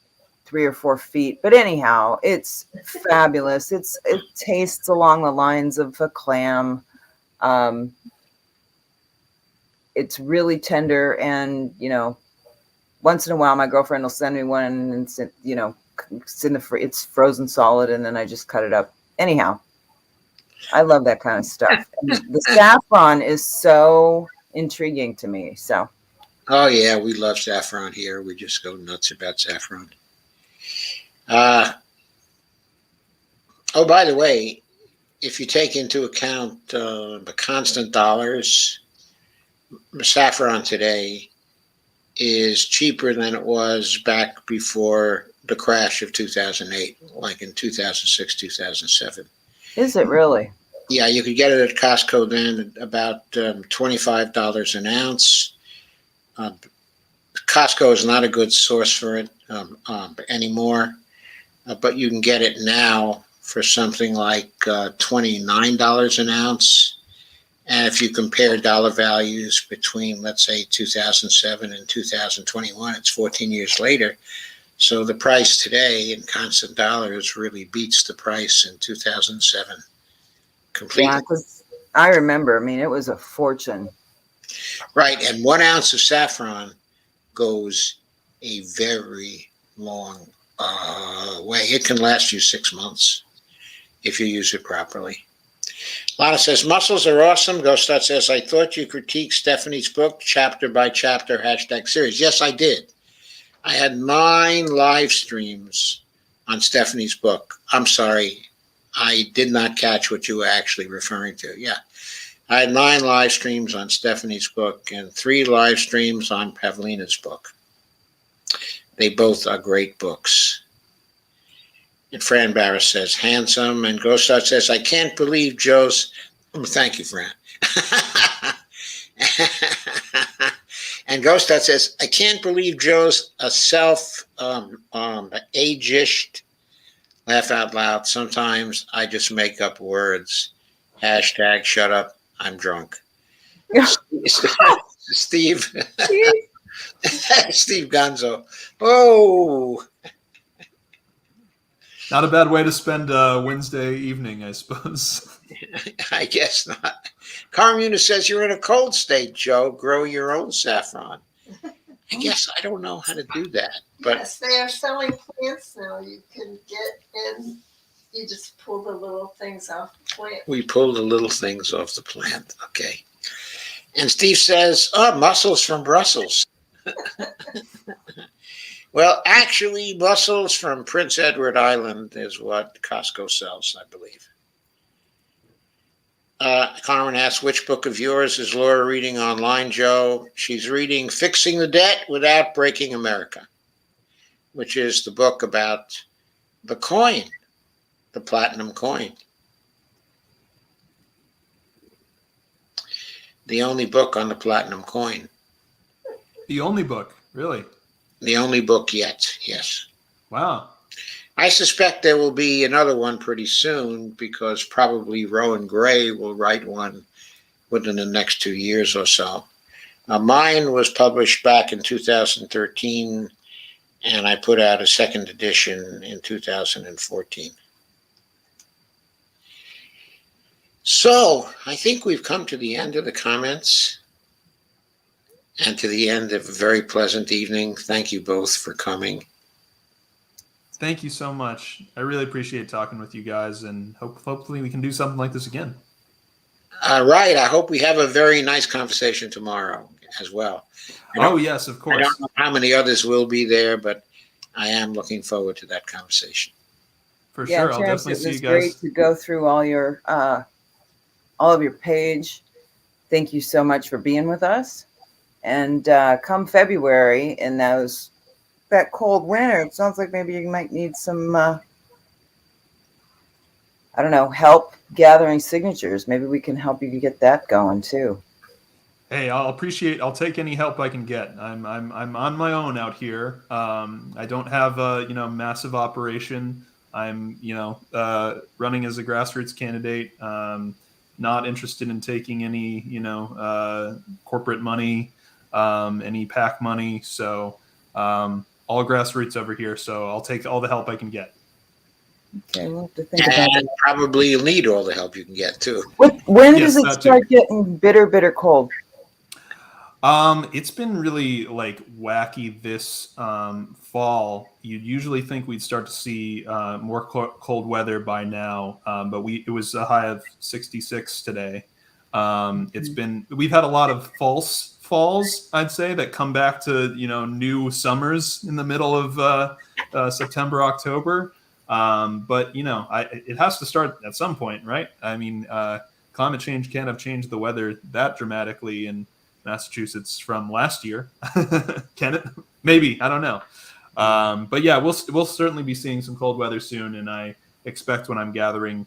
3 or 4 feet, but anyhow, it's fabulous. It tastes along the lines of a clam. It's really tender, and once in a while my girlfriend will send me one, and it's it's frozen solid, and then I just cut it up. Anyhow, I love that kind of stuff. The saffron is so intriguing to me. So, oh yeah, we love saffron here. We just go nuts about saffron. Oh, by the way, if you take into account the constant dollars, saffron today is cheaper than it was back before the crash of 2008, like in 2006, 2007. is it really? Yeah, you could get it at Costco then at about $25 an ounce. Costco is not a good source for it anymore, but you can get it now for something like $29 an ounce. And if you compare dollar values between, let's say, 2007 and 2021, it's 14 years later. So the price today in constant dollars really beats the price in 2007 completely. Yeah, because I remember. I mean, it was a fortune. Right, and 1 ounce of saffron goes a very long way. It can last you 6 months if you use it properly. Lana says, mussels are awesome. Ghostat says, I thought you critiqued Stephanie's book, chapter by chapter, #series. Yes, I did. I had 9 live streams on Stephanie's book. I'm sorry. I did not catch what you were actually referring to. Yeah. I had 9 live streams on Stephanie's book and 3 live streams on Pavlina's book. They both are great books. And Fran Barris says, handsome. And Ghostar says, I can't believe Joe's. Thank you, Fran. And Ghostar says, I can't believe Joe's a ageist. Laugh out loud. Sometimes I just make up words. Hashtag shut up. I'm drunk. Steve. Steve Gonzo. Oh. Not a bad way to spend Wednesday evening, I suppose. I guess not. Carmuna says you're in a cold state, Joe. Grow your own saffron. I guess I don't know how to do that. But yes, they are selling plants now. You can get in. You just pull the little things off the plant. we pull the little things off the plant. Okay. And Steve says, oh, mussels from Brussels. Well, actually, mussels from Prince Edward Island is what Costco sells, I believe. Carmen asks, which book of yours is Laura reading online, Joe? She's reading Fixing the Debt Without Breaking America, which is the book about the coin, the platinum coin. The only book on the platinum coin. The only book, really? The only book yet, yes. Wow. I suspect there will be another one pretty soon because probably Rowan Gray will write one within the next 2 years or so. Mine was published back in 2013, and I put out a second edition in 2014. So I think we've come to the end of the comments and to the end of a very pleasant evening. Thank you both for coming. Thank you so much. I really appreciate talking with you guys, and hopefully we can do something like this again. All right. I hope we have a very nice conversation tomorrow as well. Oh, yes, of I course. don't know how many others will be there, but I am looking forward to that conversation. For Yeah, sure. I'll Terrence, definitely see it you was guys. great to go through all of your page. Thank you so much for being with us. And come February, in that cold winter, it sounds like maybe you might need some, I don't know, help gathering signatures. Maybe we can help you get that going too. Hey, I'll take any help I can get. I'm on my own out here. I don't have a massive operation. I'm running as a grassroots candidate. Not interested in taking any corporate money, any PAC money. So all grassroots over here. So I'll take all the help I can get. Okay, we'll have to think about And it. probably you'll need all the help you can get too. When Yes, does it that start getting bitter cold? It's been really wacky this fall. You'd usually think we'd start to see more cold weather by now, but it was a high of 66 today. We've had a lot of false falls, I'd say, that come back to new summers in the middle of September, October. But it has to start at some point, right? I mean, climate change can't have changed the weather that dramatically in Massachusetts from last year. Can it? Maybe, I don't know. But yeah, we'll certainly be seeing some cold weather soon, and I expect when I'm gathering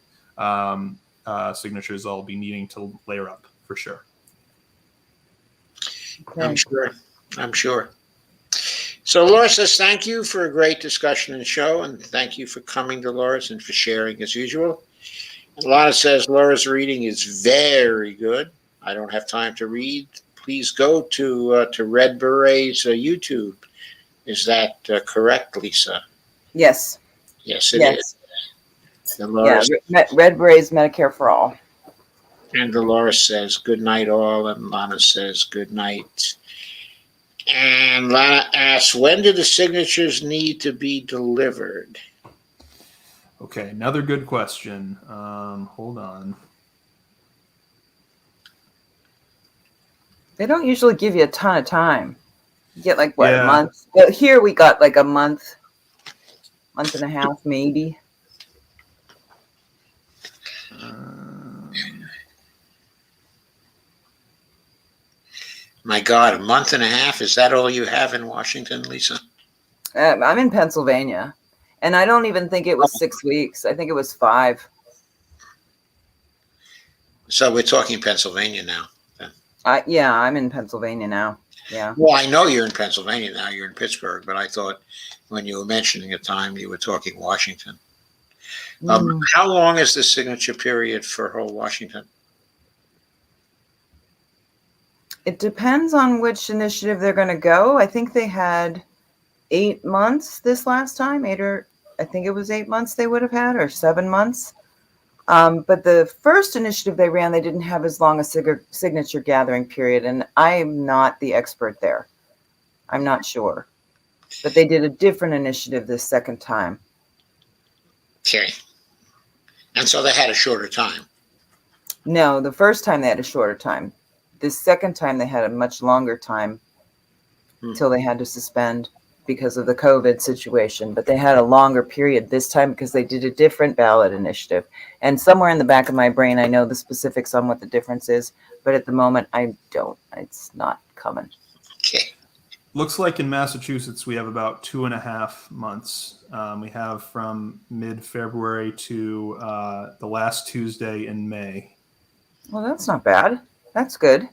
signatures, I'll be needing to layer up for sure. Okay. I'm sure. So Laura says, thank you for a great discussion and show, and thank you for coming to Laura's and for sharing as usual. And Lana says, Laura's reading is very good. I don't have time to read. Please go to Red Beret's YouTube. Is that correct, Lisa? Yes. Yes, it is. And Yeah, Red Berets Medicare for all. And Dolores says, good night all. And Lana says, good night. And Lana asks, when do the signatures need to be delivered? Okay, another good question. Hold on. They don't usually give you a ton of time. You get a Yeah. month. But here we got a month and a half maybe. My God, a month and a half? Is that all you have in Washington, Lisa? I'm in Pennsylvania, and I don't even think it was 6 weeks. I think it was 5. So we're talking Pennsylvania now. Yeah, I'm in Pennsylvania now. Yeah. Well, I know you're in Pennsylvania now. You're in Pittsburgh, but I thought when you were mentioning a time, you were talking Washington. How long is the signature period for whole Washington? It depends on which initiative they're going to go. I think they had 8 months this last time, I think it was 8 months they would have had, or 7 months. But the first initiative they ran, they didn't have as long a signature gathering period, and I'm not the expert there. I'm not sure. But they did a different initiative this second time. Okay. And so they had a shorter time. No, the first time they had a shorter time. The second time they had a much longer time until they had to suspend because of the COVID situation. But they had a longer period this time because they did a different ballot initiative. And somewhere in the back of my brain, I know the specifics on what the difference is. But at the moment, I don't. It's not coming. Okay. Looks like in Massachusetts, we have about 2.5 months. We have from mid-February to the last Tuesday in May. Well, that's not bad. That's good.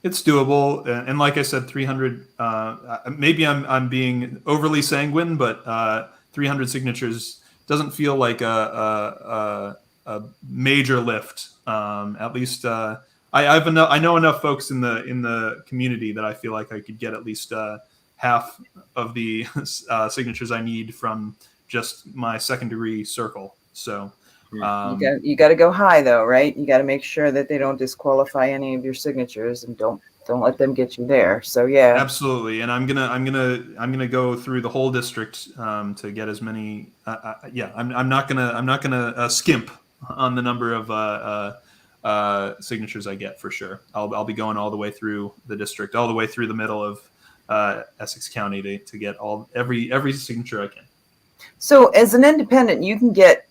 It's doable, and like I said, 300. Maybe I'm being overly sanguine, but 300 signatures doesn't feel like a major lift. At least I know enough folks in the community that I feel like I could get at least half of the signatures I need from just my second degree circle. So. You got to go high though, right? You got to make sure that they don't disqualify any of your signatures, and don't let them get you there. So yeah, absolutely. And I'm gonna go through the whole district to get as many. I'm not gonna skimp on the number of signatures I get for sure. I'll be going all the way through the district, all the way through the middle of Essex County to get every signature I can. So as an independent, you can get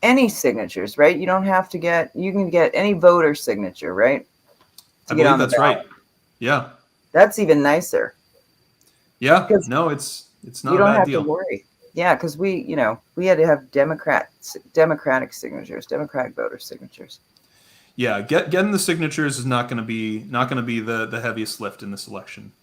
any signatures, right? You don't have to you can get any voter signature, right? I believe that's right. Yeah. That's even nicer. Yeah. No, it's not you don't a bad have deal. to worry. Yeah, because we had to have democratic signatures, democratic voter signatures. Yeah, getting the signatures is not going to be the heaviest lift in this election.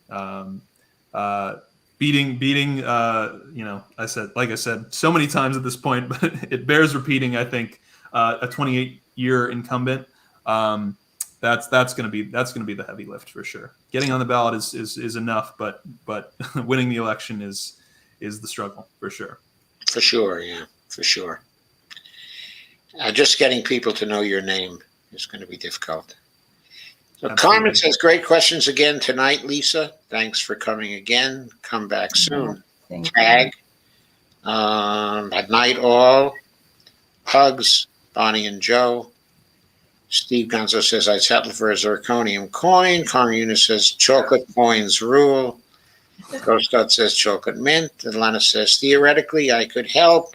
Beating I said so many times at this point, but it bears repeating. I think a 28-year incumbent, that's going to be the heavy lift for sure. Getting on the ballot is enough, but winning the election is the struggle for sure. For sure, yeah, for sure. Just getting people to know your name is going to be difficult. So Carmen says, great questions again tonight, Lisa. Thanks for coming again. Come back soon. Tag. At night all. Hugs, Bonnie and Joe. Steve Gonzo says, I'd settle for a zirconium coin. Carmen Eunice says, chocolate coins rule. Ghostot says, chocolate mint. Atlanta says, theoretically, I could help.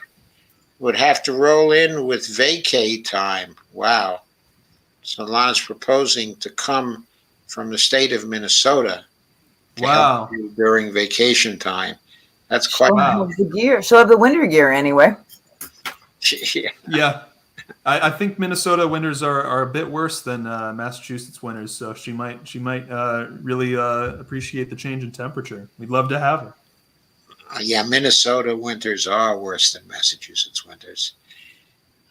Would have to roll in with vacay time. Wow. So Lana's proposing to come from the state of Minnesota to help you during vacation time. That's quite wow. The gear. She'll have the winter gear anyway. Yeah. I think Minnesota winters are a bit worse than Massachusetts winters, so she might really appreciate the change in temperature. We'd love to have her. Yeah, Minnesota winters are worse than Massachusetts winters.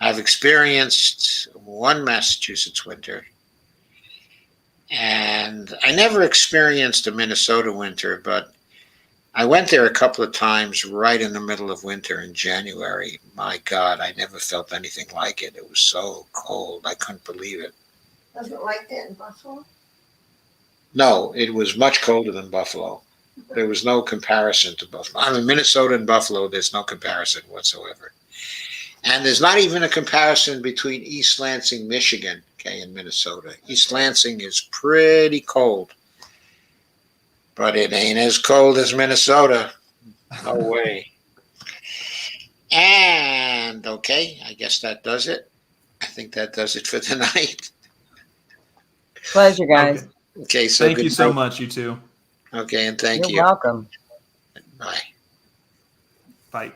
I've experienced one Massachusetts winter, and I never experienced a Minnesota winter, but I went there a couple of times right in the middle of winter in January. My God, I never felt anything like it. It was so cold. I couldn't believe it. Was it like that in Buffalo? No, it was much colder than Buffalo. There was no comparison to Buffalo. I mean, Minnesota and Buffalo, there's no comparison whatsoever. And there's not even a comparison between East Lansing, Michigan, and Minnesota. East Lansing is pretty cold, but it ain't as cold as Minnesota. No way. And okay, I guess that does it. I think that does it for tonight. Pleasure, guys. Okay. Okay, so Thank you good so night. much, you two. Okay, and thank You're you. welcome. Bye. Bye.